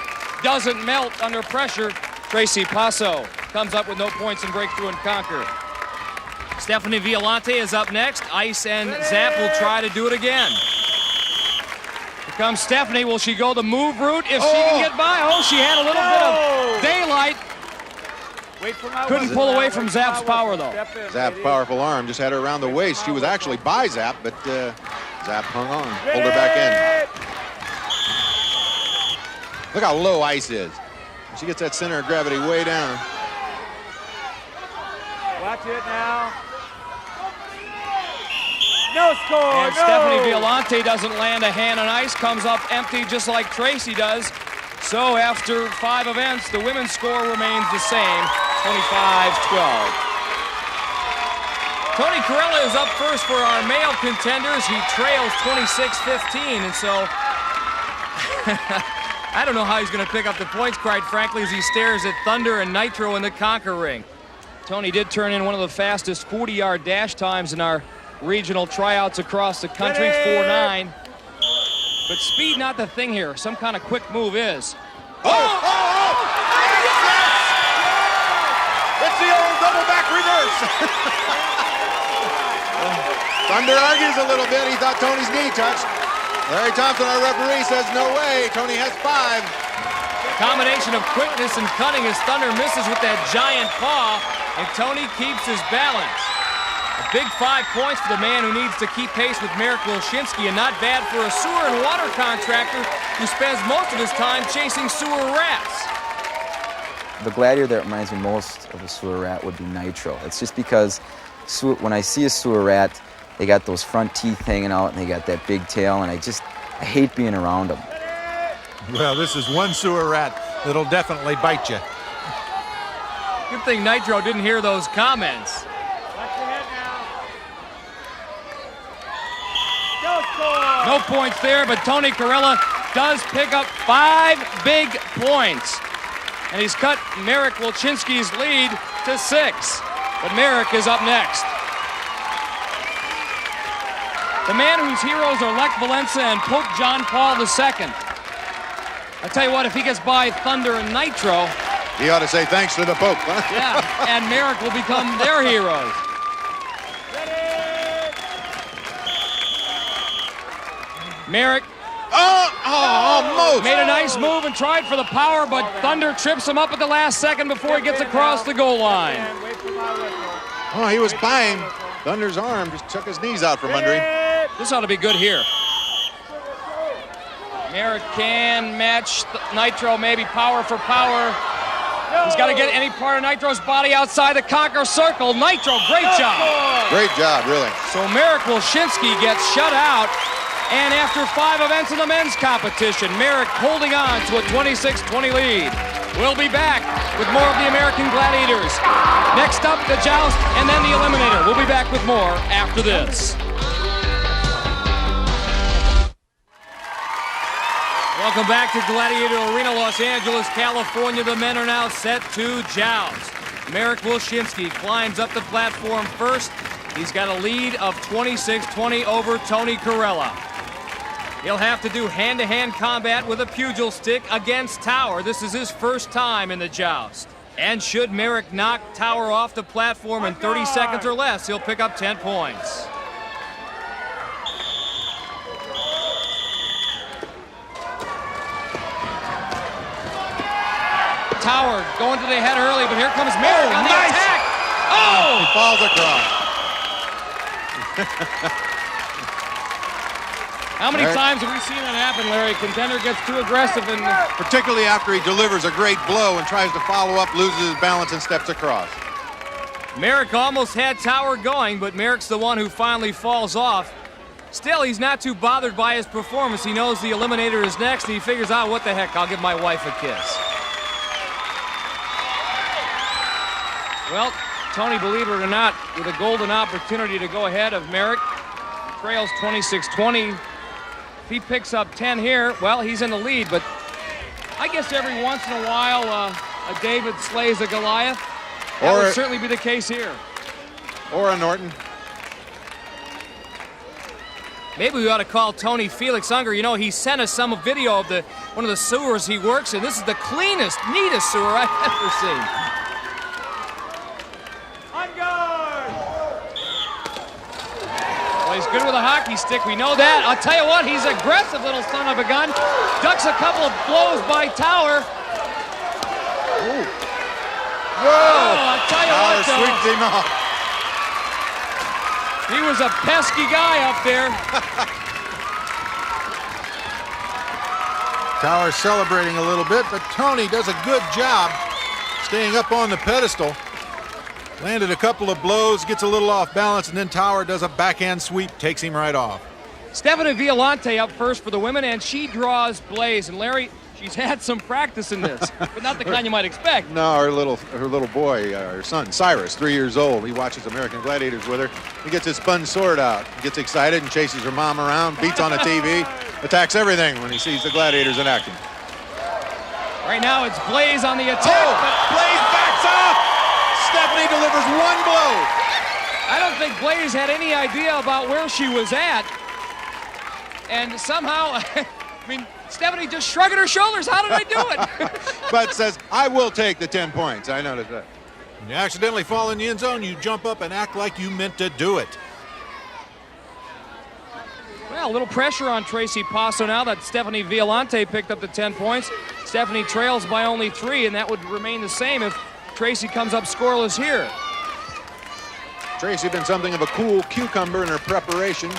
doesn't melt under pressure. Tracy Passo comes up with no points in Breakthrough and Conquer. Stephanie Violante is up next. Ice and Zap will try to do it again. Here comes Stephanie. Will she go the move route if she can get by? Oh, she had a little bit of daylight. Couldn't pull away from Zap's power, though. Zap's powerful arm just had her around the waist. She was actually by Zap, but Zap hung on, pulled her back in. Look how low Ice is. She gets that center of gravity way down. Watch it now. No score. And Stephanie Violante doesn't land a hand on Ice, comes up empty just like Tracy does. So after 5 events, the women's score remains the same, 25-12. Tony Corella is up first for our male contenders. He trails 26-15, and so I don't know how he's going to pick up the points, quite frankly, as he stares at Thunder and Nitro in the Conquer ring. Tony did turn in one of the fastest 40-yard dash times in our regional tryouts across the country, 4'9". But speed not the thing here. Some kind of quick move is. It's the old double back reverse. Thunder argues a little bit. He thought Tony's knee touched. Larry Thompson, our referee, says no way. Tony has 5. Combination of quickness and cunning as Thunder misses with that giant paw, and Tony keeps his balance. A big 5 points for the man who needs to keep pace with Marek Wilshinski, and not bad for a sewer and water contractor who spends most of his time chasing sewer rats. The gladiator that reminds me most of a sewer rat would be Nitro. It's just because when I see a sewer rat, they got those front teeth hanging out and they got that big tail, and I hate being around them. Well, this is one sewer rat that'll definitely bite you. Good thing Nitro didn't hear those comments. No points there, but Tony Corella does pick up 5 big points. And he's cut Marek Wilchinski's lead to 6. But Marek is up next. The man whose heroes are Lech Walesa and Pope John Paul II. I tell you what, if he gets by Thunder and Nitro, he ought to say thanks to the Pope, huh? Yeah, and Marek will become their heroes. Marek almost made a nice move and tried for the power, but Thunder trips him up at the last second before he gets across the goal line. Oh, he was by him. Thunder's arm just took his knees out from under him. This ought to be good here. Marek can match Nitro, maybe power for power. He's got to get any part of Nitro's body outside the conquer circle. Nitro, great job. Great job, really. So Marek Wilshinski gets shut out. And after 5 events in the men's competition, Marek holding on to a 26-20 lead. We'll be back with more of the American Gladiators. Next up, the joust, and then the eliminator. We'll be back with more after this. Welcome back to Gladiator Arena, Los Angeles, California. The men are now set to joust. Marek Wilshinski climbs up the platform first. He's got a lead of 26-20 over Tony Corella. He'll have to do hand-to-hand combat with a pugil stick against Tower. This is his first time in the joust. And should Marek knock Tower off the platform in 30 seconds or less, he'll pick up 10 points. Tower going to the head early, but here comes Marek on the attack. Oh! He falls across. How many times have we seen that happen, Larry? Contender gets too aggressive and... Particularly after he delivers a great blow and tries to follow up, loses his balance and steps across. Marek almost had Tower going, but Marek's the one who finally falls off. Still, he's not too bothered by his performance. He knows the eliminator is next, and he figures out, what the heck, I'll give my wife a kiss. Well, Tony, believe it or not, with a golden opportunity to go ahead of Marek, trails 26-20. If he picks up 10 here, well, he's in the lead, but I guess every once in a while, a David slays a Goliath. That would certainly be the case here. Or a Norton. Maybe we ought to call Tony Felix Unger. You know, he sent us some video of one of the sewers he works in. This is the cleanest, neatest sewer I've ever seen. Well, he's good with a hockey stick. We know that. I'll tell you what, he's aggressive, little son of a gun. Ducks a couple of blows by Tower. Ooh. Whoa! Oh, I'll tell you what, though. Sweeps him off. He was a pesky guy up there. Tower celebrating a little bit, but Tony does a good job staying up on the pedestal. Landed a couple of blows, gets a little off balance, and then Tower does a backhand sweep, takes him right off. Stephanie Violante up first for the women, and she draws Blaze. And Larry, she's had some practice in this, but not the kind you might expect. No, her little boy, her son, Cyrus, 3 years old. He watches American Gladiators with her. He gets his spun sword out, gets excited and chases her mom around, beats on the TV, attacks everything when he sees the Gladiators in action. Right now it's Blaze on the attack. Oh, but Blaze backs off! Stephanie delivers one blow. I don't don't think Blaze had any idea about where she was at. And somehow, I mean, Stephanie just shrugging her shoulders. How did I do it? But says, I will take the 10 points. I noticed that. When you accidentally fall in the end zone, you jump up and act like you meant to do it. Well, a little pressure on Tracy Passo now that Stephanie Violante picked up the 10 points. Stephanie trails by only 3, and that would remain the same if Tracy comes up scoreless here. Tracy been something of a cool cucumber in her preparation,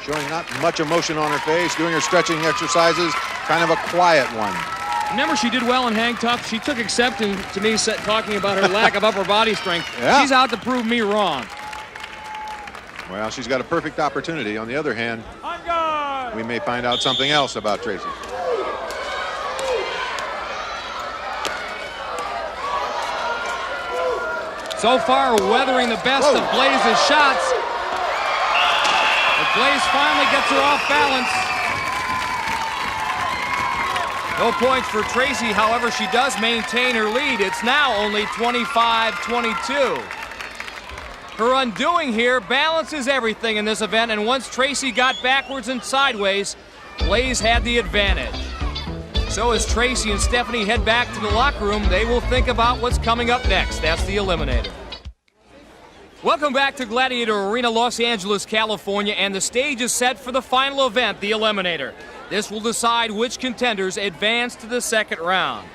showing not much emotion on her face, doing her stretching exercises, kind of a quiet one. Remember, she did well in Hang Tough. She took exception to me talking about her lack of upper body strength. Yeah. She's out to prove me wrong. Well, she's got a perfect opportunity. On the other hand, we may find out something else about Tracy. So far, weathering the best of Blaze's shots. But Blaze finally gets her off balance. No points for Tracy, however, she does maintain her lead. It's now only 25-22. Her undoing here balances everything in this event, and once Tracy got backwards and sideways, Blaze had the advantage. So as Tracy and Stephanie head back to the locker room, they will think about what's coming up next. That's the Eliminator. Welcome back to Gladiator Arena, Los Angeles, California, and the stage is set for the final event, the Eliminator. This will decide which contenders advance to the second round.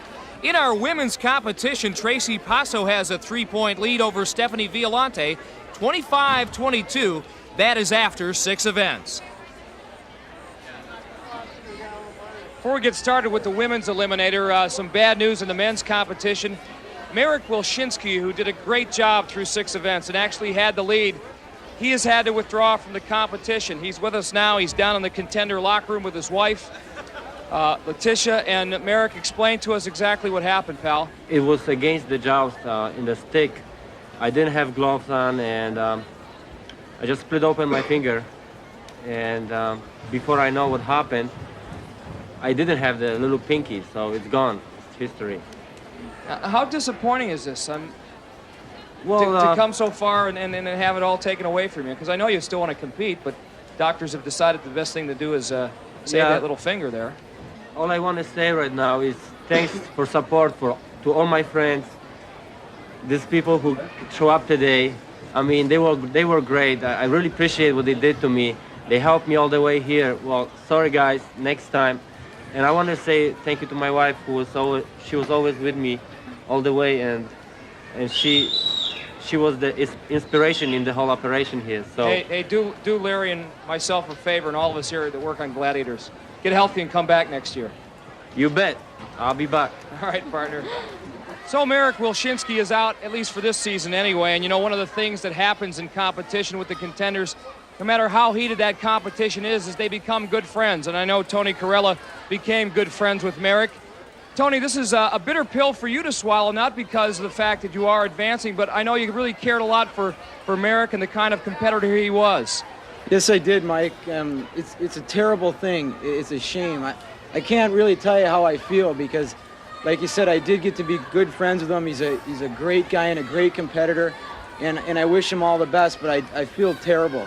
In our women's competition, Tracy Passo has a 3-point lead over Stephanie Violante, 25-22. That is after 6 events. Before we get started with the women's eliminator, some bad news in the men's competition. Marek Wilczynski, who did a great job through 6 events and actually had the lead, he has had to withdraw from the competition. He's with us now. He's down in the contender locker room with his wife, Letitia, and Marek, explain to us exactly what happened, pal. It was against the joust in the stick. I didn't have gloves on, and I just split open my finger. And before I know what happened, I didn't have the little pinky, so it's gone. It's history. How disappointing is this? Well, to come so far and have it all taken away from you? Because I know you still want to compete, but doctors have decided the best thing to do is save that little finger there. All I want to say right now is thanks for support to all my friends, these people who show up today. I mean, they were great. I really appreciate what they did to me. They helped me all the way here. Well, sorry guys, next time. And I want to say thank you to my wife, who was always with me all the way, and she was the inspiration in the whole operation here. So hey, do Larry and myself a favor, and all of us here that work on Gladiators. Get healthy and come back next year. You bet. I'll be back. All right, partner. So Marek Wilczynski is out, at least for this season anyway. And you know, one of the things that happens in competition with the contenders, no matter how heated that competition is they become good friends. And I know Tony Corella became good friends with Marek. Tony, this is a bitter pill for you to swallow, not because of the fact that you are advancing, but I know you really cared a lot for Marek and the kind of competitor he was. Yes, I did, Mike. It's a terrible thing. It's a shame. I can't really tell you how I feel because, like you said, I did get to be good friends with him. He's a great guy and a great competitor, and I wish him all the best, but I feel terrible.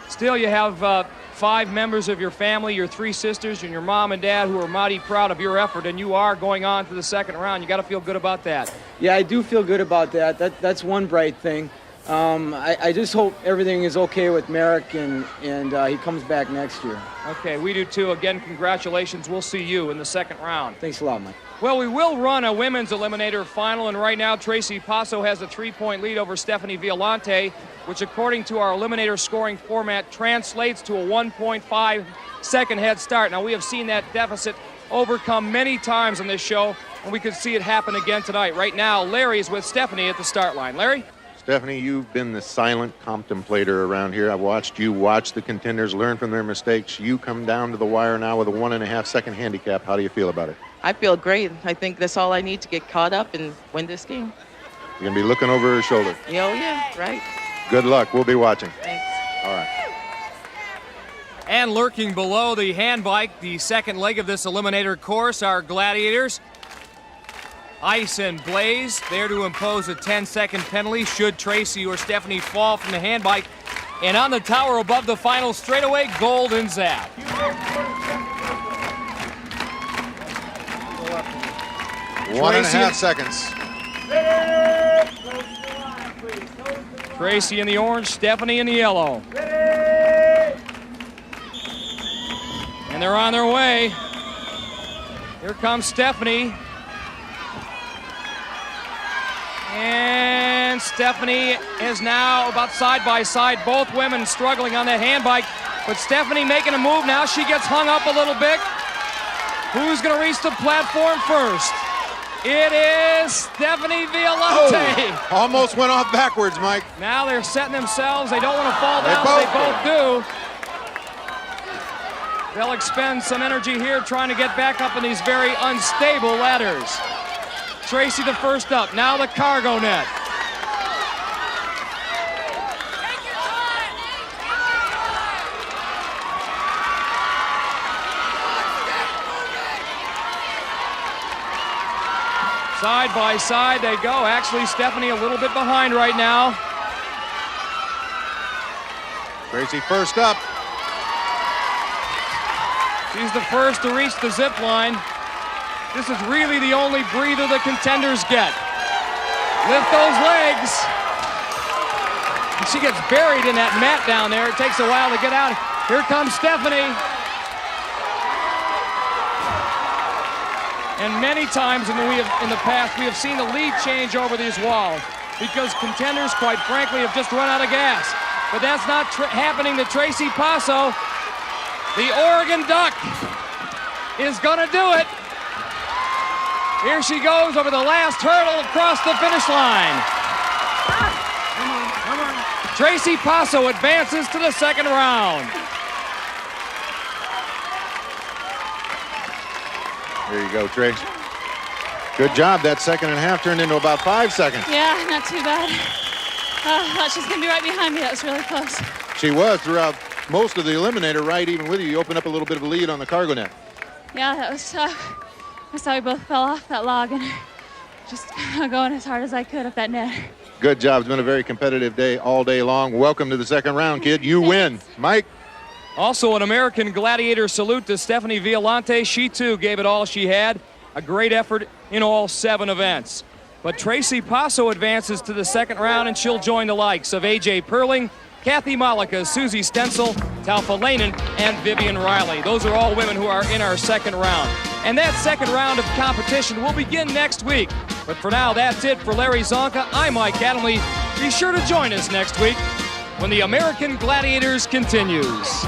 Still, you have 5 members of your family, your 3 sisters, and your mom and dad who are mighty proud of your effort, and you are going on to the second round. You got to feel good about that. Yeah, I do feel good about that. That's one bright thing. I just hope everything is okay with Marek and he comes back next year. Okay, we do too. Again, congratulations. We'll see you in the second round. Thanks a lot, Mike. Well, we will run a women's eliminator final, and right now Tracy Passo has a 3-point lead over Stephanie Violante, which according to our eliminator scoring format translates to a 1.5-second head start. Now, we have seen that deficit overcome many times on this show, and we could see it happen again tonight. Right now, Larry's with Stephanie at the start line. Larry? Stephanie, you've been the silent contemplator around here. I've watched you watch the contenders learn from their mistakes. You come down to the wire now with a 1.5-second handicap. How do you feel about it? I feel great. I think that's all I need to get caught up and win this game. You're going to be looking over her shoulder. Oh, yeah, right. Good luck. We'll be watching. Thanks. All right. And lurking below the hand bike, the second leg of this eliminator course, are Gladiators. Ice and Blaze there to impose a 10-second penalty should Tracy or Stephanie fall from the hand bike. And on the tower above the final straightaway, Golden Zap. 1.5 seconds. Tracy in the orange, Stephanie in the yellow. And they're on their way. Here comes Stephanie. And Stephanie is now about side by side, both women struggling on that hand bike. But Stephanie making a move now. She gets hung up a little bit. Who's going to reach the platform first? It is Stephanie Violante. Oh, almost went off backwards, Mike. Now they're setting themselves. They don't want to fall down, but they both do. They'll expend some energy here trying to get back up in these very unstable ladders. Tracy the first up. Now the cargo net. Side by side they go. Actually, Stephanie a little bit behind right now. Tracy first up. She's the first to reach the zip line. This is really the only breather the contenders get. Lift those legs. And she gets buried in that mat down there. It takes a while to get out. Here comes Stephanie. And many times in the past, we have seen the lead change over these walls because contenders, quite frankly, have just run out of gas. But that's not happening to Tracy Passo. The Oregon Duck is going to do it. Here she goes over the last hurdle across the finish line. Come on. Tracy Passo advances to the second round. There you go, Trace. Good job. That second and a half turned into about 5 seconds. Yeah, not too bad. I thought she was going to be right behind me. That was really close. She was throughout most of the eliminator, right even with you. You opened up a little bit of a lead on the cargo net. Yeah, that was tough. I saw we both fell off that log and just going as hard as I could up that net. Good job. It's been a very competitive day all day long. Welcome to the second round, kid. You win. Mike? Also an American Gladiator salute to Stephanie Violante. She too gave it all she had. A great effort in all 7 events. But Tracy Passo advances to the second round and she'll join the likes of A.J. Perling, Kathy Malika, Susie Stenzel, Talfa Lanen, and Vivian Riley. Those are all women who are in our second round. And that second round of competition will begin next week. But for now, that's it for Larry Zonka. I'm Mike Adamle. Be sure to join us next week when the American Gladiators continues.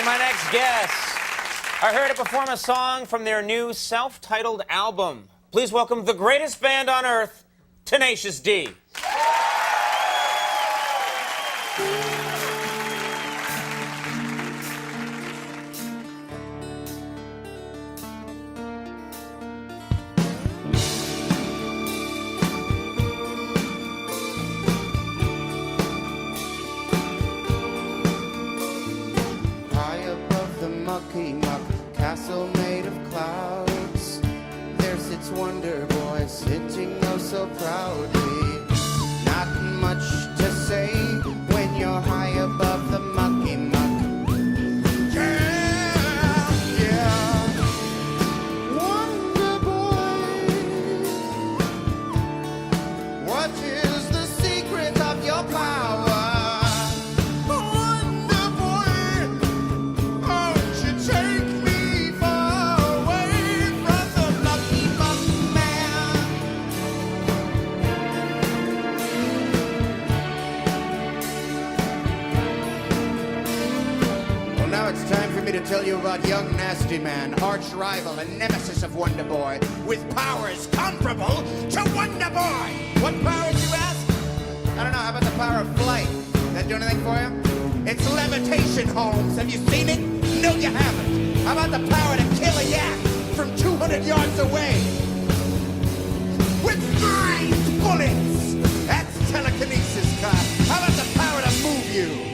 My next guest are here to perform a song from their new self-titled album. Please welcome the greatest band on earth, Tenacious D. mucky muck castle made of clouds. There sits Wonder Boy sitting oh so proudly. Not much to say when you're high above the mucky muck. To tell you about young Nasty Man, arch rival and nemesis of Wonder Boy, with powers comparable to Wonder Boy. What powers, you ask? I don't know. How about the power of flight? That do anything for you? It's levitation, Holmes. Have you seen it? No, you haven't. How about the power to kill a yak from 200 yards away with mind bullets? That's telekinesis, Cop. How about the power to move you?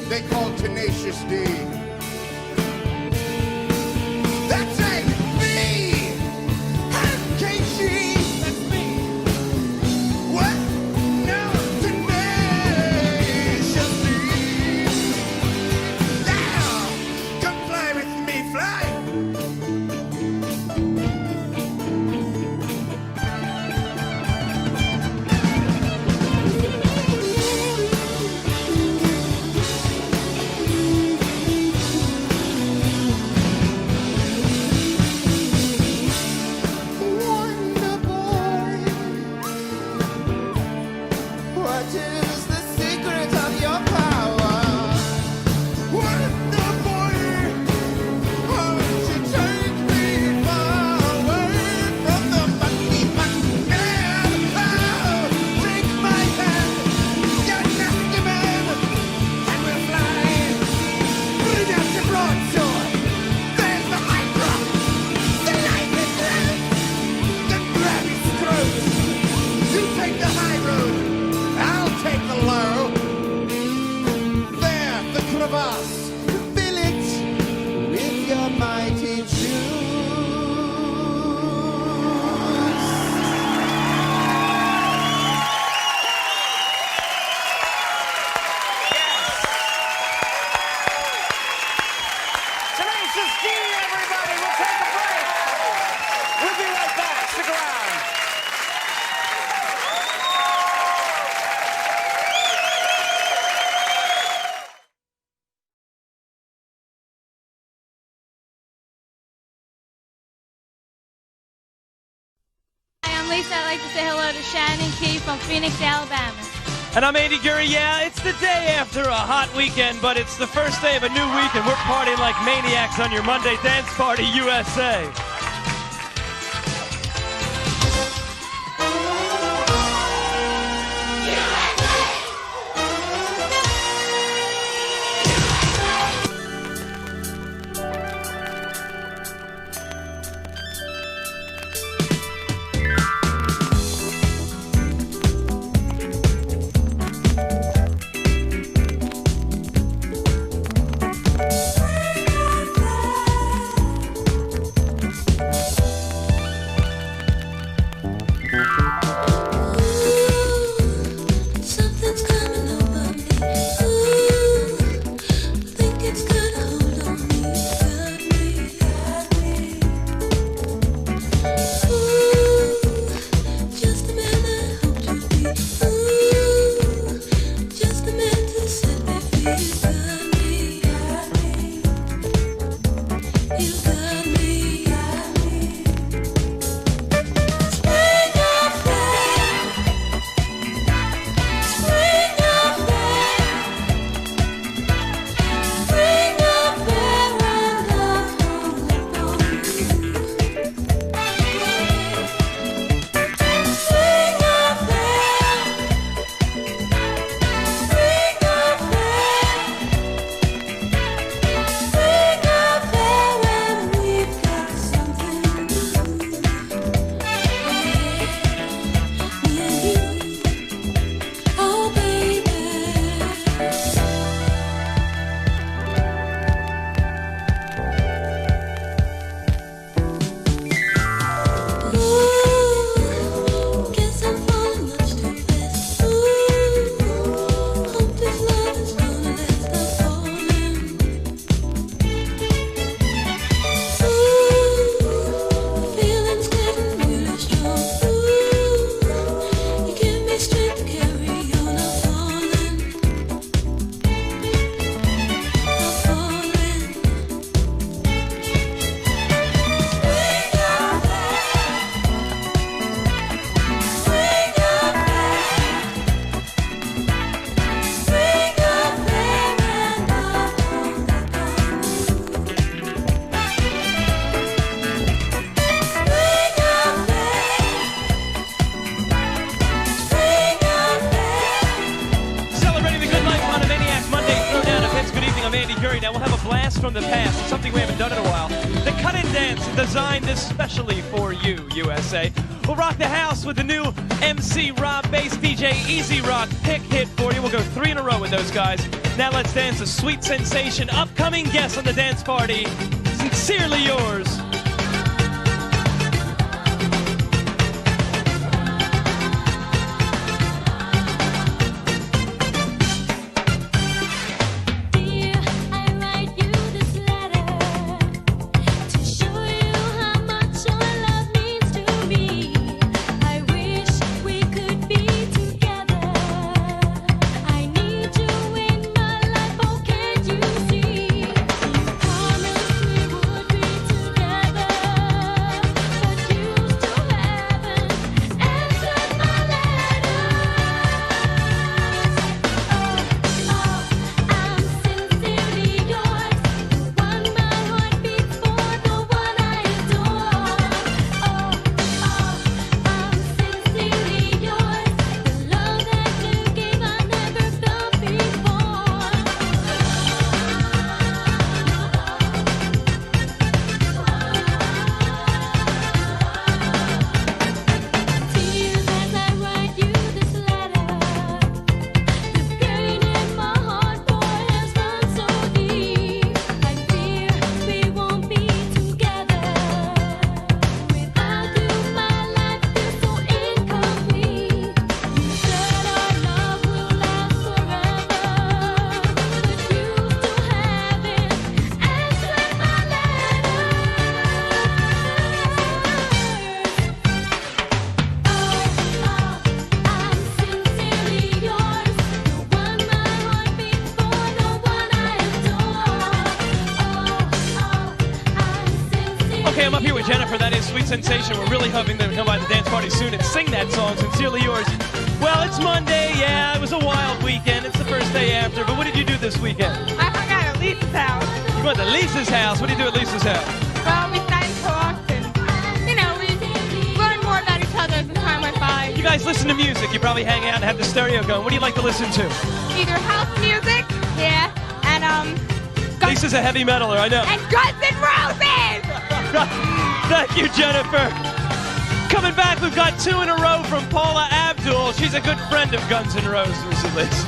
They called Tenacious D. That's it! Me! I'm KG! That's me! What? No, Tenacious D! Now, come fly with me, fly! I'd like to say hello to Shannon Key from Phoenix, Alabama. And I'm Andy Gurry. Yeah, it's the day after a hot weekend, but it's the first day of a new week, and we're partying like maniacs on your Monday Dance Party USA. from the past. It's something we haven't done in a while. The cut-in dance designed especially for you, USA. We'll rock the house with the new MC Rob Bass DJ Easy Rock pick hit for you. We'll go 3 in a row with those guys. Now let's dance a sweet sensation. Upcoming guest on the dance party. Sincerely yours. Okay, I'm up here with Jennifer. That is Sweet Sensation. We're really hoping them to come by the dance party soon and sing that song, Sincerely Yours. Well, it's Monday. Yeah, it was a wild weekend. It's the first day after. But what did you do this weekend? I hung out at Lisa's house. You went to Lisa's house. What do you do at Lisa's house? Well, we sat and talked and, you know, we learned more about each other as the time went by. You guys listen to music. You probably hang out and have the stereo going. What do you like to listen to? Either house music, yeah, and Lisa's a heavy metaler, I know. And Guns N' Roses! Thank you, Jennifer. Coming back, we've got 2 in a row from Paula Abdul. She's a good friend of Guns N' Roses, at least.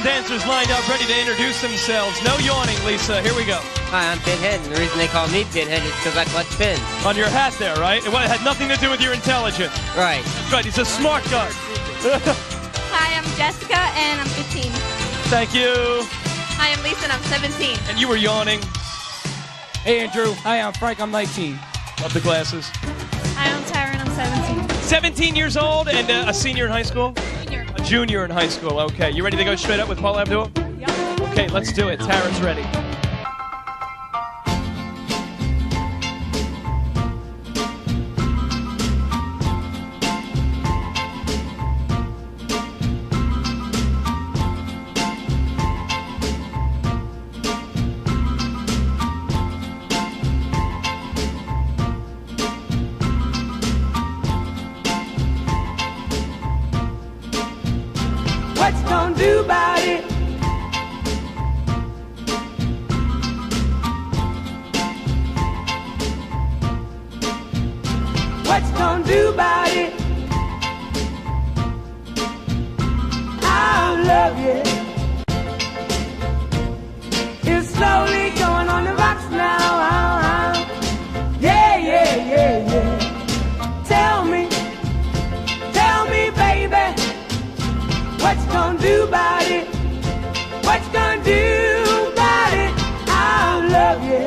Dancers lined up, ready to introduce themselves. No yawning, Lisa. Here we go. Hi, I'm Pinhead, and the reason they call me Pinhead is because I clutch pins. On your hat there, right? It had nothing to do with your intelligence. Right. That's right, he's a smart guy. Hi, I'm Jessica, and I'm 15. Thank you. Hi, I'm Lisa, and I'm 17. And you were yawning. Hey, Andrew. Hi, I'm Frank. I'm 19. Love the glasses. Hi, I'm Tyra, and I'm 17. 17 years old and a senior in high school? Junior. A junior in high school. Okay, you ready to go straight up with Paula Abdul? Yeah. Okay, let's do it. Tara's ready. What you gonna do about it? What you gonna do about it? I'll love you. It's slowly going on the rocks now. Yeah, yeah, yeah, yeah. Tell me, baby. What you gonna do about it? What you gonna do about it? I'll love you.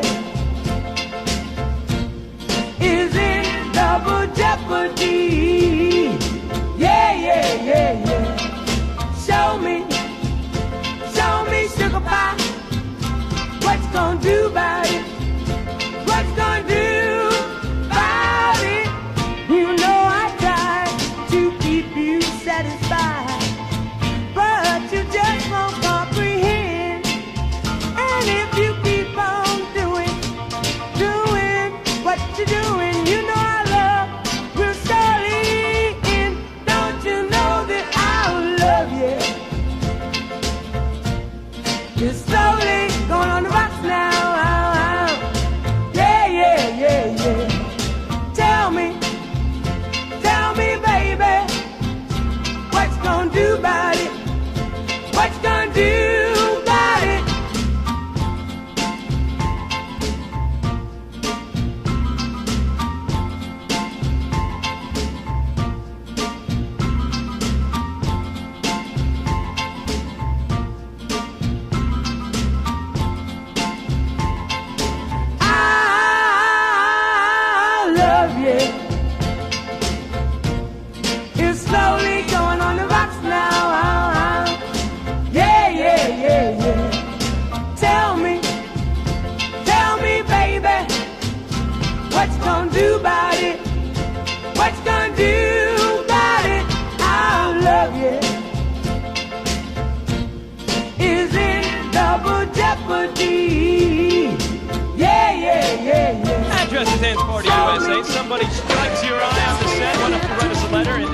Is in double jeopardy. Yeah, yeah, yeah, yeah. Show me, sugar pie. What you gonna do about it? What you gonna do about is slowly going on the rocks now. Yeah, yeah, yeah, yeah. Tell me, baby, what you gonna do about it? What you gonna do about it? I love you. It's slowly going on the rocks now. Yeah, yeah, yeah, yeah. Tell me, baby, what you gonna do about it? What you gonna do about it? I love you. Is in double jeopardy. Yeah, yeah, yeah, yeah. Address is Dance Party USA. Somebody strikes your eye on the set. Why not write us a letter and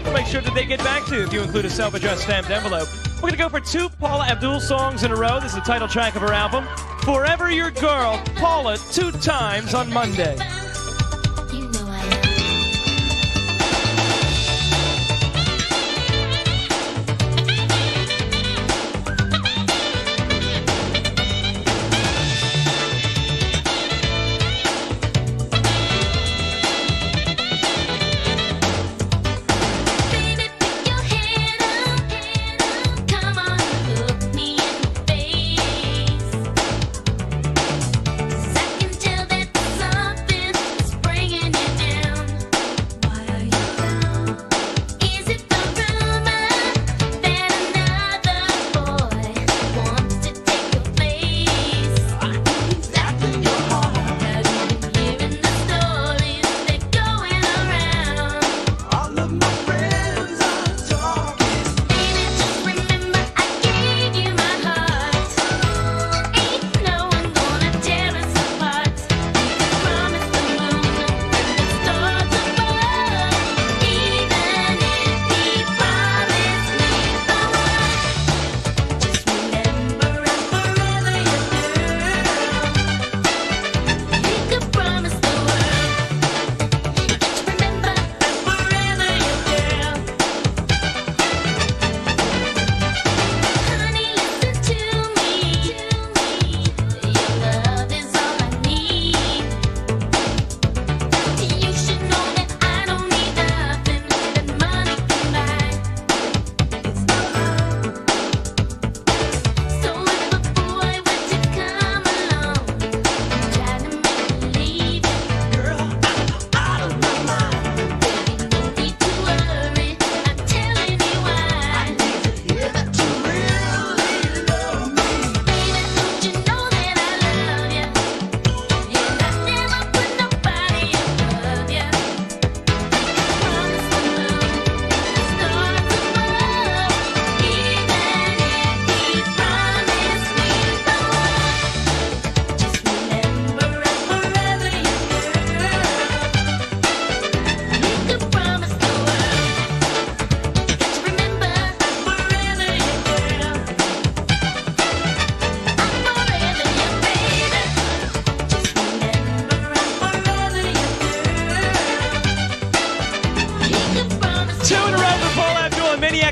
we'll make sure that they get back to you if you include a self-addressed stamped envelope. We're going to go for 2 Paula Abdul songs in a row. This is the title track of her album, Forever Your Girl, Paula, 2 times on Monday.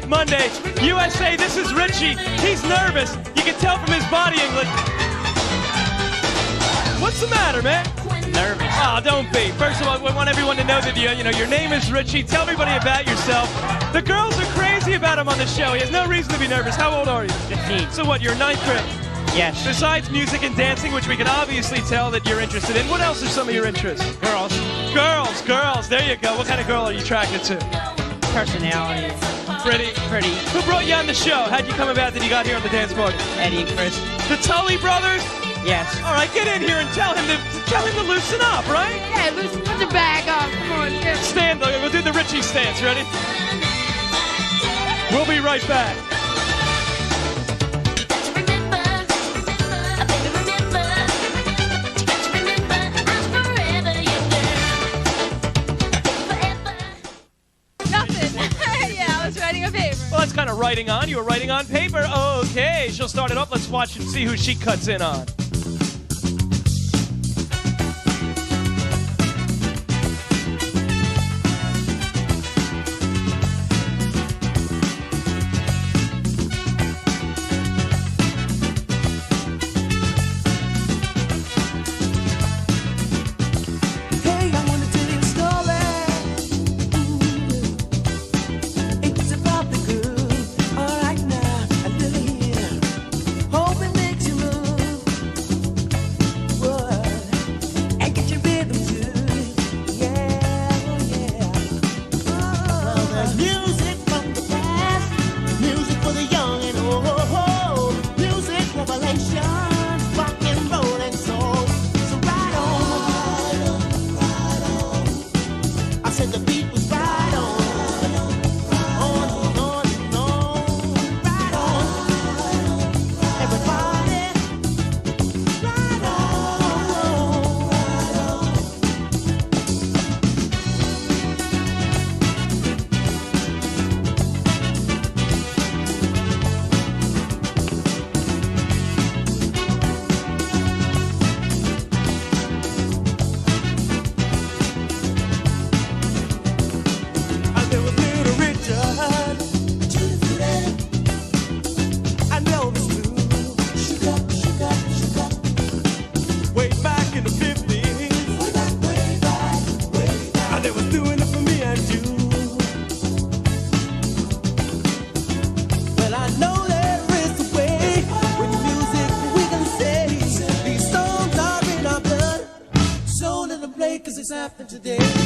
Monday. USA, this is Richie. He's nervous. You can tell from his body English. What's the matter, man? Nervous. Oh, don't be. First of all, we want everyone to know that your name is Richie. Tell everybody about yourself. The girls are crazy about him on the show. He has no reason to be nervous. How old are you? 15. So what, you're 9th grade? Yes. Besides music and dancing, which we can obviously tell that you're interested in, what else are some of your interests? Girls. Girls, girls. There you go. What kind of girl are you attracted to? Personality. Pretty. Who brought you on the show? How'd you come about that you got here on the dance party? Eddie and Chris. The Tully brothers? Yes. All right, get in here and tell him to loosen up, right? Yeah, put the bag off. Come on. Yeah. Stand. We'll do the Richie stance. Ready? We'll be right back. writing on? You were writing on paper. Okay, she'll start it up. Let's watch and see who she cuts in on. Every day.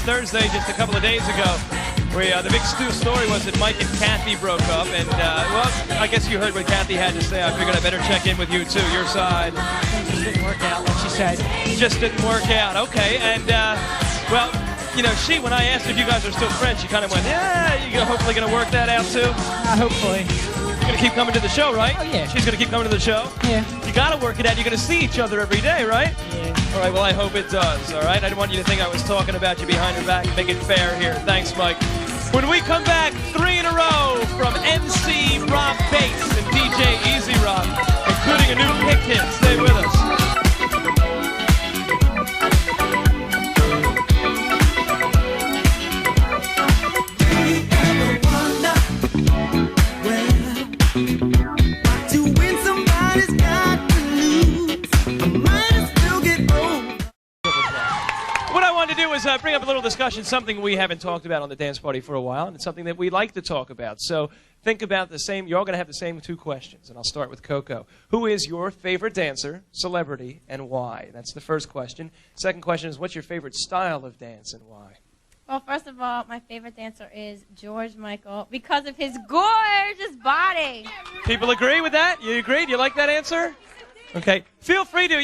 Thursday, just a couple of days ago. The big story was that Mike and Kathy broke up, and well, I guess you heard what Kathy had to say. I figured I better check in with you too. Your side. It just didn't work out, like she said. Just didn't work out. Okay, and well, you know, when I asked if you guys are still friends, she kind of went, yeah, you're hopefully going to work that out too. Hopefully. You're going to keep coming to the show, right? Oh yeah. She's going to keep coming to the show. Yeah. You got to work it out. You're going to see each other every day, right? Yeah. All right. Well, I hope it does. All right. I didn't want you to think I was talking about you behind your back. Make it fair here. Thanks, Mike. When we come back, 3 in a row from MC Rob Bass and DJ Easy Rock, including a new pick hit. Stay with us. Bring up a little discussion, something we haven't talked about on the dance party for a while, and it's something that we like to talk about. So think about the same, you're all going to have the same 2 questions, and I'll start with Coco. Who is your favorite dancer, celebrity, and why? That's the first question. Second question is, what's your favorite style of dance and why? Well, first of all, my favorite dancer is George Michael because of his gorgeous body. People agree with that? You agree? Do you like that answer? Okay. Feel free to,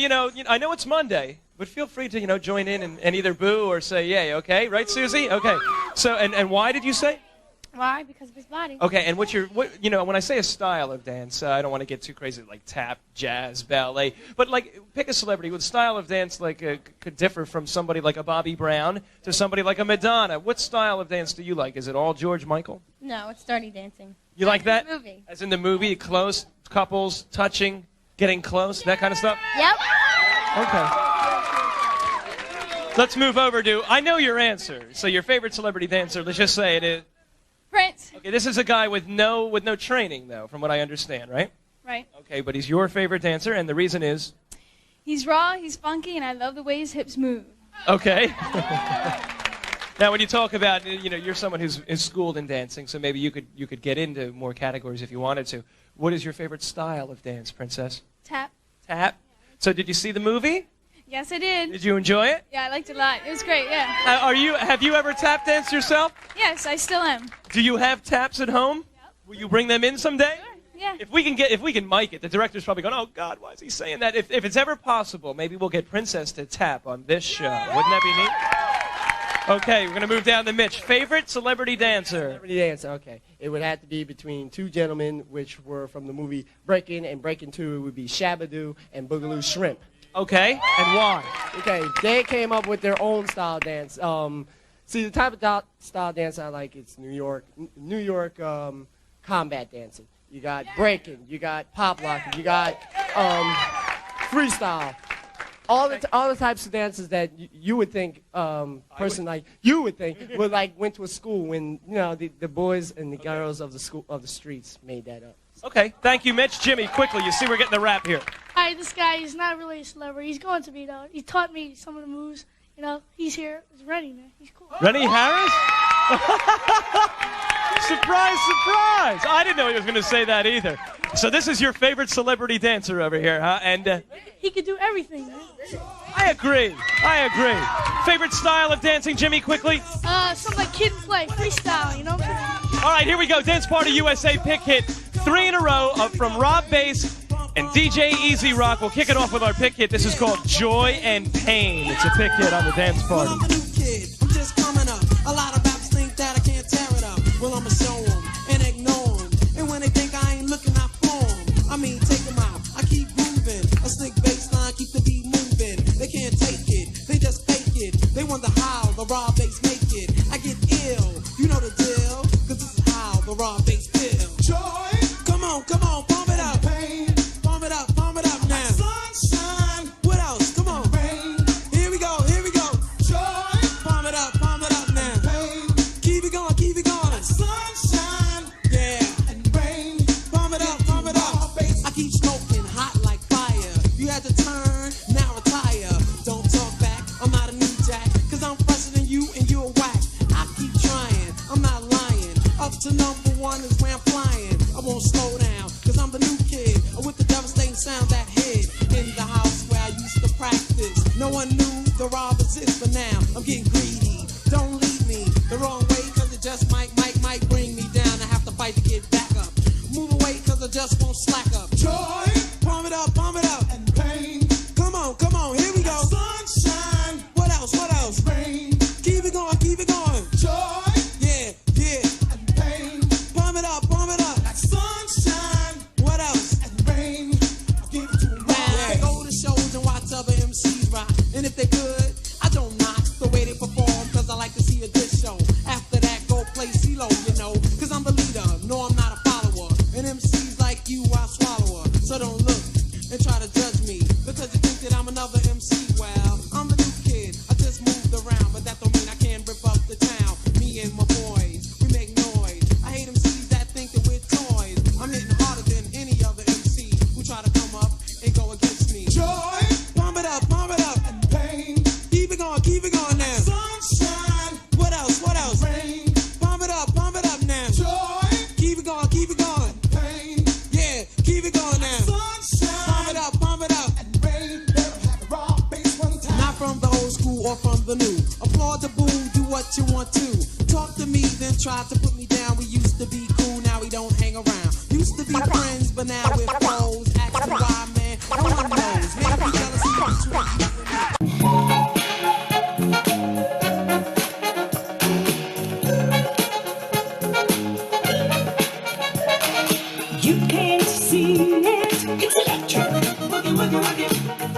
I know it's Monday, but feel free to, join in and either boo or say yay, okay? Right, Susie? Okay. So, and why did you say? Why? Because of his body. Okay, and when I say a style of dance, I don't want to get too crazy, like tap, jazz, ballet, but like pick a celebrity with style of dance could differ from somebody like a Bobby Brown to somebody like a Madonna. What style of dance do you like? Is it all George Michael? No, it's dirty dancing. You like that? As in the movie. As in the movie, close, couples, touching, getting close, that kind of stuff? Yep. Okay. Let's move over to, I know your answer. So your favorite celebrity dancer, let's just say it is? Prince. Okay, this is a guy with no training, though, from what I understand, right? Right. Okay, but he's your favorite dancer, and the reason is? He's raw, he's funky, and I love the way his hips move. Okay. Now, when you talk about, you're someone who's schooled in dancing, so maybe you could get into more categories if you wanted to. What is your favorite style of dance, Princess? Tap. Tap? So did you see the movie? Yes, I did. Did you enjoy it? Yeah, I liked it a lot. It was great, yeah. Have you ever tap danced yourself? Yes, I still am. Do you have taps at home? Yep. Will you bring them in someday? Sure, yeah. If we can mic it, the director's probably going, oh, God, why is he saying that? If it's ever possible, maybe we'll get Princess to tap on this show. Wouldn't that be neat? Okay, we're going to move down to Mitch. Favorite celebrity dancer? Celebrity dancer, okay. It would have to be between 2 gentlemen, which were from the movie Breakin', and Breakin' 2 would be Shabba-Doo and Boogaloo Shrimp. Okay, and why? Okay, they came up with their own style dance. See, the type of style dance I like is New York combat dancing. You got breaking, you got pop lock, you got freestyle. All the types of dances that you would think person like you would think would went to a school when the boys and the girls of the streets made that up. Okay, thank you, Mitch. Jimmy, quickly, you see we're getting the wrap here. Hi, this guy is not really a celebrity. He's going to be, though. He taught me some of the moves. He's here. It's Rennie, man. He's cool. Rennie Harris? Surprise, surprise! I didn't know he was going to say that either. So this is your favorite celebrity dancer over here, huh? And he could do everything, man. I agree. Favorite style of dancing, Jimmy, quickly? Something like kid play, freestyle, All right, here we go. Dance Party USA pick hit. 3 in a row from Rob Bass and DJ Easy Rock. We'll kick it off with our pick hit. This is called Joy and Pain. It's a pick hit on the dance party. I'm a new kid. I'm just coming up. A lot of rappers think that I can't tear it up. Well, I'ma show them and ignore them. And when they think I ain't looking, I form. I mean, take them out. I keep grooving. A slick bass line, keep the beat moving. They can't take it. They just fake it. They wonder how the Rob Bass make it. I get ill. You know the deal. Cause this is how the Rob Bass feel. Joy. Come on, pump it up. Pain. Pump it up now. Sunshine. What else? Come on. Rain. Here we go. Joy. Pump it up now. Pain. Keep it going. Sunshine. Yeah. And rain. Pump it up. I keep smoking hot like fire. You had to turn, now retire. Don't talk back. I'm not a new jack. Cause I'm fresher than you and you're whack. I keep trying. I'm not lying. Up to #1 is where I'm flying. I won't slow down, cause I'm the new kid with the devastating sound that hit in the house where I used to practice. No one knew the Rob exists, but now I'm getting greedy. Don't talked to me, then tried to put me down. We used to be cool, now we don't hang around. Used to be friends, but now we're foes. Ask me why, man, no one knows. Maybe jealousy between you and me. You can't see it, it's electric. Boogie, woogie, woogie.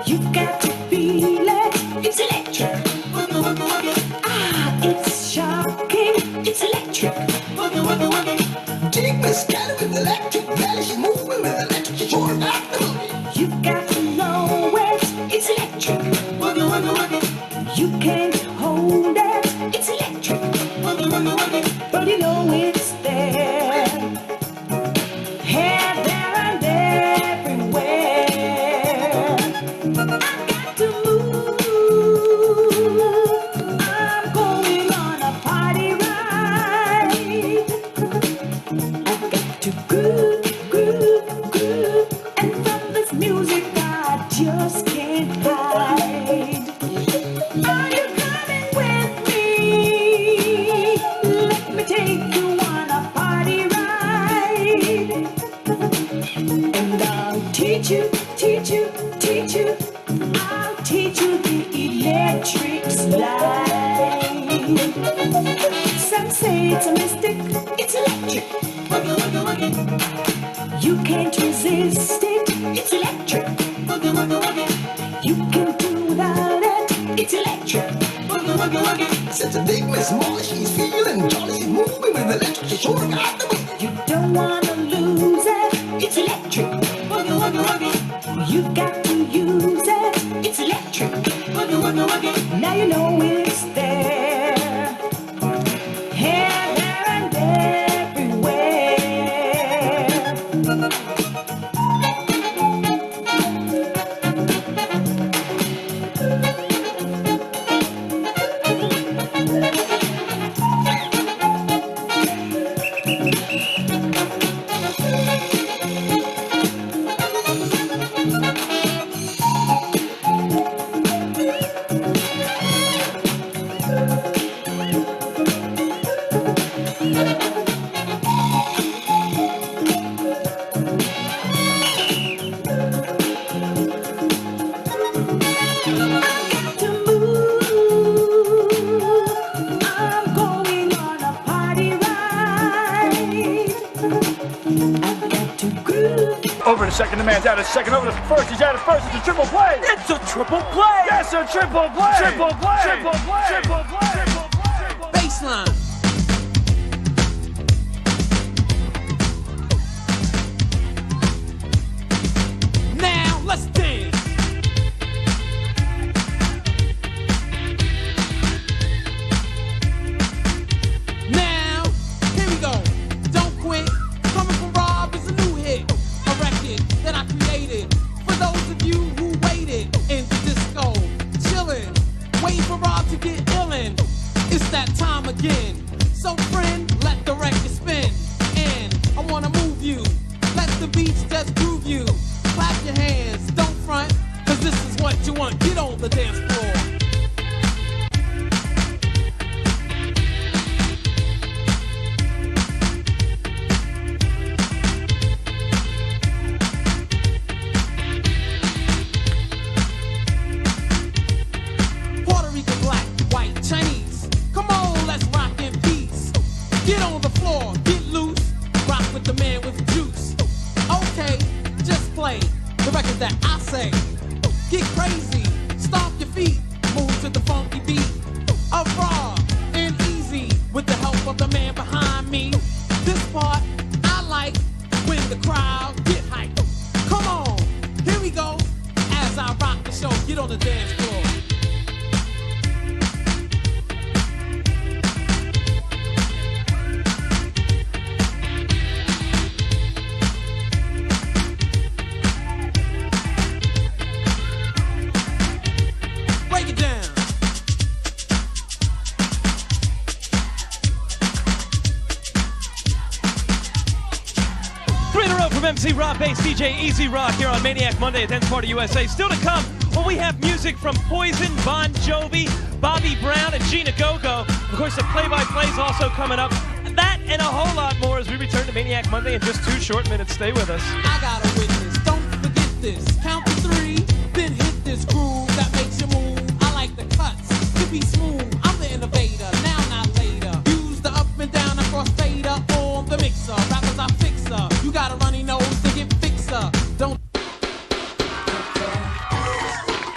You got to feel it, it's electric. Boogie, woogie, woogie. Ah, it's shocking, it's electric. Boogie, woogie, woogie. Dig the sky with electric, vanish, moving with electric. You're not the boogie. You got to know it, it's electric. Boogie, woogie, woogie. You can't hold it, it's electric. Boogie, woogie, woogie. But you know it's there. Here, there, and everywhere. I got to move. I'm going on a party ride. I've got to groove, groove, groove. And from this music I just can't hide. Are you coming with me? Let me take you on a party ride. And I'll teach you, teach you, teach you. I'll teach you the electric slide. Some say it's a mystic, it's electric. Woogie, woogie, woogie. You can't resist it, it's electric. Woogie, woogie, woogie. You can do without it, it's electric. Woogie, woogie, woogie. Since a big Miss Molly, she's feeling jolly, she's moving with electric. She sure got the boogie. You don't wanna lose it, it's electric. Woogie, woogie, woogie. You got to use it, it's electric. Woogie, woogie, woogie. Now you know it's there. Here, there, and everywhere. Over to second, the man's out of second. Over to first, he's out of first. It's a triple play. It's a triple play. Yes, a triple play. Triple play. Triple play. Triple play. Triple play. Baseline. Now let's dance. Now, here we go. Don't quit. Coming from Rob is a new hit. A record that I created for those of you who waited in the disco. Chillin', waiting for Rob to get illin'. It's that time again. So friend, let the record spin. And I wanna move you. Let the beats just groove you. Clap your hands, don't front, cause this is what you want. Get on the dance floor. Puerto Rican, black, white, Chinese. Come on, let's rock in peace. Get on the floor, get loose. Rock with the man with juice. Okay, just play the record that I say. Get crazy, stomp your feet, move to the funky beat of raw and easy with the help of the man behind me. This part I like when the crowd get hyped. Come on, here we go. As I rock the show, get on the dance floor. Break it down. Three in a row from MC Rob Bass DJ Easy Rock here on Maniac Monday at Dance Party USA. Still to come, Well, we have music from Poison, Bon Jovi, Bobby Brown, and Gina Gogo. Of course, the play-by-play is also coming up. That and a whole lot more as we return to Maniac Monday in just 2 short minutes. Stay with us. I got a witness, don't forget this. Count to 3, then hit this groove that makes you move. I like the cuts to be smooth. I'm the innovator, now not later. Use the up and down across fader on the mixer. Rappers I fixer. You got a runny nose to get fixer. Don't.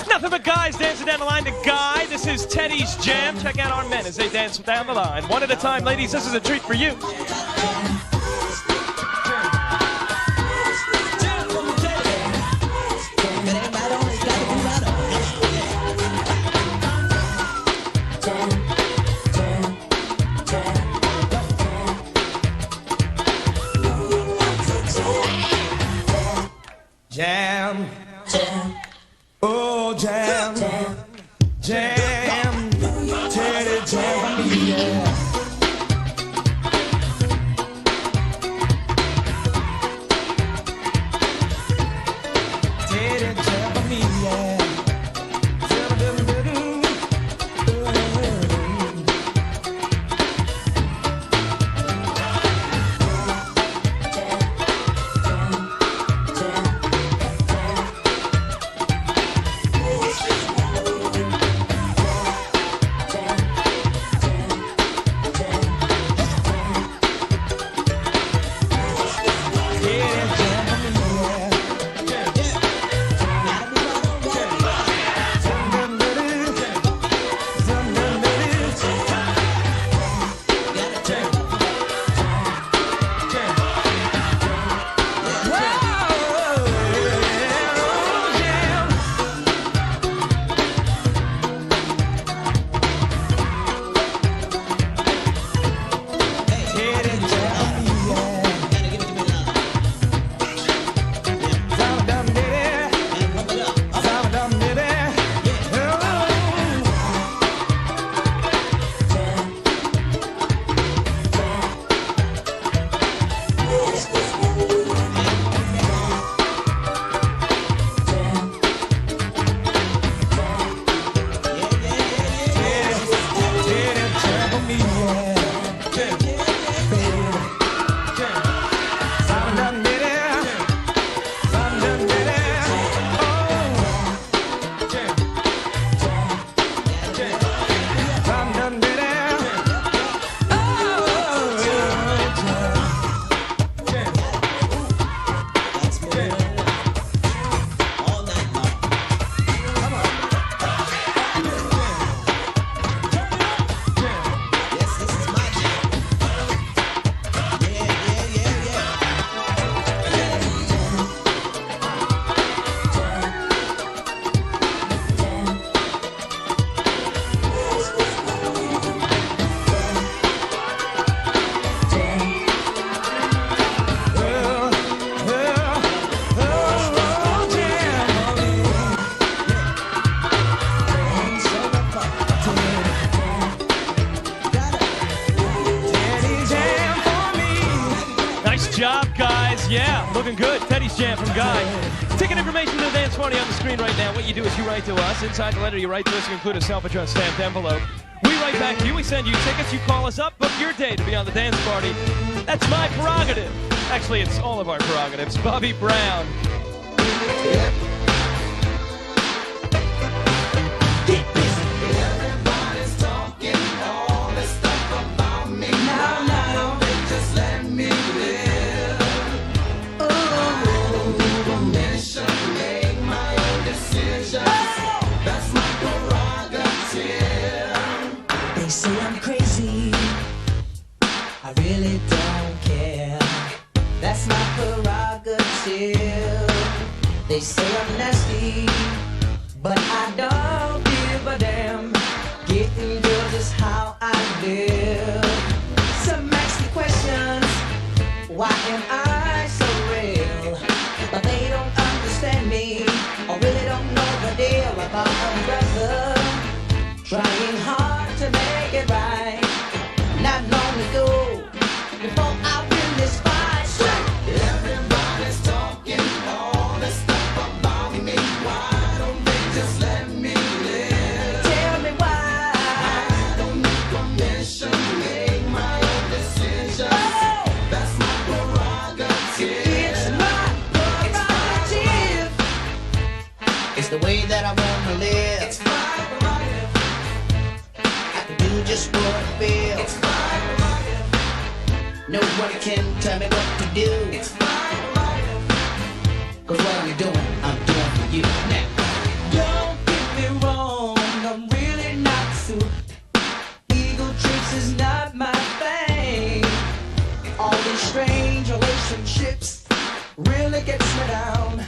Nothing but guys dancing down the line to Guy. This is Teddy's Jam. Check out our men as they dance down the line. One at a time, ladies. This is a treat for you. Jam, jam, oh jam, jam, jam, Teddy jam for me, yeah. Teddy jam for me, yeah. Looking good. Teddy's Jam from Guy. Ticket information to the dance party on the screen right now. What you do is you write to us. Inside the letter you write to us, you include a self-addressed stamped envelope. We write back to you. We send you tickets. You call us up. Book your day to be on the dance party. That's my prerogative. Actually, it's all of our prerogatives. Bobby Brown. They say I'm nasty, but I don't give a damn. Getting girls is how I live. Some ask me questions, why am I so real? But they don't understand me, or really don't know the deal about a brother trying hard to make it right. Not long ago, before I win this fight, everybody's talking all this stuff about me. Why don't they just Nobody can tell me what to do. It's my life. Cause what I'm doing for you. Now, don't get me wrong, I'm really not suited. Ego trips is not my thing. All these strange relationships really gets me down.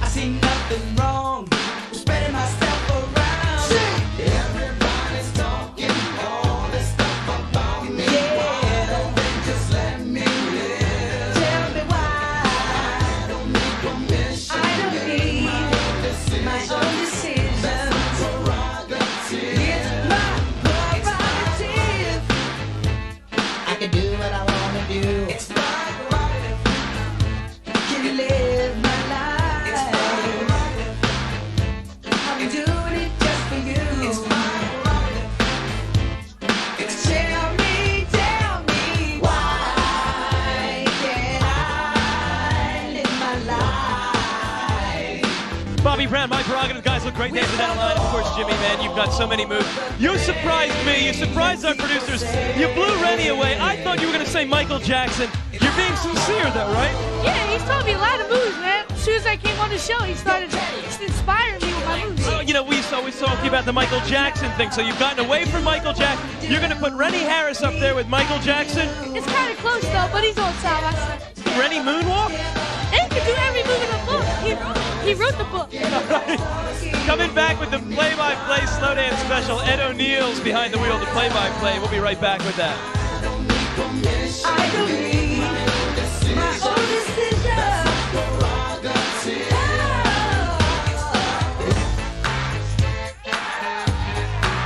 I see nothing wrong with spreading myself around. Everybody's talking all this stuff about me. Yeah. Why don't they just let me live? Tell me why. I don't need permission. I don't need my own decisions. That's my prerogative. It's my prerogative. I can do what I want to do. It's my prerogative. Can live my life. It's my prerogative. I'm doing it just for you. It's my prerogative. Tell me why can't I live my life? Bobby Brown, my prerogative. Guys look great dancing down the line. Of course, Jimmy, man, you've got so many moves. You surprised me. You surprised our producers. You blew Rennie away. I thought you were going to say Michael Jackson. You're being sincere, though, right? Yeah, he's taught me a lot of moves, man. As soon as I came on the show, he started inspiring me with my moves. You know, we always talking about the Michael Jackson thing, so you've gotten away from Michael Jackson. You're going to put Rennie Harris up there with Michael Jackson. It's kind of close, though, but he's on style. Rennie moonwalk? And he can do every move in the book. He wrote the book. Coming back with the play-by-play slow dance special, Ed O'Neill's behind the wheel, the play-by-play. We'll be right back with that. I don't need my own decision.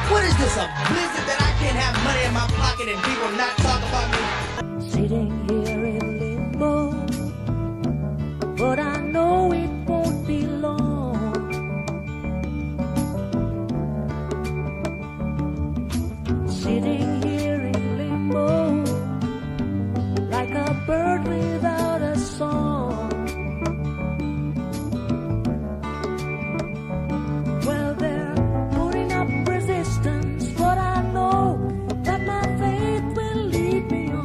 What is this, a blizzard that I can't have money in my pocket and people not talk about me? Sitting here in limbo, but I know it won't be long. Sitting here in limbo, like a bird without a song. Well, they're putting up resistance, but I know that my faith will lead me on.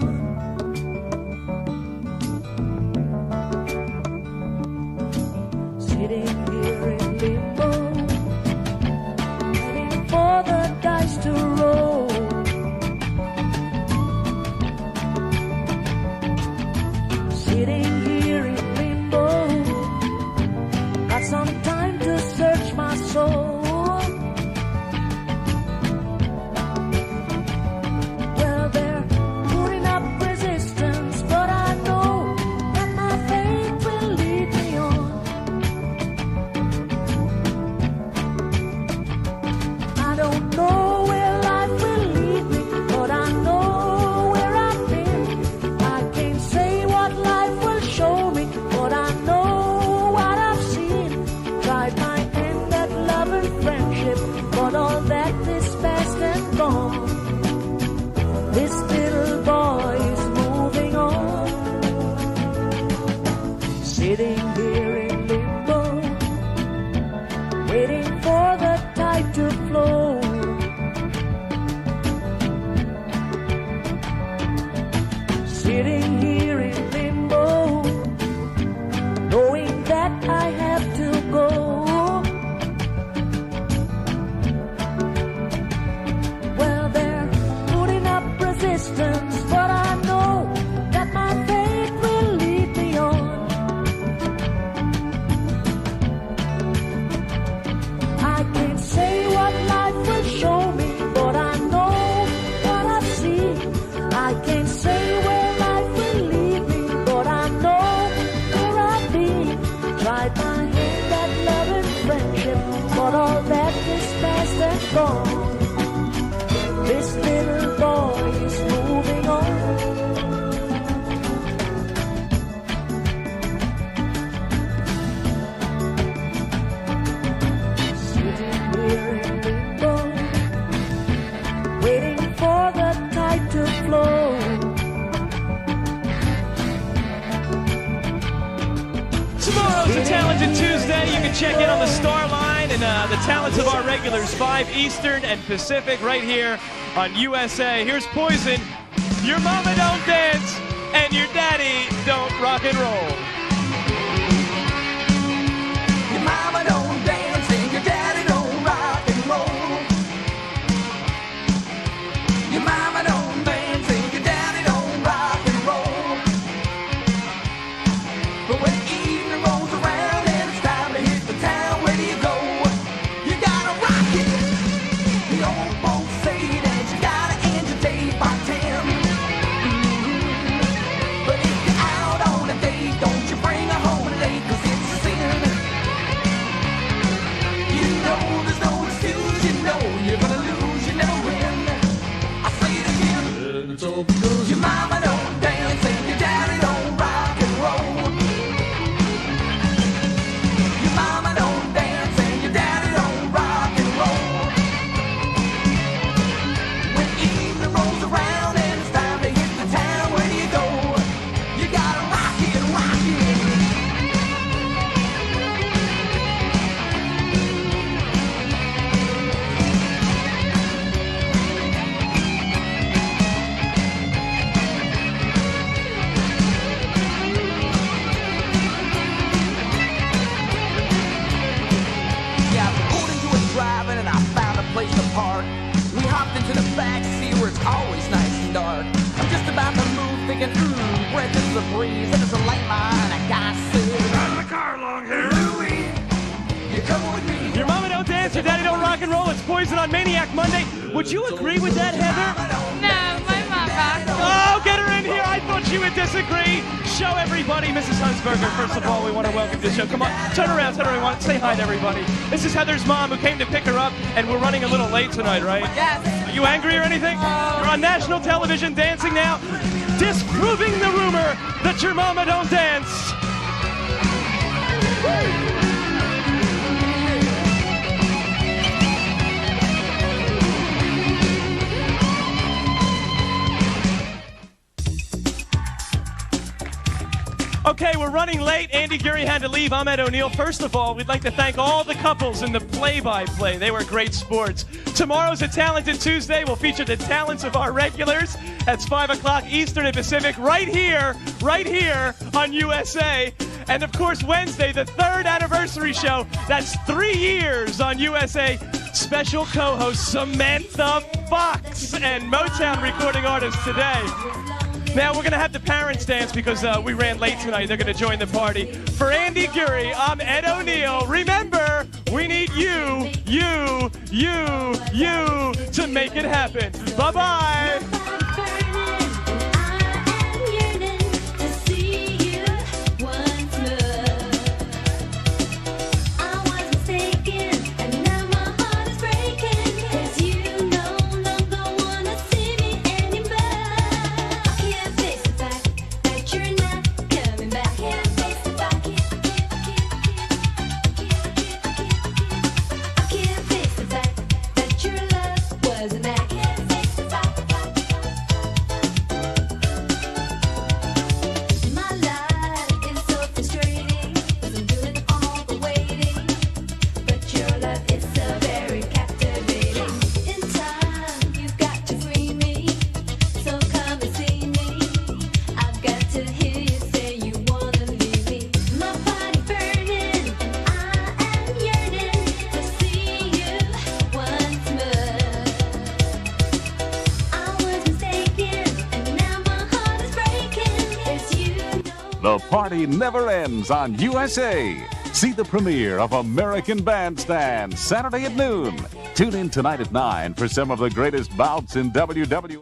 Sitting here in limbo, waiting for the dice to roll. Sitting here in limbo, got some time to search my soul. Well, they're putting up resistance, but I know that my faith will lead me on. I don't know where life will lead me, but I know where I've been. I can't say what life will show me, but I know what I've seen. Tried my hand at love and friendship, but all that is past and gone. This little boy is moving on. Sitting here in limbo, waiting for the tide to flow. Sitting here in limbo, knowing that I have to go. Well, they're putting up resistance, but I know that my faith will lead me on. I can't say what life will show me, but I know what I see. I can't say where life will lead me, but I know where I've been. Tried my hand at love and friendship, but all that is past and gone. This little boy is moving on. Sitting here in limbo, waiting for the tide to flow. Tomorrow's a Talented Tuesday. You can check in on the Star Line and the talents of our regulars, 5 Eastern and Pacific, right here on USA. Here's Poison. Your mama don't dance. rock and roll. Your mama don't dance and your daddy don't rock and roll. Your mama don't dance and your daddy don't rock and roll. But when evening rolls around and it's time to hit the town, where do you go? You gotta rock it. The old folks say that you gotta end your day by 10. But if you're out on a date, don't you bring her home late, 'cause it's a sin. You know there's no excuse, you know you're gonna lose, you never win. I say it again, and it's all because your mama don't dance and your daddy don't rock and roll. Your mama don't dance and your daddy don't rock and roll. When evening rolls around and it's time to hit the town, where do you go? You gotta rock it, rock it. Yeah, I pulled into a drive-in and I found a place to park. We hopped into the back seat where it's always nice and dark. I'm just about to move, thinking, breath is the breeze, and it's a light line. I gotta sit out of the car, long hair. Louie, you come with me. Your mama don't dance, your daddy don't rock and roll. It's Poison on Maniac Monday. Would you agree with that, Heather? No, my mom rocks. Oh, get her in here. I thought she would disagree. Show everybody, Mrs. Hunsberger. First of all, we want to welcome to the show. Come on, turn around, say hi to everybody. This is Heather's mom who came to pick her up, and we're running a little late tonight, right? Yes. Are you angry or anything? You're on national television dancing now, disproving the rumor that your mama don't dance. Okay, we're running late. Andy Gurry had to leave. I'm Ed O'Neill. First of all, we'd like to thank all the couples in the play-by-play. They were great sports. Tomorrow's a Talented Tuesday. We'll feature the talents of our regulars. That's 5 o'clock Eastern and Pacific, right here on USA. And of course, Wednesday, the 3rd anniversary show. That's 3 years on USA. Special co-host Samantha Fox and Motown recording artist today. Now we're going to have the parents dance because we ran late tonight. They're going to join the party. For Andy Gurry, I'm Ed O'Neill. Remember, we need you to make it happen. Bye-bye. The party never ends on USA. See the premiere of American Bandstand Saturday at noon. Tune in tonight at 9 for some of the greatest bouts in WWE.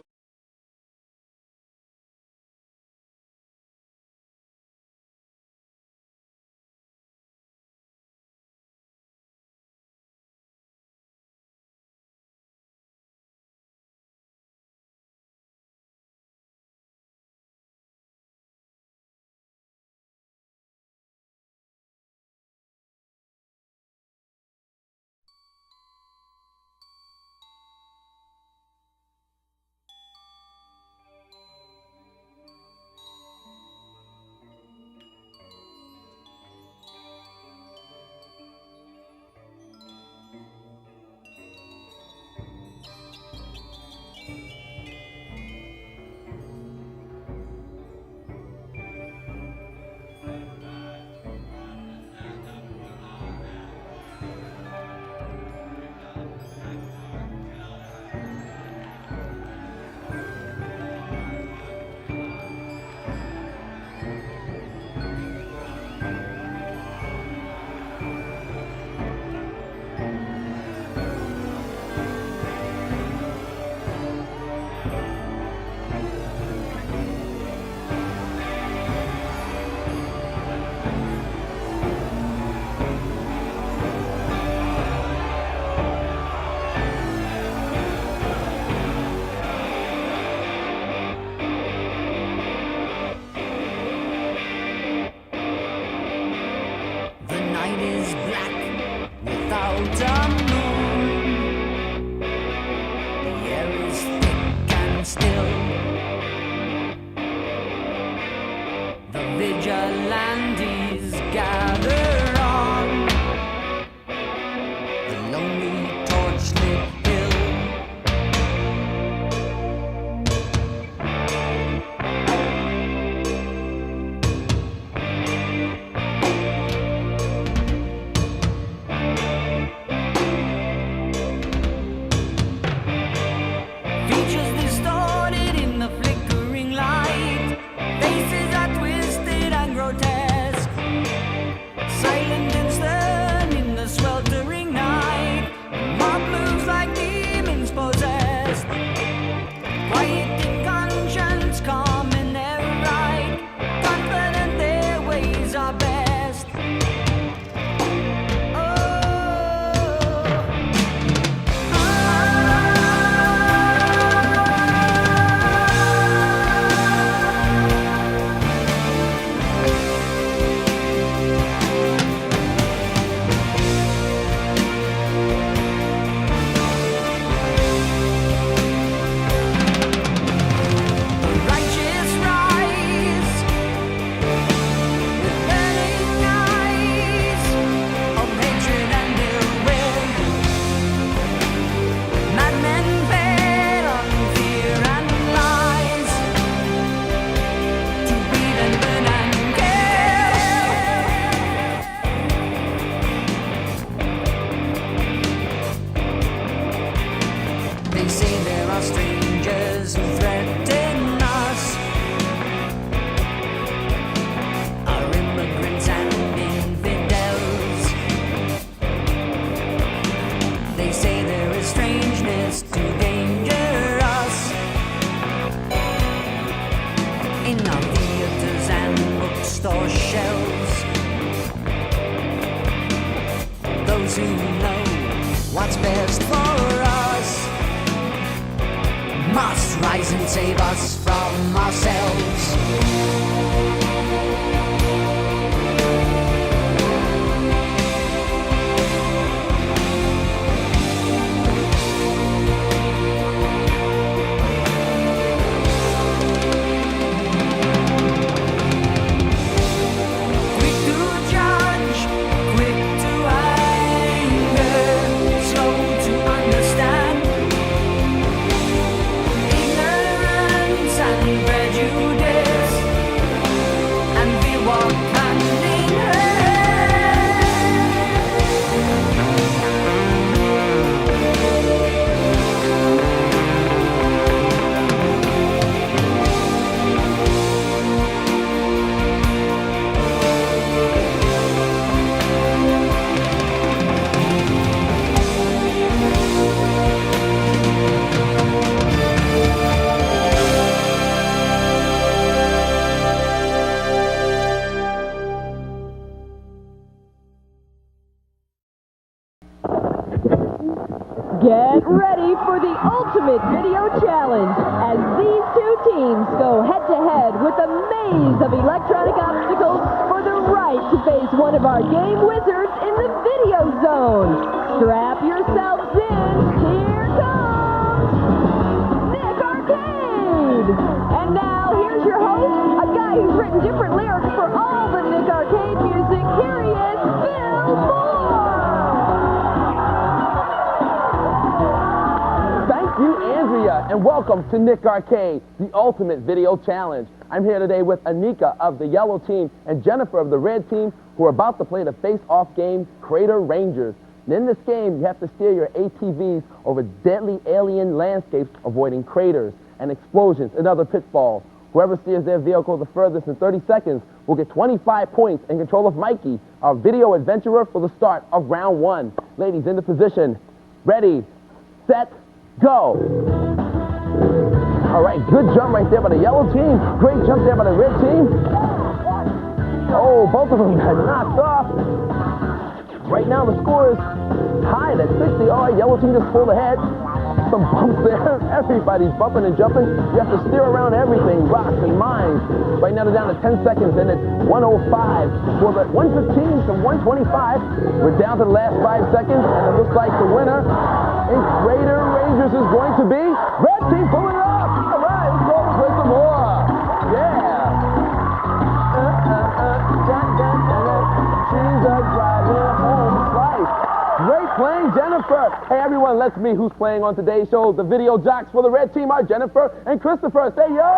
in our theaters and bookstore shelves. Those who know what's best for us must rise and save us from ourselves. Get ready for the ultimate video challenge as these two teams go head-to-head with a maze of electronic obstacles for the right to face one of our game wizards in the video zone. Strap yourselves in. Here comes Nick Arcade! And now here's your host, a guy who's written different lyrics for all the Nick Arcade music. Here he is, Phil Moore! You, Andrea, and welcome to Nick Arcade, the ultimate video challenge. I'm here today with Anika of the yellow team and Jennifer of the red team, who are about to play the face-off game, Crater Rangers. And in this game, you have to steer your ATVs over deadly alien landscapes, avoiding craters and explosions and other pitfalls. Whoever steers their vehicle the furthest in 30 seconds will get 25 points in control of Mikey, our video adventurer, for the start of round one. Ladies, into position. Ready, set, go. All right, good jump right there by the yellow team. Great jump there by the red team. Oh, both of them got knocked off. Right now the score is tied at 60. All right, yellow team just pulled ahead. Some bumps there. Everybody's bumping and jumping. You have to steer around everything, rocks and mines. Right now they're down to 10 seconds and it's 105. For the 115 from 125, we're down to the last 5 seconds and it looks like the winner in Crater Rangers is going to be red team pulling it off. All right, let's go play some more. Yeah. She's a driving home slice. Great playing, Jennifer. Hey, everyone, let's meet who's playing on today's show. The video jocks for the red team are Jennifer and Christopher. Say yo!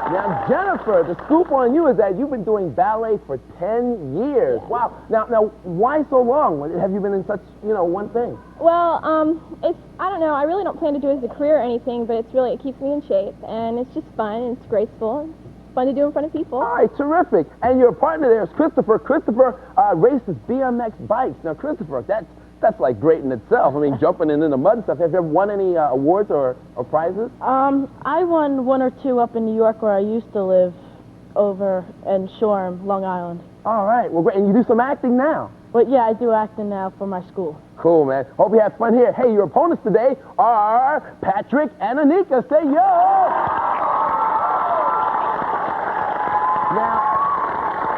Now, Jennifer, the scoop on you is that you've been doing ballet for 10 years. Wow. Now, why so long? Have you been in such, one thing? Well, I don't know. I really don't plan to do it as a career or anything, but it keeps me in shape, and it's just fun, and it's graceful. It's fun to do in front of people. All right, terrific. And your partner there is Christopher. Christopher races BMX bikes. Now, Christopher, that's like great in itself. I mean, jumping in the mud and stuff. Have you ever won any awards or prizes? I won 1 or 2 up in New York where I used to live over in Shoreham, Long Island. All right, well, great. And you do some acting now? But yeah, I do acting now for my school. Cool, man. Hope you have fun here. Hey, your opponents today are Patrick and Anika. Say yo! Now,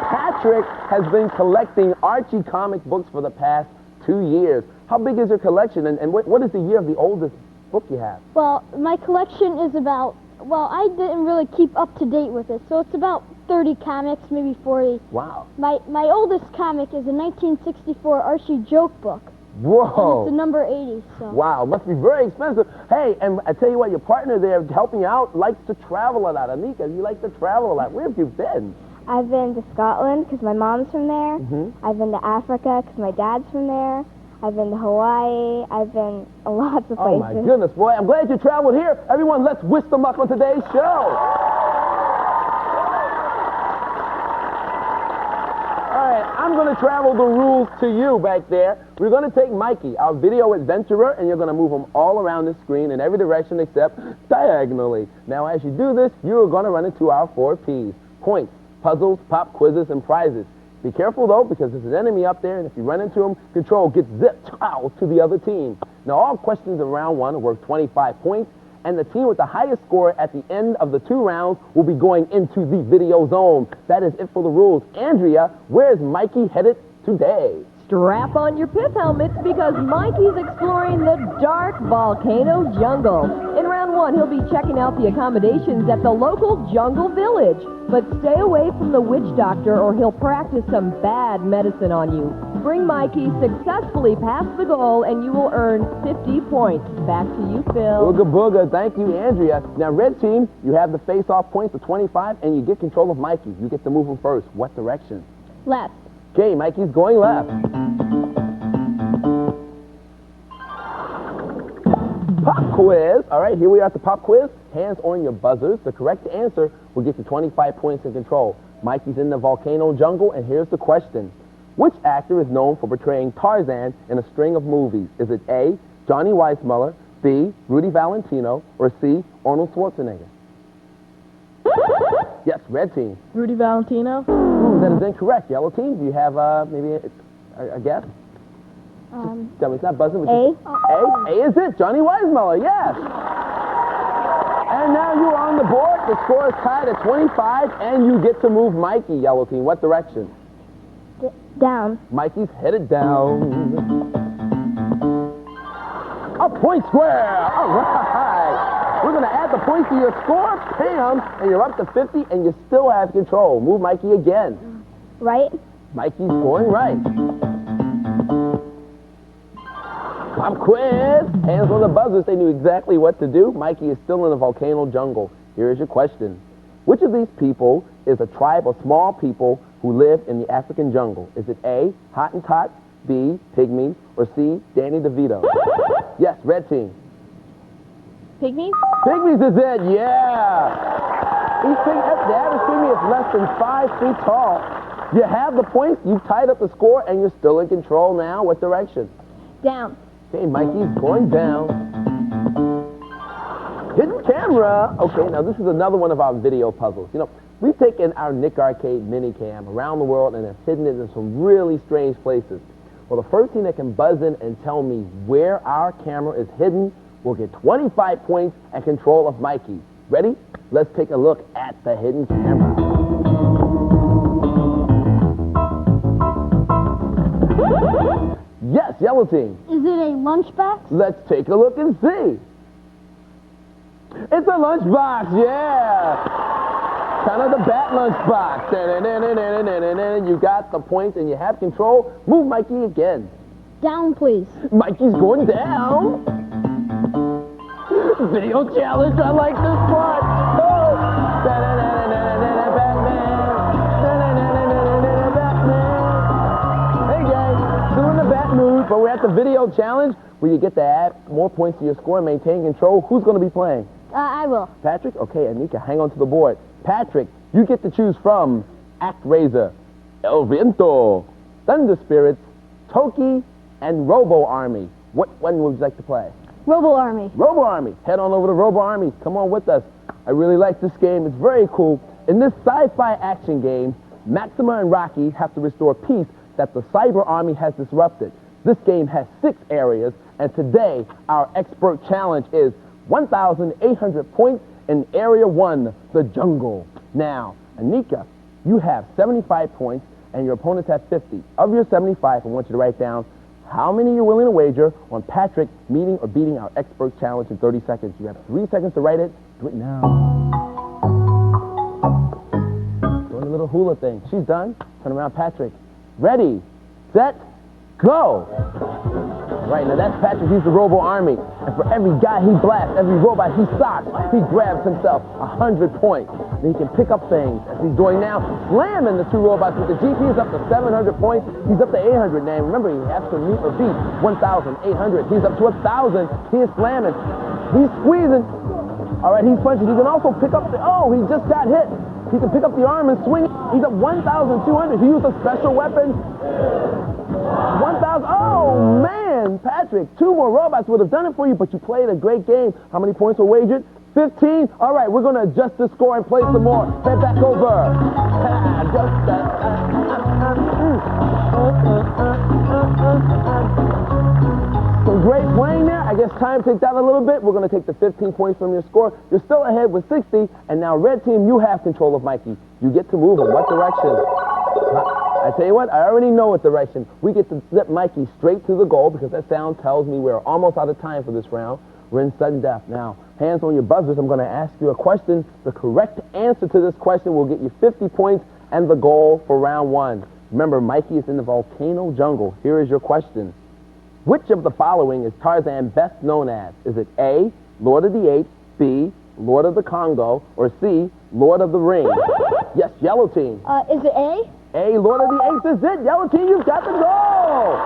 Patrick has been collecting Archie comic books for the past 2 years. How big is your collection, and what is the year of the oldest book you have? Well, my collection is about, I didn't really keep up to date with it, so it's about 30 comics, maybe 40. Wow. My oldest comic is a 1964 Archie joke book. Whoa. And it's a number 80, so. Wow, must be very expensive. Hey, and I tell you what, your partner there helping you out likes to travel a lot. Anika, you like to travel a lot. Where have you been? I've been to Scotland because my mom's from there. Mm-hmm. I've been to Africa because my dad's from there. I've been to Hawaii. I've been lots of places. Oh my goodness, boy, I'm glad you traveled here. Everyone, let's wish them luck on today's show. All right, I'm going to travel the rules to you back there. We're going to take Mikey, our video adventurer, and you're going to move him all around the screen in every direction except diagonally. Now, as you do this, you're going to run into our 4 Ps. Points, puzzles, pop quizzes, and prizes. Be careful, though, because there's an enemy up there, and if you run into him, control gets zipped to the other team. Now, all questions in round 1 are worth 25 points, and the team with the highest score at the end of the 2 rounds will be going into the video zone. That is it for the rules. Andrea, where's Mikey headed today? Strap on your pith helmets because Mikey's exploring the dark volcano jungle. In round 1, he'll be checking out the accommodations at the local jungle village. But stay away from the witch doctor or he'll practice some bad medicine on you. Bring Mikey successfully past the goal and you will earn 50 points. Back to you, Phil. Booga booga. Thank you, Andrea. Now, red team, you have the face-off points of 25 and you get control of Mikey. You get to move him first. What direction? Left. Okay, Mikey's going left. Pop quiz. All right, here we are at the pop quiz. Hands on your buzzers. The correct answer will get you 25 points in control. Mikey's in the volcano jungle, and here's the question. Which actor is known for portraying Tarzan in a string of movies? Is it A, Johnny Weissmuller, B, Rudy Valentino, or C, Arnold Schwarzenegger? Yes, red team. Rudy Valentino. Ooh, that is incorrect. Yellow team, do you have maybe a guess? Tell me, it's not buzzing. A. A is it? Johnny Weissmuller, yes. And now you're on the board. The score is tied at 25, and you get to move Mikey, yellow team. What direction? Down. Mikey's headed down. A point square. All right. We're going to add the points to your score, Pam, and you're up to 50, and you still have control. Move Mikey again. Right. Mikey's going right. Pop quiz. Hands on the buzzers. They knew exactly what to do. Mikey is still in the volcano jungle. Here is your question. Which of these people is a tribe of small people who live in the African jungle? Is it A, Hottentots, B, Pygmies, or C, Danny DeVito? Yes, red team. Pygmies? Pygmies is it, yeah. The average pygmy is less than 5 feet tall. You have the points, you've tied up the score, and you're still in control now. What direction? Down. Okay, Mikey's going down. Hidden camera. Okay, now this is another one of our video puzzles. You know, we've taken our Nick Arcade mini cam around the world and have hidden it in some really strange places. Well, the first team that can buzz in and tell me where our camera is hidden will get 25 points and control of Mikey. Ready? Let's take a look at the hidden camera. Yes, yellow team. Is it a lunchbox? Let's take a look and see. It's a lunchbox, yeah. Kind of the bat lunchbox. You got the points and you have control. Move Mikey again. Down, please. Mikey's going down. Video challenge, I like this part. Oh. Hey guys, doing the bat move, but we're at the video challenge where you get to add more points to your score and maintain control. Who's going to be playing? I will. Patrick? Okay, Anika, hang on to the board. Patrick, you get to choose from ActRaiser, El Viento, Thunder Spirits, Toki, and Robo Army. What one would you like to play? Robo Army. Robo Army. Head on over to Robo Army. Come on with us. I really like this game. It's very cool. In this sci-fi action game, Maxima and Rocky have to restore peace that the Cyber Army has disrupted. This game has 6 areas, and today our expert challenge is 1,800 points in Area 1, the jungle. Now, Anika, you have 75 points, and your opponents have 50. Of your 75, I want you to write down how many you're willing to wager on Patrick meeting or beating our expert challenge in 30 seconds. You have 3 seconds to write it. Do it now. Doing a little hula thing. She's done. Turn around, Patrick. Ready, set, go. Right, now that's Patrick. He's the Robo Army. And for every guy he blasts, every robot he socks, he grabs himself 100 points. And he can pick up things, as he's doing now, slamming the 2 robots with the GP. He's up to 700 points. He's up to 800 now. Remember, he has to meet or beat 1,800. He's up to 1,000. He is slamming. He's squeezing. All right, he's punching. He can also pick up the... Oh, he just got hit. He can pick up the arm and swing. He's at 1,200. He used a special weapon. 1,000. Oh, man. Patrick, 2 more robots would have done it for you, but you played a great game. How many points were wagered? 15. All right, we're going to adjust the score and play some more. Head back over. Some great playing there. I guess time takes out a little bit. We're going to take the 15 points from your score. You're still ahead with 60. And now, red team, you have control of Mikey. You get to move in what direction? I tell you what, I already know what direction. We get to zip Mikey straight to the goal because that sound tells me we're almost out of time for this round. We're in sudden death. Now, hands on your buzzers. I'm going to ask you a question. The correct answer to this question will get you 50 points and the goal for round 1. Remember, Mikey is in the volcano jungle. Here is your question. Which of the following is Tarzan best known as? Is it A, Lord of the Apes, B, Lord of the Congo, or C, Lord of the Rings? Yes, yellow team. Is it A? A, Lord of the Apes is it. Yellow team, you've got the goal.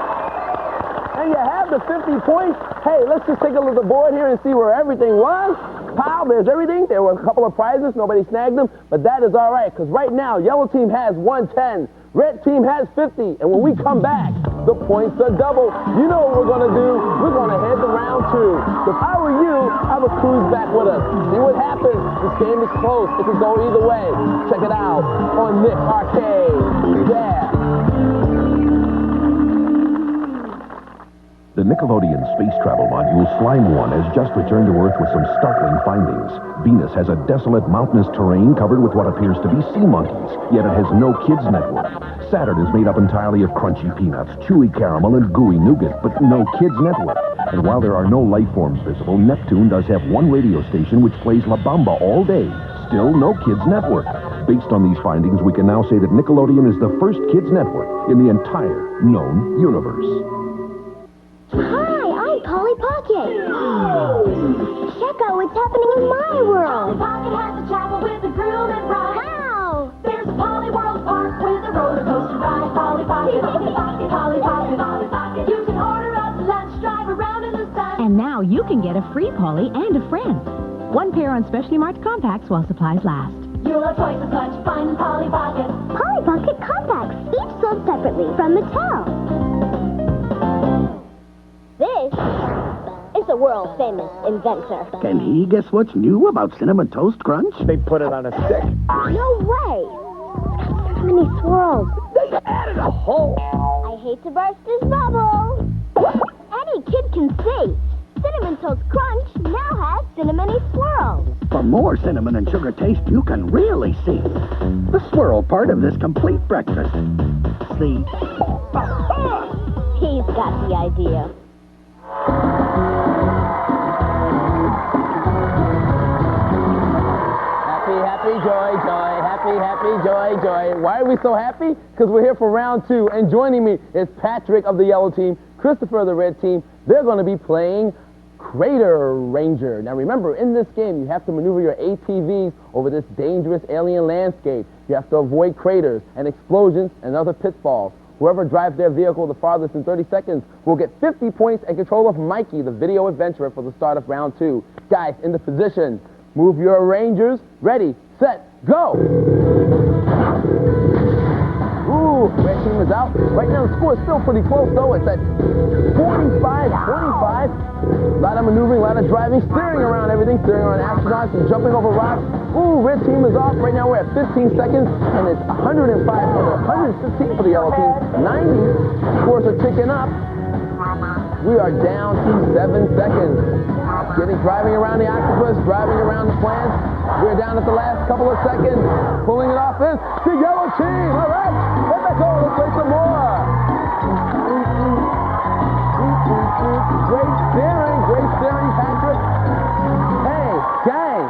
And you have the 50 points. Hey, let's just take a look at the board here and see where everything was. Pow, there's everything. There were a couple of prizes. Nobody snagged them. But that is all right, because right now, yellow team has 110. Red team has 50. And when we come back, the points are double. You know what we're going to do. We're going to head to round 2. If I were you, I would cruise back with us. See what happens. This game is close. It could go either way. Check it out on Nick Arcade. Yeah. The Nickelodeon space travel module Slime 1 has just returned to Earth with some startling findings. Venus has a desolate mountainous terrain covered with what appears to be sea monkeys, yet it has no kids network. Saturn is made up entirely of crunchy peanuts, chewy caramel, and gooey nougat, but no kids network. And while there are no life forms visible, Neptune does have one radio station which plays La Bamba all day. Still no kids network. Based on these findings, we can now say that Nickelodeon is the first kids network in the entire known universe. Hi, I'm Polly Pocket. Check out what's happening in my world. Polly Pocket has a chapel with a broom and ride. How? There's a Polly World Park with a roller coaster ride. Polly Pocket, Polly Pocket, Polly Pocket, Polly Pocket. You can order up lunch, drive around in the sun. And now you can get a free Polly and a friend. One pair on specially marked compacts while supplies last. You'll have twice as much fun, Polly Pocket. Polly Pocket compacts, each sold separately from Mattel. This is the world-famous inventor. Can he guess what's new about Cinnamon Toast Crunch? They put it on a stick. No way! So many swirls. They added a hole. I hate to burst his bubble. Any kid can see. Cinnamon Toast Crunch now has cinnamony swirls. For more cinnamon and sugar taste you can really see. The swirl part of this complete breakfast. See? He's got the idea. Happy, joy. Why are we so happy? Because we're here for round 2, and joining me is Patrick of the yellow team, Christopher of the red team. They're going to be playing Crater Ranger. Now remember, in this game, you have to maneuver your ATVs over this dangerous alien landscape. You have to avoid craters and explosions and other pitfalls. Whoever drives their vehicle the farthest in 30 seconds will get 50 points and control of Mikey, the video adventurer, for the start of round 2. Guys, into position. Move your Rangers. Ready, set, go! Ooh, red team is out. Right now the score is still pretty close though. It's at 45. A lot of maneuvering, a lot of driving, steering around everything, steering around astronauts and jumping over rocks. Ooh, red team is off. Right now we're at 15 seconds and it's 105 for the 115 for the yellow team. 90. Scores are ticking up. We are down to 7 seconds. Driving around the octopus, driving around the plants. We're down at the last couple of seconds. Pulling it off is the yellow team. All right, let that go. Let's play some more. Great steering, Patrick. Hey, gang,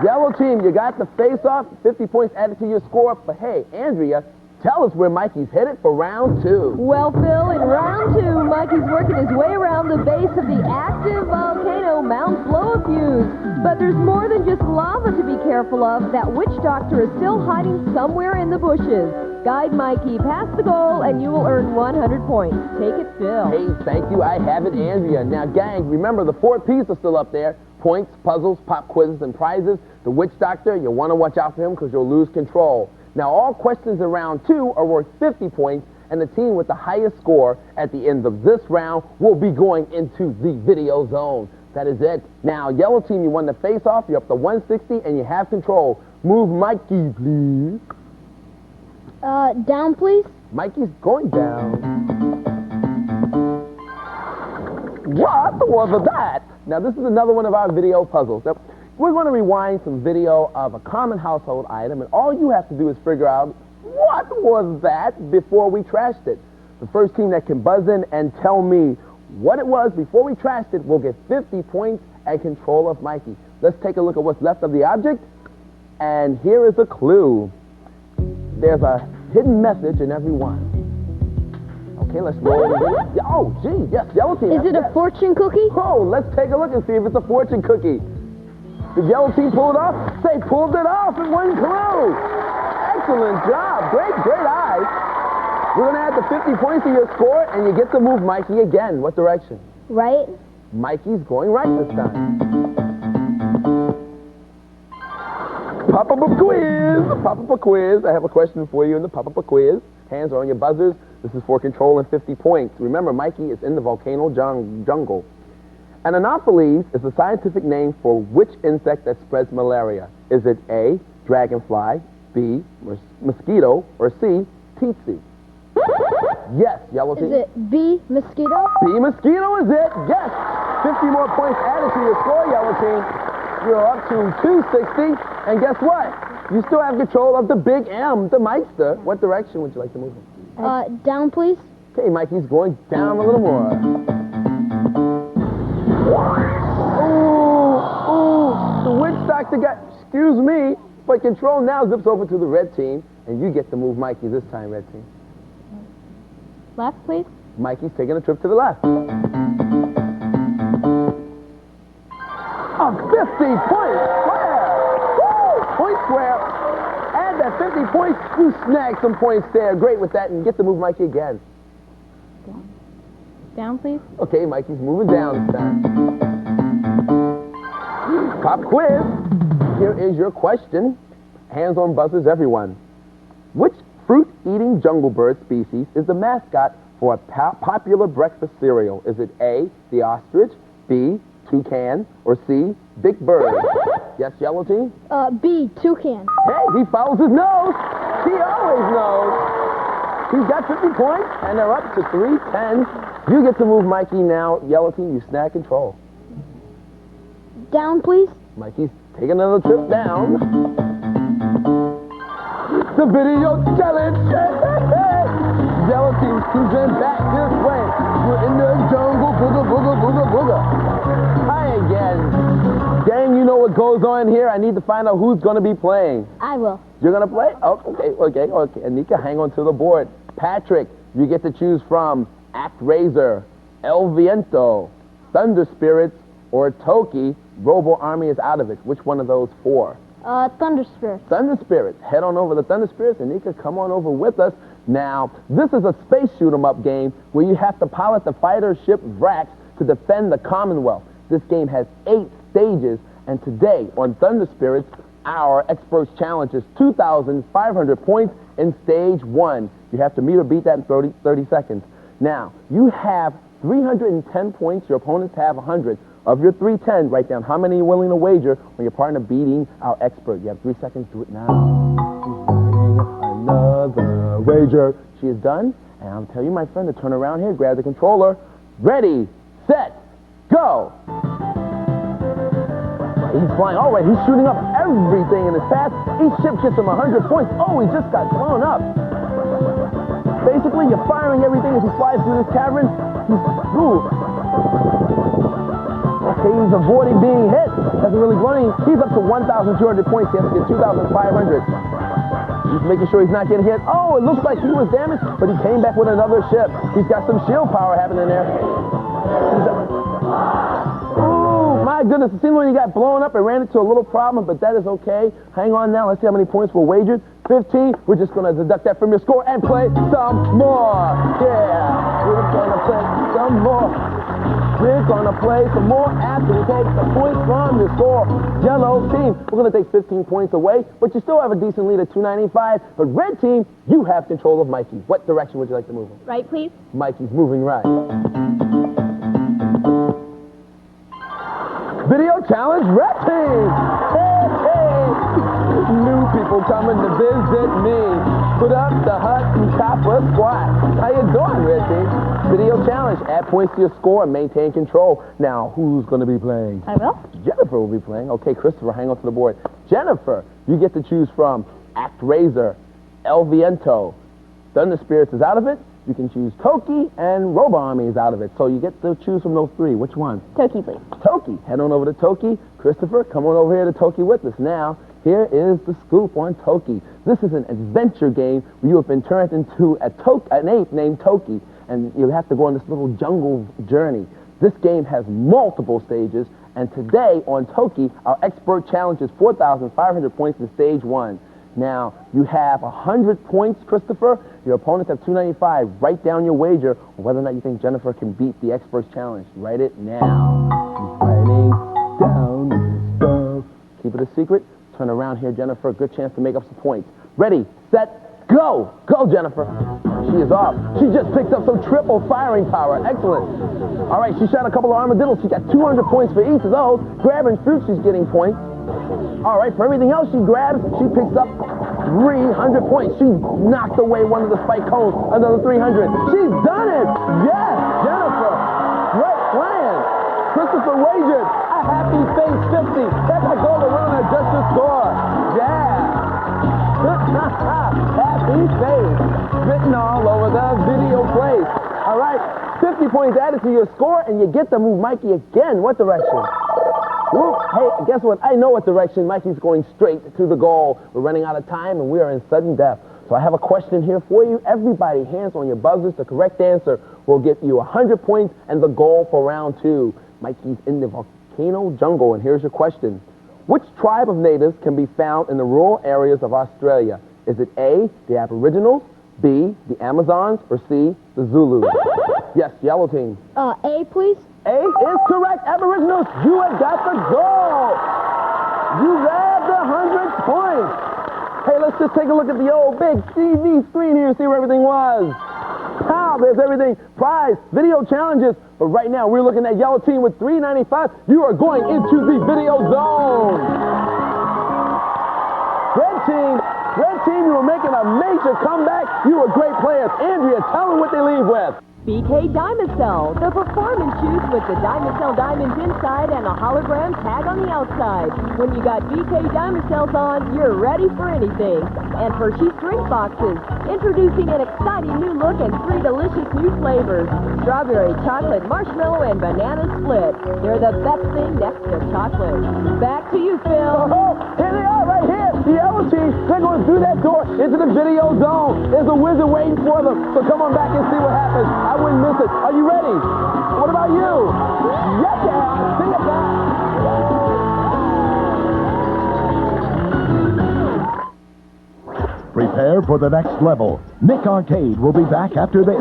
yellow team, you got the face-off. 50 points added to your score. But hey, Andrea, tell us where Mikey's headed for round 2. Well, Phil, in round 2, Mikey's working his way around the base of the active volcano Mount Floafuse. But there's more than just lava to be careful of. That witch doctor is still hiding somewhere in the bushes. Guide Mikey past the goal, and you will earn 100 points. Take it, Phil. Hey, thank you. I have it, Andrea. Now, gang, remember the 4 P's are still up there. Points, puzzles, pop quizzes, and prizes. The witch doctor, you'll want to watch out for him because you'll lose control. Now, all questions in round 2 are worth 50 points, and the team with the highest score at the end of this round will be going into the video zone. That is it. Now, yellow team, you won the face-off. You're up to 160, and you have control. Move Mikey, please. Down, please. Mikey's going down. What was that? Now, this is another one of our video puzzles. Now, we're going to rewind some video of a common household item, and all you have to do is figure out what was that before we trashed it. The first team that can buzz in and tell me what it was before we trashed it will get 50 points and control of Mikey. Let's take a look at what's left of the object, and here is a clue. There's a hidden message in every one. Okay, let's roll the video. Oh, gee, yes, yellow team. Is it a fortune cookie? Oh, let's take a look and see if it's a fortune cookie. Did yellow team pull it off? They pulled it off in one clue. Excellent job. Great eyes. We're going to add the 50 points to your score, and you get to move Mikey again. What direction? Right. Mikey's going right this time. Pop-up a quiz. Pop-up a quiz. I have a question for you in the pop-up a quiz. Hands are on your buzzers. This is for control and 50 points. Remember, Mikey is in the volcano jungle. An Anopheles is the scientific name for which insect that spreads malaria? Is it A, dragonfly, B, mosquito, or C, tsetse? Yes, yellow team. Is it B, mosquito? B, mosquito is it. Yes. 50 more points added to your score, yellow team. You're up to 260. And guess what? You still have control of the big M, the Meister. What direction would you like to move him? Down, please. Okay, Mikey's going down a little more. Ooh, the witch doctor got, excuse me, but control now zips over to the red team, and you get to move Mikey this time, red team. Left, please. Mikey's taking a trip to the left. A 50 point square. Woo! Point square. Add that 50 points. You snag some points there. Great with that, and get to move Mikey again. Down, please. Okay, Mikey's moving down this time. Pop quiz. Here is your question. Hands on buzzers, everyone. Which fruit-eating jungle bird species is the mascot for a popular breakfast cereal? Is it A, the ostrich, B, toucan, or C, big bird? Yes, yellow team? B, toucan. Hey, he follows his nose. He always knows. He's got 50 points, and they're up to 310. You get to move Mikey now. Yellow team, you snag control. Down, please. Mikey's taking another trip down. The video challenge. Yellow team cruising back this way. We're in the jungle. Booga, booga, booga, booga. Hi again. Gang, you know what goes on here. I need to find out who's going to be playing. I will. You're going to play? Oh, okay. Anika, hang on to the board. Patrick, you get to choose from ActRaiser, El Viento, Thunder Spirits, or Toki. Robo Army is out of it. Which one of those 4? Thunder Spirits. Thunder Spirits. Head on over to Thunder Spirits, and Anika, come on over with us. Now, this is a space shoot-'em-up game where you have to pilot the fighter ship Vrax to defend the Commonwealth. This game has 8 stages, and today on Thunder Spirits, our Experts Challenge is 2,500 points in stage 1. You have to meet or beat that in 30 seconds. Now, you have 310 points. Your opponents have 100. Of your 310, write down how many you're willing to wager on your partner beating our expert. You have 3 seconds. Do it now. Another wager. She is done. And I'll tell you, my friend, to turn around here, grab the controller. Ready, set, go. He's flying. All right, he's shooting up everything in his path. Each ship gets him 100 points. Oh, he just got blown up. Basically, you're firing everything as he flies through this cavern. Okay, he's avoiding being hit. Doesn't really blow any. He's up to 1,200 points. He has to get 2,500. He's making sure he's not getting hit. Oh, it looks like he was damaged, but he came back with another ship. He's got some shield power happening there. Oh, my goodness. It seemed when he got blown up, it ran into a little problem, but that is okay. Hang on now. Let's see how many points were wagered. 15. We're just going to deduct that from your score and play some more. Yeah, we're going to play some more. We're going to play some more after we take the points from your score. Yellow team, we're going to take 15 points away, but you still have a decent lead at 295. But red team, you have control of Mikey. What direction would you like to move him? Right, please. Mikey's moving right. Video challenge red team. Hey, hey. New people coming to visit me. Put up the hut and top a squat. How you doing, red team? Video challenge. Add points to your score and maintain control. Now, who's going to be playing? I will. Jennifer will be playing. Okay, Christopher, hang on to the board. Jennifer, you get to choose from ActRaiser, El Viento. Thunder Spirits is out of it. You can choose Toki, and Robo Army is out of it. So you get to choose from those three. Which one? Toki, please. Toki. Head on over to Toki. Christopher, come on over here to Toki with us. Now, here is the scoop on Toki. This is an adventure game where you have been turned into an ape named Toki, and you have to go on this little jungle journey. This game has multiple stages, and today on Toki, our expert challenge is 4,500 points in stage 1. Now, you have 100 points, Christopher. Your opponents have 295. Write down your wager on whether or not you think Jennifer can beat the experts challenge. Write it now. She's writing down stuff. Keep it a secret. Turn around here, Jennifer. Good chance to make up some points. Ready, set, go. Go, Jennifer. She is off. She just picked up some triple firing power. Excellent. All right, she shot a couple of armadillos. She got 200 points for each of those. Grabbing fruit, she's getting points. All right, for everything else she grabs, she picks up 300 points. She knocked away one of the spike cones, another 300. She's done it! Yes, Jennifer! Great plan! Christopher wagered a happy face 50. That's a goal to run and adjust your score. Yeah! Happy face! Written all over the video place. All right, 50 points added to your score, and you get to move Mikey again. What direction? Woo. Hey, guess what? I know what direction. Mikey's going straight to the goal. We're running out of time, and we are in sudden death. So I have a question here for you. Everybody, hands on your buzzers. The correct answer will get you 100 points and the goal for round 2. Mikey's in the volcano jungle, and here's your question. Which tribe of natives can be found in the rural areas of Australia? Is it A, the Aboriginals, B, the Amazons, or C, the Zulus? Yes, yellow team. A, please. A is correct. Aboriginals, you have got the goal. You grabbed 100 points. Hey, let's just take a look at the old big TV screen here and see where everything was. Wow, there's everything. Prize, video challenges. But right now, we're looking at yellow team with 395. You are going into the video zone. Red team, you were making a major comeback. You were great players. Andrea, tell them what they leave with. BK Dymacell, the performance shoes with the Dymacell diamonds inside and a hologram tag on the outside. When you got BK Dymacells on, you're ready for anything. And Hershey's drink boxes, introducing an exciting new look and 3 delicious new flavors. Strawberry, chocolate, marshmallow, and banana split. They're the best thing next to chocolate. Back to you, Phil. Oh, here they are right here. The yellow team, they're going through that door into the video zone. There's a wizard waiting for them. So come on back and see what happens. I wouldn't miss it. Are you ready? What about you? Yes, yeah. Sing it back. Prepare for the next level. Nick Arcade will be back after this.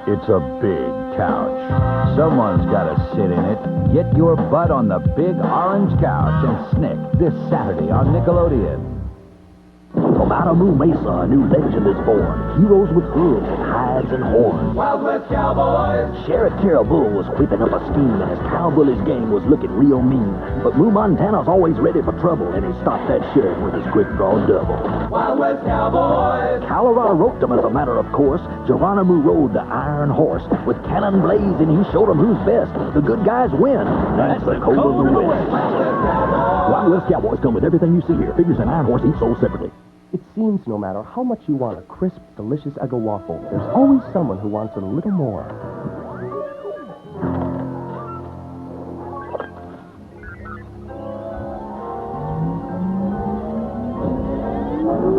It's a big couch. Someone's got to sit in it. Get your butt on the big orange couch and snick this Saturday on Nickelodeon. From Adamu Mesa, a new legend is born. Heroes with hooves and hides and horns. Wild West Cowboys! Sheriff Caribou was whipping up a scheme, and his cowboyish gang was looking real mean. But Moo Montana's always ready for trouble, and he stopped that sheriff with his quick draw double. Wild West Cowboys! Colorado roped him as a matter of course. Geronimo rode the iron horse. With cannon blazing, he showed him who's best. The good guys win. That's the code of the West. Wild West Cowboys come with everything you see here. Figures and iron horse each sold separately. It seems no matter how much you want a crisp, delicious Eggo waffle, there's always someone who wants a little more.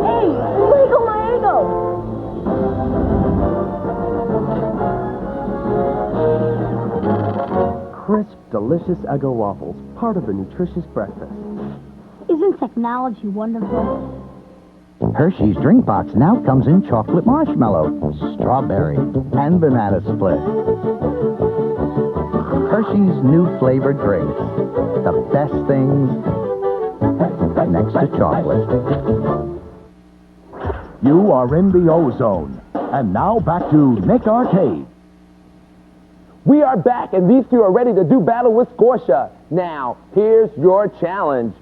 Hey, wiggle my Eggo! Crisp, delicious Eggo waffles, part of the nutritious breakfast. Isn't technology wonderful? Hershey's drink box now comes in chocolate marshmallow, strawberry, and banana split. Hershey's new flavored drinks. The best things next to chocolate. You are in the ozone. And now back to Nick Arcade. We are back, and these two are ready to do battle with Scotia. Now, here's your challenge.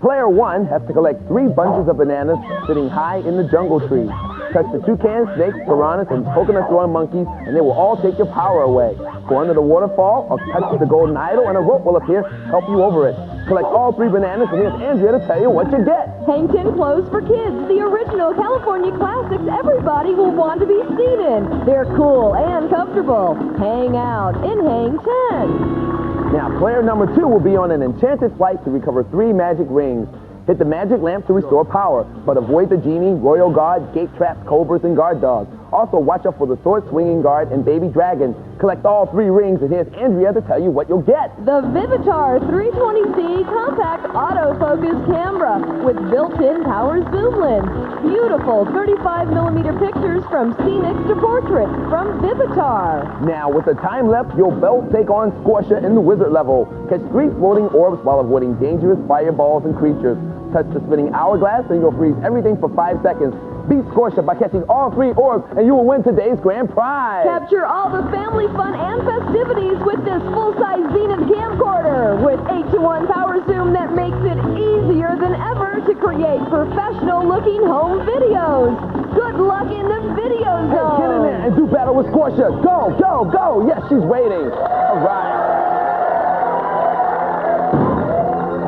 Player 1 has to collect 3 bunches of bananas sitting high in the jungle tree. Touch the toucan, snakes, piranhas, and coconut-throwing monkeys, and they will all take your power away. Go under the waterfall or touch the golden idol, and a rope will appear to help you over it. Collect all 3 bananas, and here's Andrea to tell you what you get. Hang 10 clothes for kids, the original California classics everybody will want to be seen in. They're cool and comfortable. Hang out in Hang 10. Now, player number 2 will be on an enchanted flight to recover 3 magic rings. Hit the magic lamp to restore power, but avoid the genie, royal guard, gate traps, cobras, and guard dogs. Also, watch out for the sword-swinging guard and baby dragon. Collect all 3 rings, and here's Andrea to tell you what you'll get. The Vivitar 320Z compact autofocus camera with built-in power zoom lens. Beautiful 35mm pictures from scenics to portraits from Vivitar. Now, with the time left, you'll both take on Scotia in the wizard level. Catch 3 floating orbs while avoiding dangerous fireballs and creatures. Touch the spinning hourglass, and you'll freeze everything for 5 seconds. Beat Scotia by catching all 3 orbs, and you will win today's grand prize. Capture all the family fun and festivities with this full-size Zenith camcorder with 8:1 power zoom that makes it easier than ever to create professional-looking home videos. Good luck in the video zone. Hey, get in there and do battle with Scotia. Go, go, go. Yes, she's waiting. All right.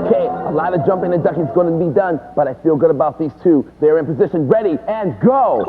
Okay, a lot of jumping and ducking is going to be done, but I feel good about these two. They're in position, ready, and go!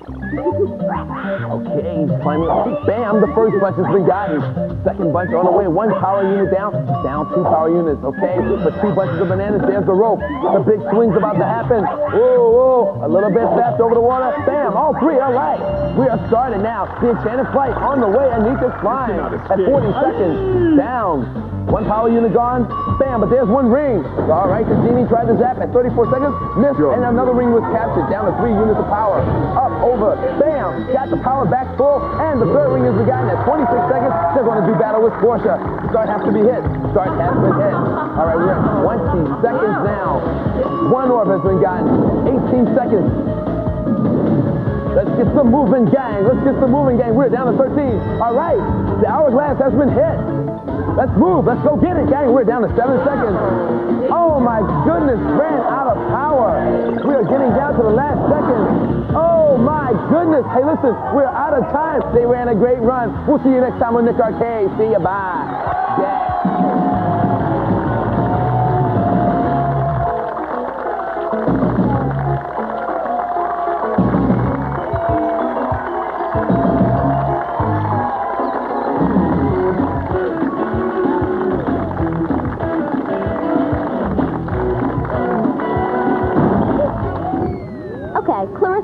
Okay, he's climbing up. Bam, the first bunch has been gotten. Second bunch on the way, 1 power unit down 2 power units, okay? For 2 bunches of bananas, there's the rope. The big swing's about to happen. Whoa, whoa, a little bit fast over the water. Bam, all 3, all right. We are started now. The enchanted flight on the way, and Nika's flying. At 40 seconds, down. 1 power unit gone. Bam, but there's 1 ring. All right, the genie tried to zap at 34 seconds. Missed, and another ring was captured. Down to 3 units of power. Up, over, bam. Got the power back full, and the 3rd ring is begotten at 26 seconds. They're going to do battle with Scotia. Start has to be hit. Start has been hit. All right, we're at 20 seconds now. 1 orb has been gotten. 18 seconds. Let's get some moving, gang. Let's get some moving, gang. We're down to 13. All right, the hourglass has been hit. Let's move. Let's go get it, gang. We're down to 7 seconds. Oh, my goodness. Ran out of power. We are getting down to the last second. Oh, my goodness. Hey, listen. We're out of time. They ran a great run. We'll see you next time on Nick Arcade. See you. Bye. Yeah.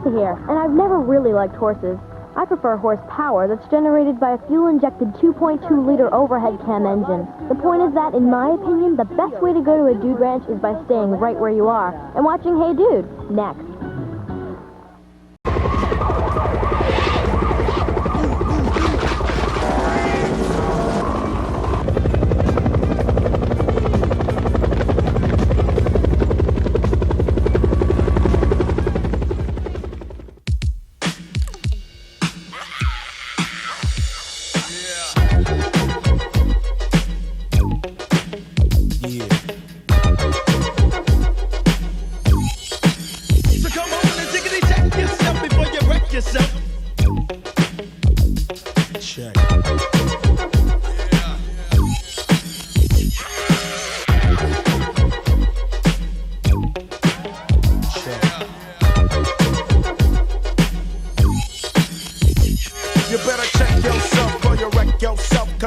Here, and I've never really liked horses. I prefer horsepower that's generated by a fuel-injected 2.2-liter overhead cam engine. The point is that, in my opinion, the best way to go to a dude ranch is by staying right where you are and watching Hey Dude next.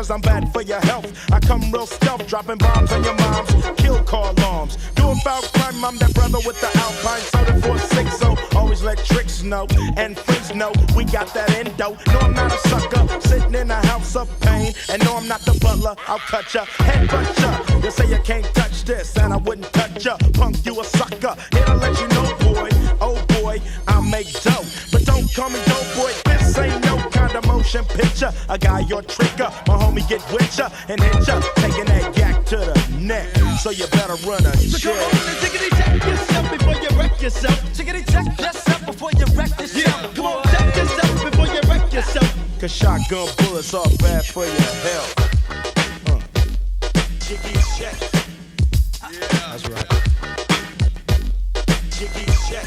I'm bad for your health. I come real stealth, dropping bombs on your moms, kill car alarms. Doing foul crime, I'm that brother with the Alpine soda 460. Always let tricks know and friends know we got that endo. No, I'm not a sucker, sitting in a house of pain. And no, I'm not the butler, I'll cut ya, headbutt ya. You say you can't touch this, and I wouldn't touch ya. Punk, you a sucker. Here to let you know, boy. Oh motion picture. A guy your tricker, my homie get with ya and hit ya, taking that yak to the neck. So you better run a check. So come on and tickety check yourself before you wreck yourself. Tickety check yourself before you wreck yourself. Yeah, come on, check yourself before you wreck yourself. Cause shotgun bullets are bad for your health. Jiggy check. Yeah, that's right. Jiggy check.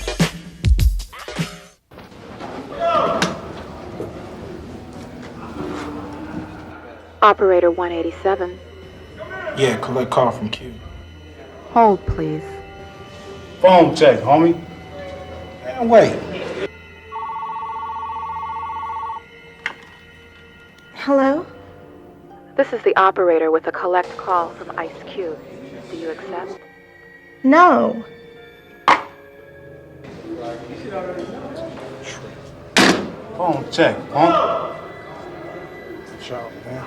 Operator 187. Yeah, collect call from Q. Hold, please. Phone check, homie. Man, wait. Hello? This is the operator with a collect call from Ice Cube. Do you accept? No. Phone check, huh? Ciao, man.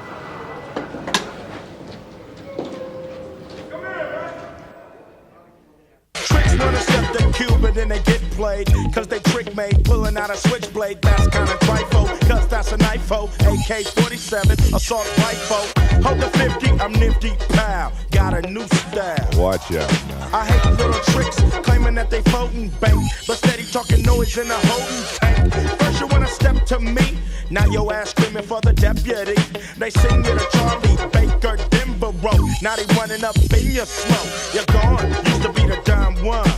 Tricks wanna step the cube and then they get played. Cause they trick made, pulling out a switchblade. That's kinda trifle, cause that's a knifo. AK-47, assault rifle. Hold the 50, I'm nifty, pow. Got a new style. Watch out now. I hate little tricks, claiming that they floating bank. But steady talking noise in a holding tank. First you wanna step to me, now your ass screaming for the deputy. They sing you to Charlie Baker Denborough. Now they running up in your slow. You're gone, used to be the dime one.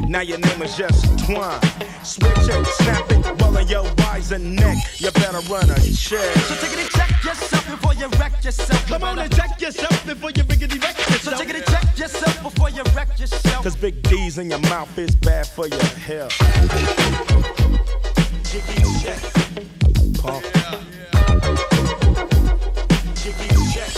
Now your name is just Twine. Switch it, snap it, well in your wise and neck. You better run a check. So take it and check yourself before you wreck yourself. Come on and check yourself before you riggedy wreck yourself. So take it and check yourself before you wreck yourself. Cause big D's in your mouth is bad for your health. Jiggy check. Pump. Jiggy check.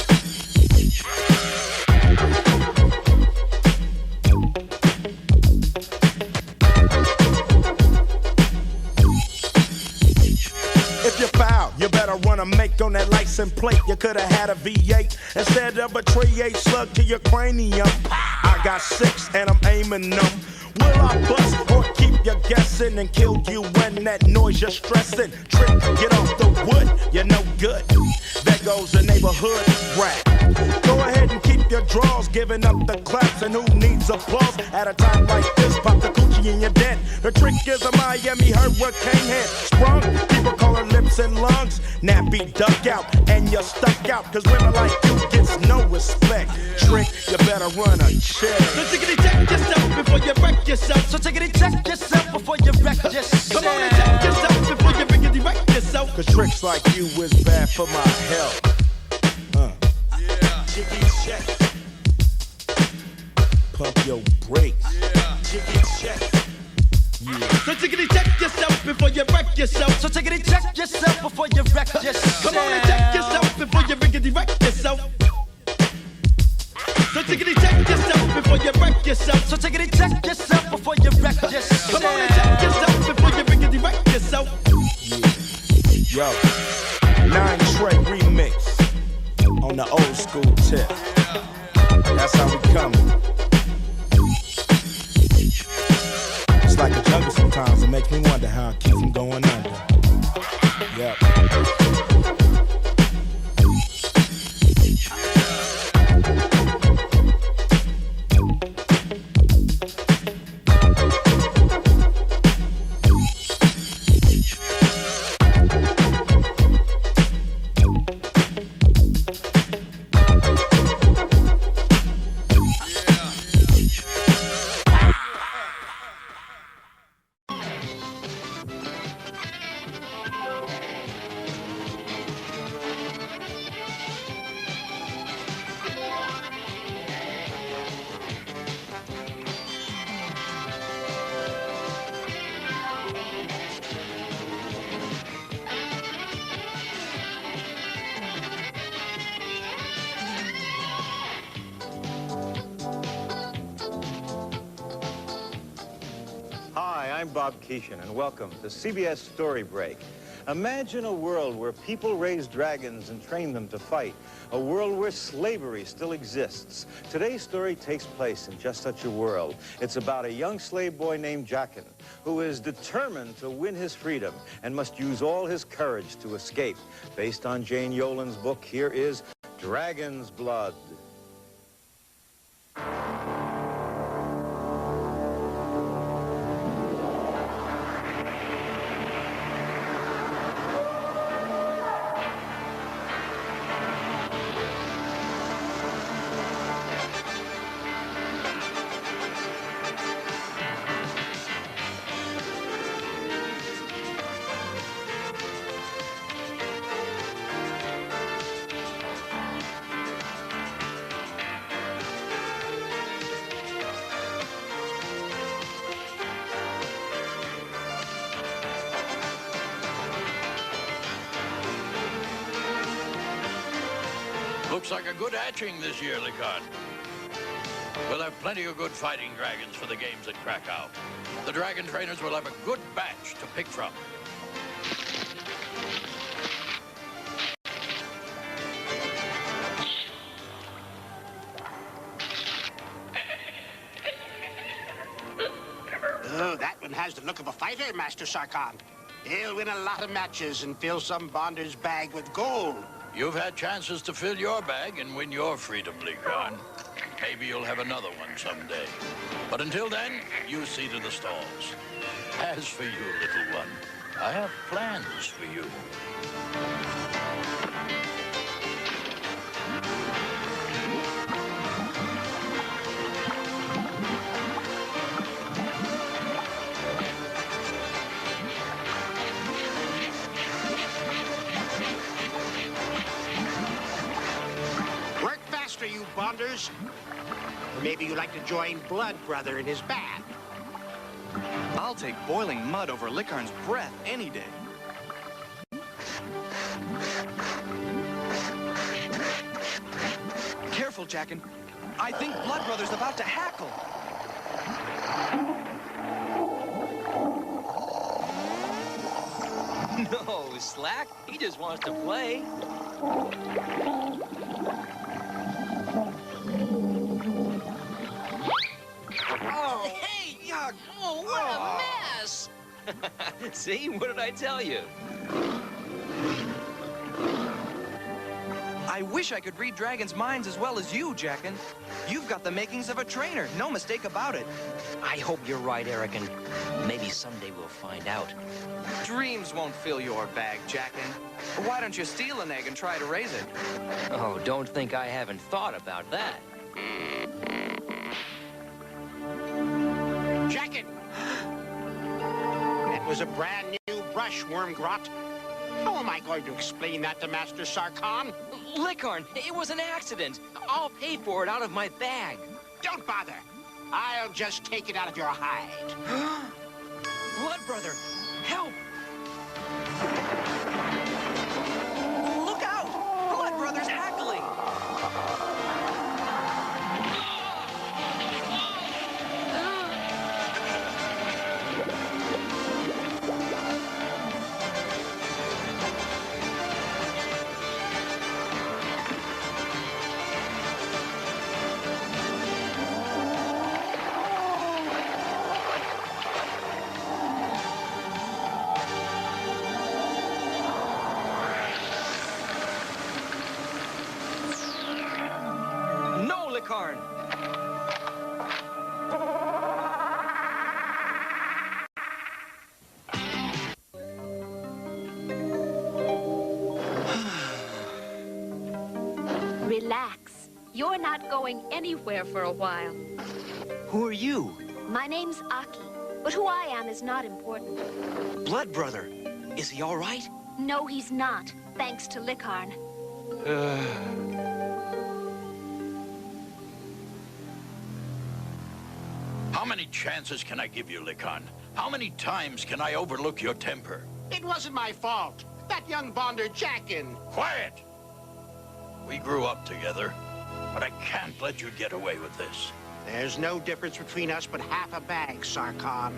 If you foul, you better run a make on that license plate. You could've had a V8 instead of a .38 slug to your cranium. I got 6 and I'm aiming them. Will I bust or keep you guessing and kill you when that noise you're stressing? Trick, get off the wood, you're no good. There goes the neighborhood rap. Go ahead and keep your draws, giving up the claps. And who needs applause at a time like this? Pop the coochie in your dead. The trick is a Miami hurricane head. Sprung, people call her lips and lungs. Nappy duck out, and you're stuck out. Cause women like you gets no respect. Trick, you better run a check. So take it and check yourself before you wreck yourself. So take it and check yourself before you wreck yourself. Come on and check yourself before you riggedy wreck yourself. Cause tricks like you is bad for my health. Yeah. Jiggy check. Pump your brakes. Yeah. Jiggy check. Yeah. So take it and check yourself before you wreck yourself. So take it and check yourself before you wreck yourself. Come on and check yourself before you riggedy wreck yourself. So take it and check yourself before you wreck yourself. So take it and check yourself before you wreck yourself. Come on and check yourself before you riggedy wreck yourself. Yeah. Yo, 9 Trey remix on the old school tip. That's how we coming. It's like a jungle sometimes. It makes me wonder how I keep from going under. Yep. I'm Bob Keeshan, and welcome to CBS Story Break. Imagine a world where people raise dragons and train them to fight. A world where slavery still exists. Today's story takes place in just such a world. It's about a young slave boy named Jackin, who is determined to win his freedom and must use all his courage to escape. Based on Jane Yolen's book, here is Dragon's Blood. Looks like a good hatching this year, Licon. We'll have plenty of good fighting dragons for the games at Krakow. The dragon trainers will have a good batch to pick from. Oh, that one has the look of a fighter, Master Sarkhan. He'll win a lot of matches and fill some bonder's bag with gold. You've had chances to fill your bag and win your freedom, Licon. Maybe you'll have another one someday. But until then, you see to the stalls. As for you, little one, I have plans for you. You bonders. Maybe you'd like to join Blood Brother in his band. I'll take boiling mud over Licarn's breath any day. Careful, Jackin. I think Blood Brother's about to hackle. No, Slack. He just wants to play. Oh, hey, yuck. Oh, what a mess. See, what did I tell you? I wish I could read dragons' minds as well as you, Jackin. You've got the makings of a trainer, no mistake about it. I hope you're right, Eric, and maybe someday we'll find out. Dreams won't fill your bag, Jackin. Why don't you steal an egg and try to raise it? Oh, don't think I haven't thought about that. Jackin! That was a brand new brush, Wormgrot. How am I going to explain that to Master Sarkhan? Licarn, it was an accident. I'll pay for it out of my bag. Don't bother. I'll just take it out of your hide. Blood Brother, help! Look out! Blood Brother's hackling! Licarn. Relax. You're not going anywhere for a while. Who are you? My name's Aki, but who I am is not important. Blood Brother. Is he all right? No, he's not, thanks to Licarn. How many chances can I give you, Licarn? How many times can I overlook your temper? It wasn't my fault. That young bonder Jackin. Quiet! We grew up together, but I can't let you get away with this. There's no difference between us but half a bag, Sarkhan.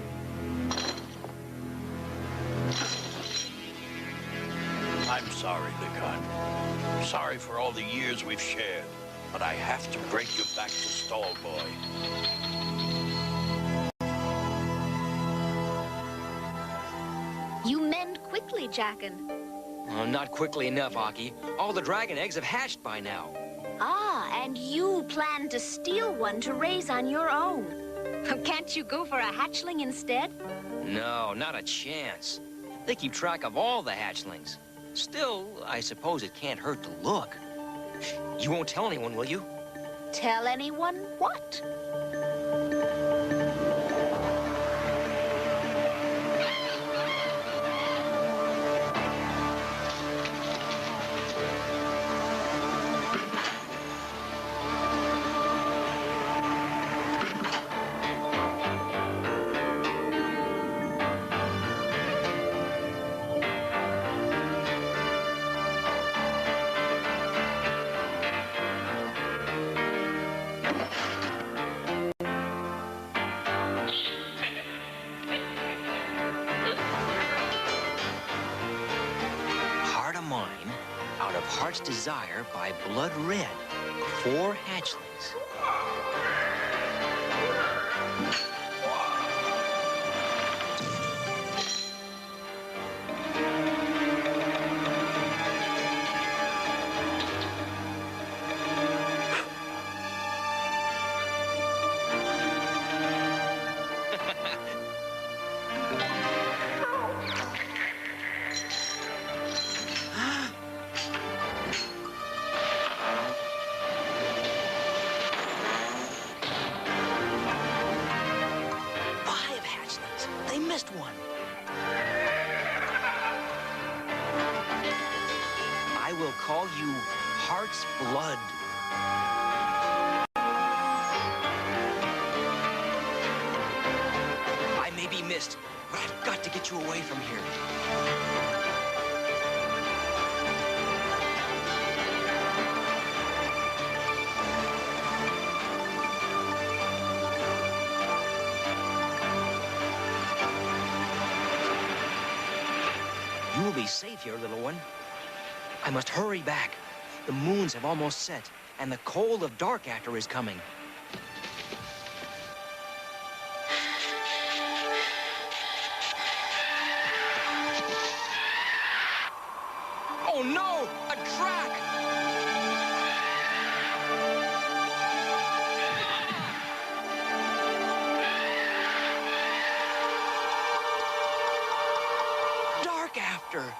I'm sorry, Ligon. Sorry for all the years we've shared, but I have to break you back to stall boy. You mend quickly, Jackin. Not quickly enough, Aki. All the dragon eggs have hatched by now. Ah, and you plan to steal one to raise on your own. Can't you go for a hatchling instead? No, not a chance. They keep track of all the hatchlings. Still, I suppose it can't hurt to look. You won't tell anyone, will you? Tell anyone what? Heart's Desire by Blood Red. 4 hatchlings. Call you Heart's Blood. I may be missed, but I've got to get you away from here. You will be safe here, little one. I must hurry back. The moons have almost set, and the cold of dark after is coming. Oh no! A track! Dark after!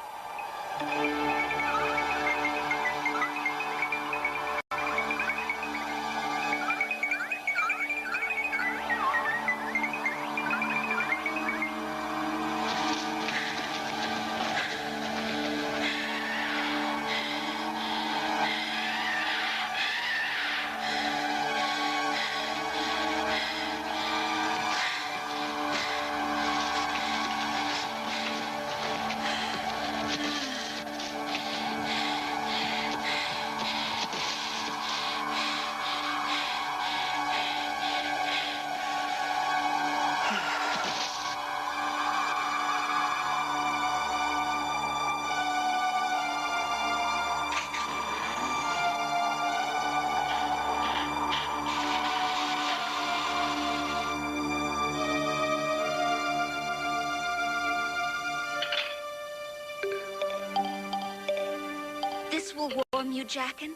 Will warm you, Jackin?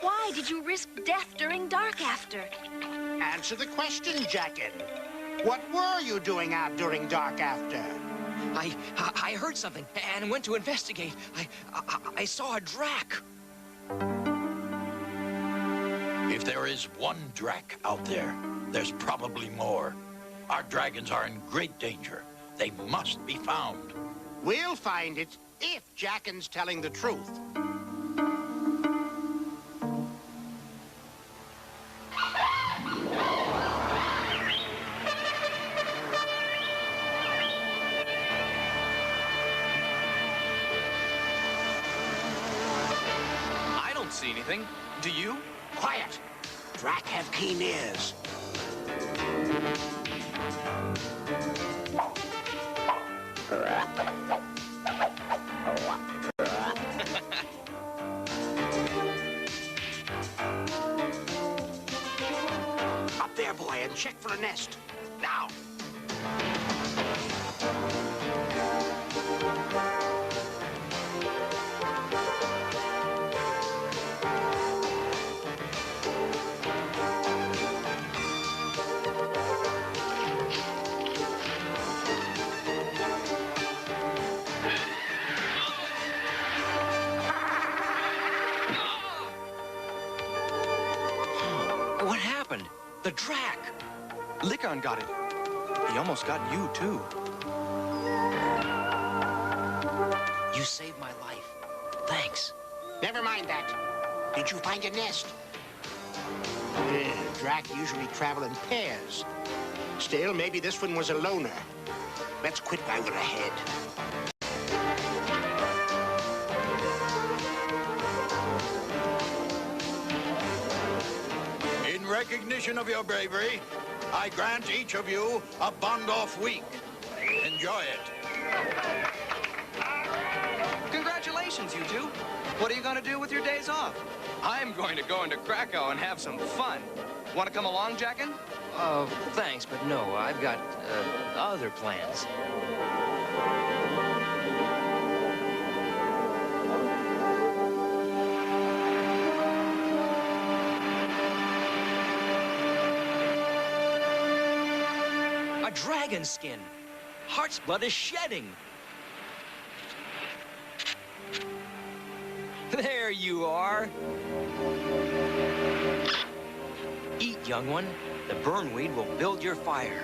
Why did you risk death during dark after? Answer the question, Jackin. What were you doing out during dark after? I heard something and went to investigate. I saw a drac. If there is one drac out there, there's probably more. Our dragons are in great danger. They must be found. We'll find it if Jackin's telling the truth. I don't see anything. Do you? Quiet. Drac have keen ears. check for a nest. Now. What happened? The drac! Lickon got it. He almost got you, too. You saved my life. Thanks. Never mind that. Did you find a nest? Drac usually travel in pairs. Still, maybe this one was a loner. Let's quit while we're ahead. In recognition of your bravery, I grant each of you a bond-off week. Enjoy it. Congratulations, you two. What are you going to do with your days off? I'm going to go into Krakow and have some fun. Want to come along, Jackin? Thanks, but no, I've got, other plans. A dragon skin. Heart's blood is shedding. There you are. Eat, young one. The burnweed will build your fire.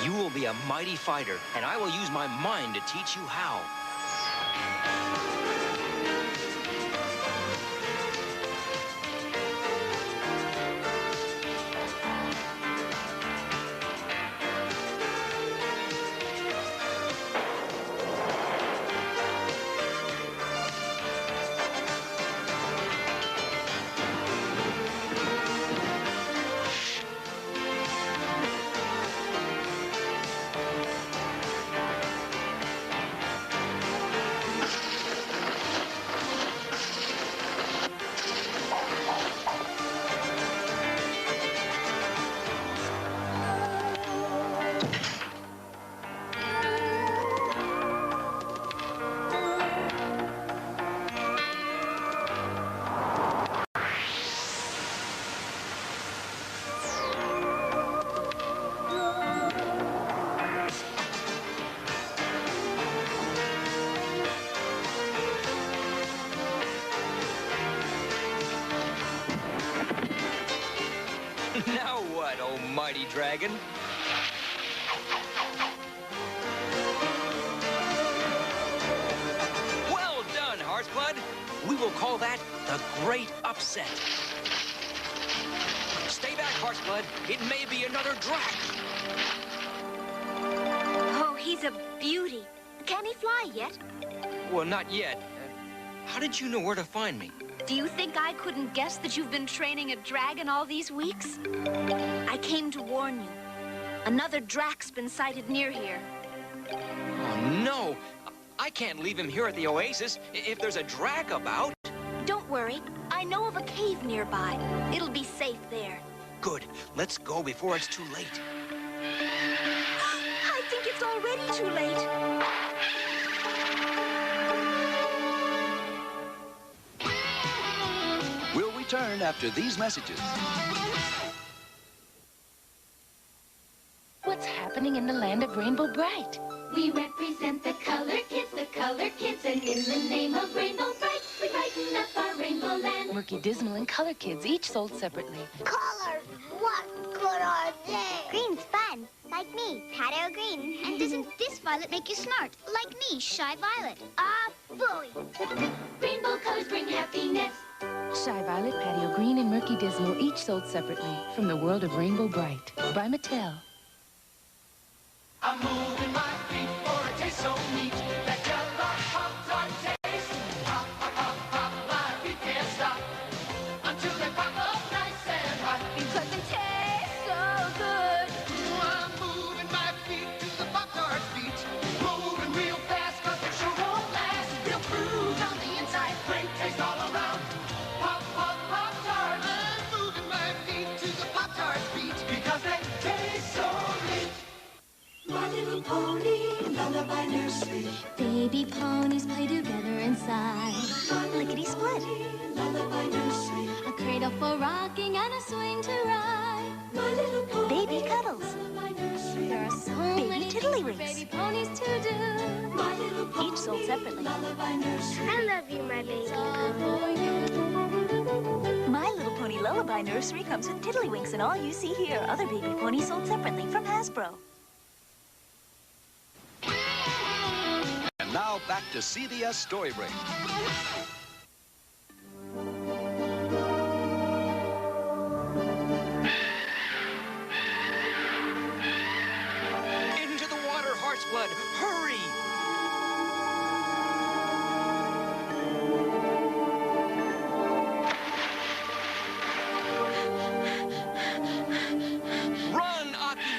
You will be a mighty fighter, and I will use my mind to teach you how. Now what, oh mighty dragon? Well done, Heartsblood. We will call that the Great Upset. Stay back, Heartsblood. It may be another drac. Oh, he's a beauty. Can he fly yet? Well, not yet. How did you know where to find me? Do you think I couldn't guess that you've been training a dragon all these weeks? I came to warn you. Another drac's been sighted near here. Oh, no. I can't leave him here at the oasis if there's a drac about. Don't worry. I know of a cave nearby. It'll be safe there. Good. Let's go before it's too late. I think it's already too late. We'll return after these messages. What's happening in the land of Rainbow Bright? We represent the color kids, and in the name of Rainbow Bright, we brighten up our rainbow land. Murky Dismal and Color Kids, each sold separately. Colors? What good are they? Green's fun, like me, Patio Green. And doesn't this violet make you smart? Like me, Shy Violet. Ah, booey. Rainbow colors bring happiness. Shy Violet, Patio Green, and Murky Dismal, each sold separately. From the world of Rainbow Bright. By Mattel. I'm moving my feet for a taste so neat. That yellow Pop-Tart taste. Pop, pop, pop, pop, my feet can't stop. Until they pop up nice and hot. Because they taste so good. I'm moving my feet to the Pop-Tart beat. Moving real fast, cause they sure won't last. Real fruit on the inside, great taste on made up for rocking and a swing to ride. My little pony. Baby cuddles. There are so many tiddlywinks. Baby ponies to do. My little pony. Each sold separately. I love you, my baby pony. My Little Pony Lullaby Nursery comes with tiddlywinks, and all you see here are other baby ponies sold separately from Hasbro. And now back to CBS Story Break. Into the water, Heart's Blood! Hurry! Run, Aki!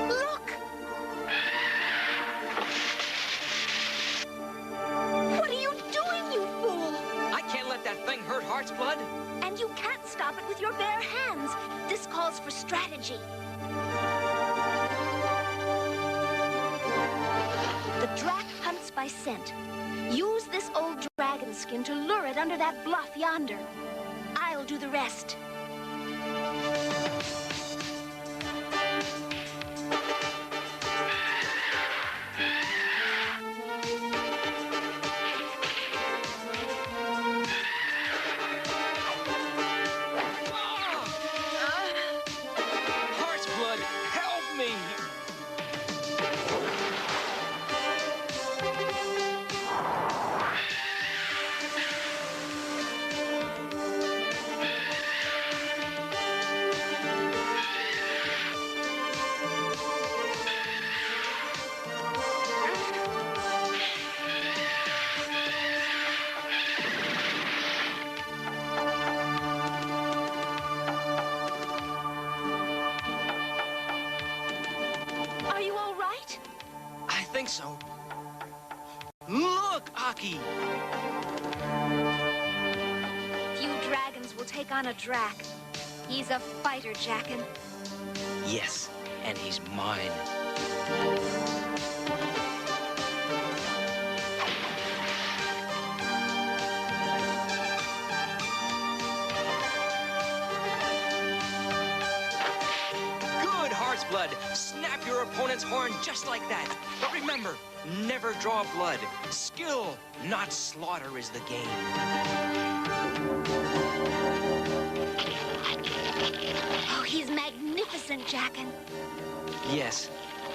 Look! What are you doing, you fool? I can't let that thing hurt Heart's Blood. And you can't stop it with your bare hands. This calls for strategy. The drac hunts by scent. Use this old dragon skin to lure it under that bluff yonder. I'll do the rest. Heart's Blood, help me! Are you all right? I think so. Look, Aki! Few dragons will take on a drac. He's a fighter, Jackin. Yes, and he's mine. Good, Heart's Blood. Snap your opponent's horn just like that. But remember, never draw blood. Skill, not slaughter, is the game. Oh, he's magnificent, Jackin. Yes,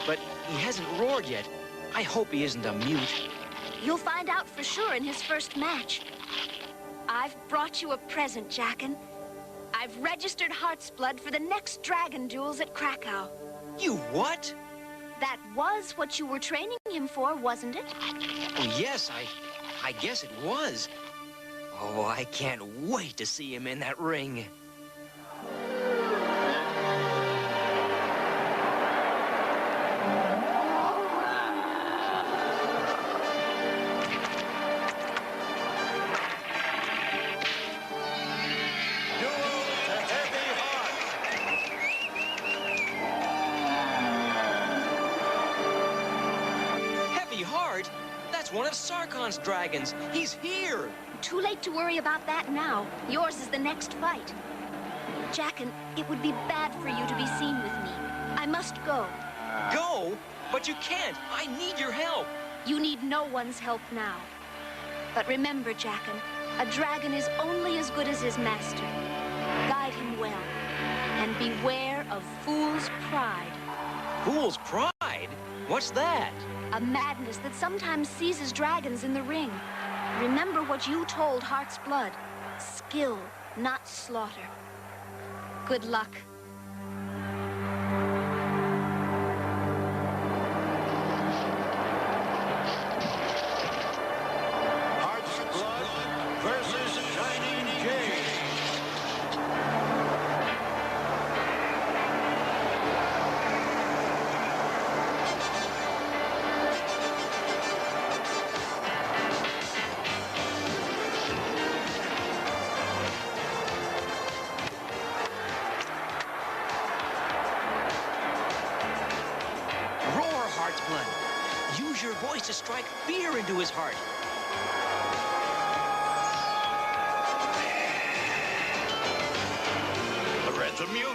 but he hasn't roared yet. I hope he isn't a mute. You'll find out for sure in his first match. I've brought you a present, Jackin. I've registered Heart's Blood for the next dragon duels at Krakow. You what? That was what you were training him for, wasn't it? Oh, yes, I guess it was. Oh, I can't wait to see him in that ring. Heavy Heart? That's one of Sarkon's dragons. He's here. Too late to worry about that now. Yours is the next fight. Jackin, it would be bad for you to be seen with me. I must go. Go? But you can't. I need your help. You need no one's help now. But remember, Jackin, a dragon is only as good as his master. Guide him well, and beware of fool's pride. Fool's pride? What's that? A madness that sometimes seizes dragons in the ring. Remember what you told Heart's Blood. Skill, not slaughter. Good luck. Heart's Blood versus Shining Jade. Heart's Blood. Use your voice to strike fear into his heart. The red's a mute.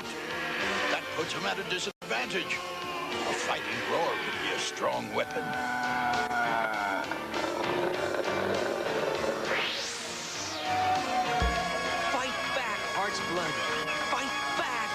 That puts him at a disadvantage. A fighting roar could be a strong weapon. Fight back, Heart's Blood. Fight back.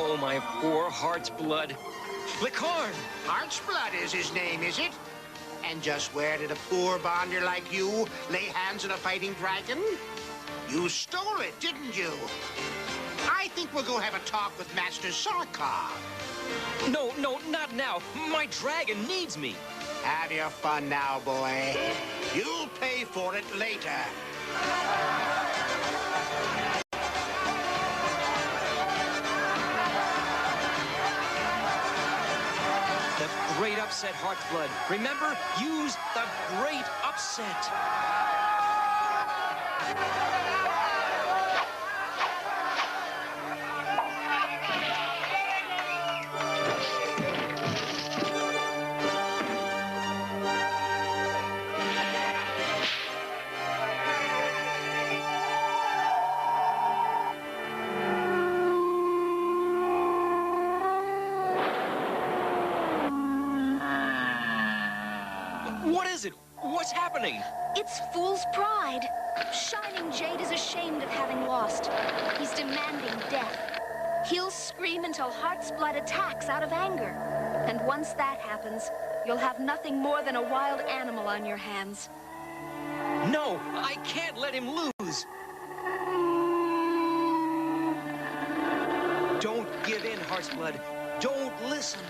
Oh, my poor Heart's Blood. Licorn! Heart's Blood is his name, is it? And just where did a poor bonder like you lay hands on a fighting dragon? You stole it, didn't you? I think we'll go have a talk with Master Sarkar. No, not now. My dragon needs me. Have your fun now, boy. You'll pay for it later. The Great Upset, Heart's Blood. Remember, use the Great Upset. What is it? What's happening? It's Fool's Pride. Shining Jade is ashamed of having lost. He's demanding death. He'll scream until Heart's Blood attacks out of anger. And once that happens, you'll have nothing more than a wild animal on your hands. No, I can't let him lose. Don't give in, Heart's Blood. Don't listen.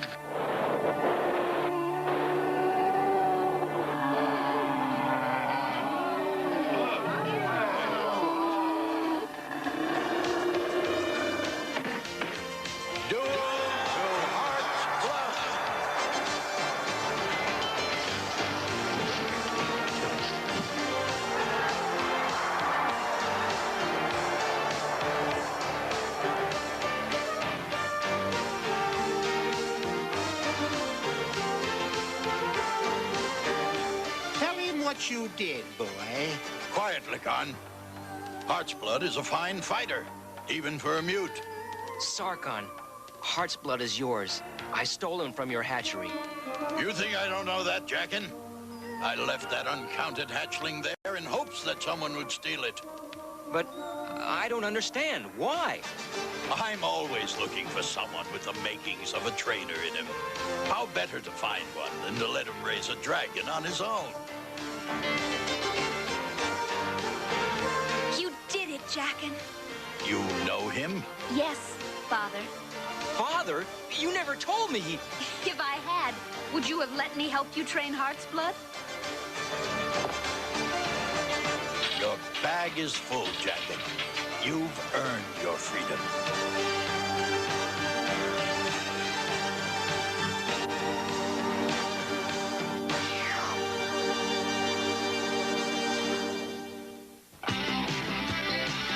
What you did, boy. Quiet, Licorn. Heart's Blood is a fine fighter, even for a mute. Sarkon, Heart's Blood is yours. I stole him from your hatchery. You think I don't know that, Jackin? I left that uncounted hatchling there in hopes that someone would steal it. But I don't understand. Why? I'm always looking for someone with the makings of a trainer in him. How better to find one than to let him raise a dragon on his own? You did it, Jackin. You know him? Yes, Father. Father? You never told me. If I had, would you have let me help you train Heart's Blood? Your bag is full, Jackin. You've earned your freedom.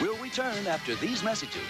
We'll return after these messages.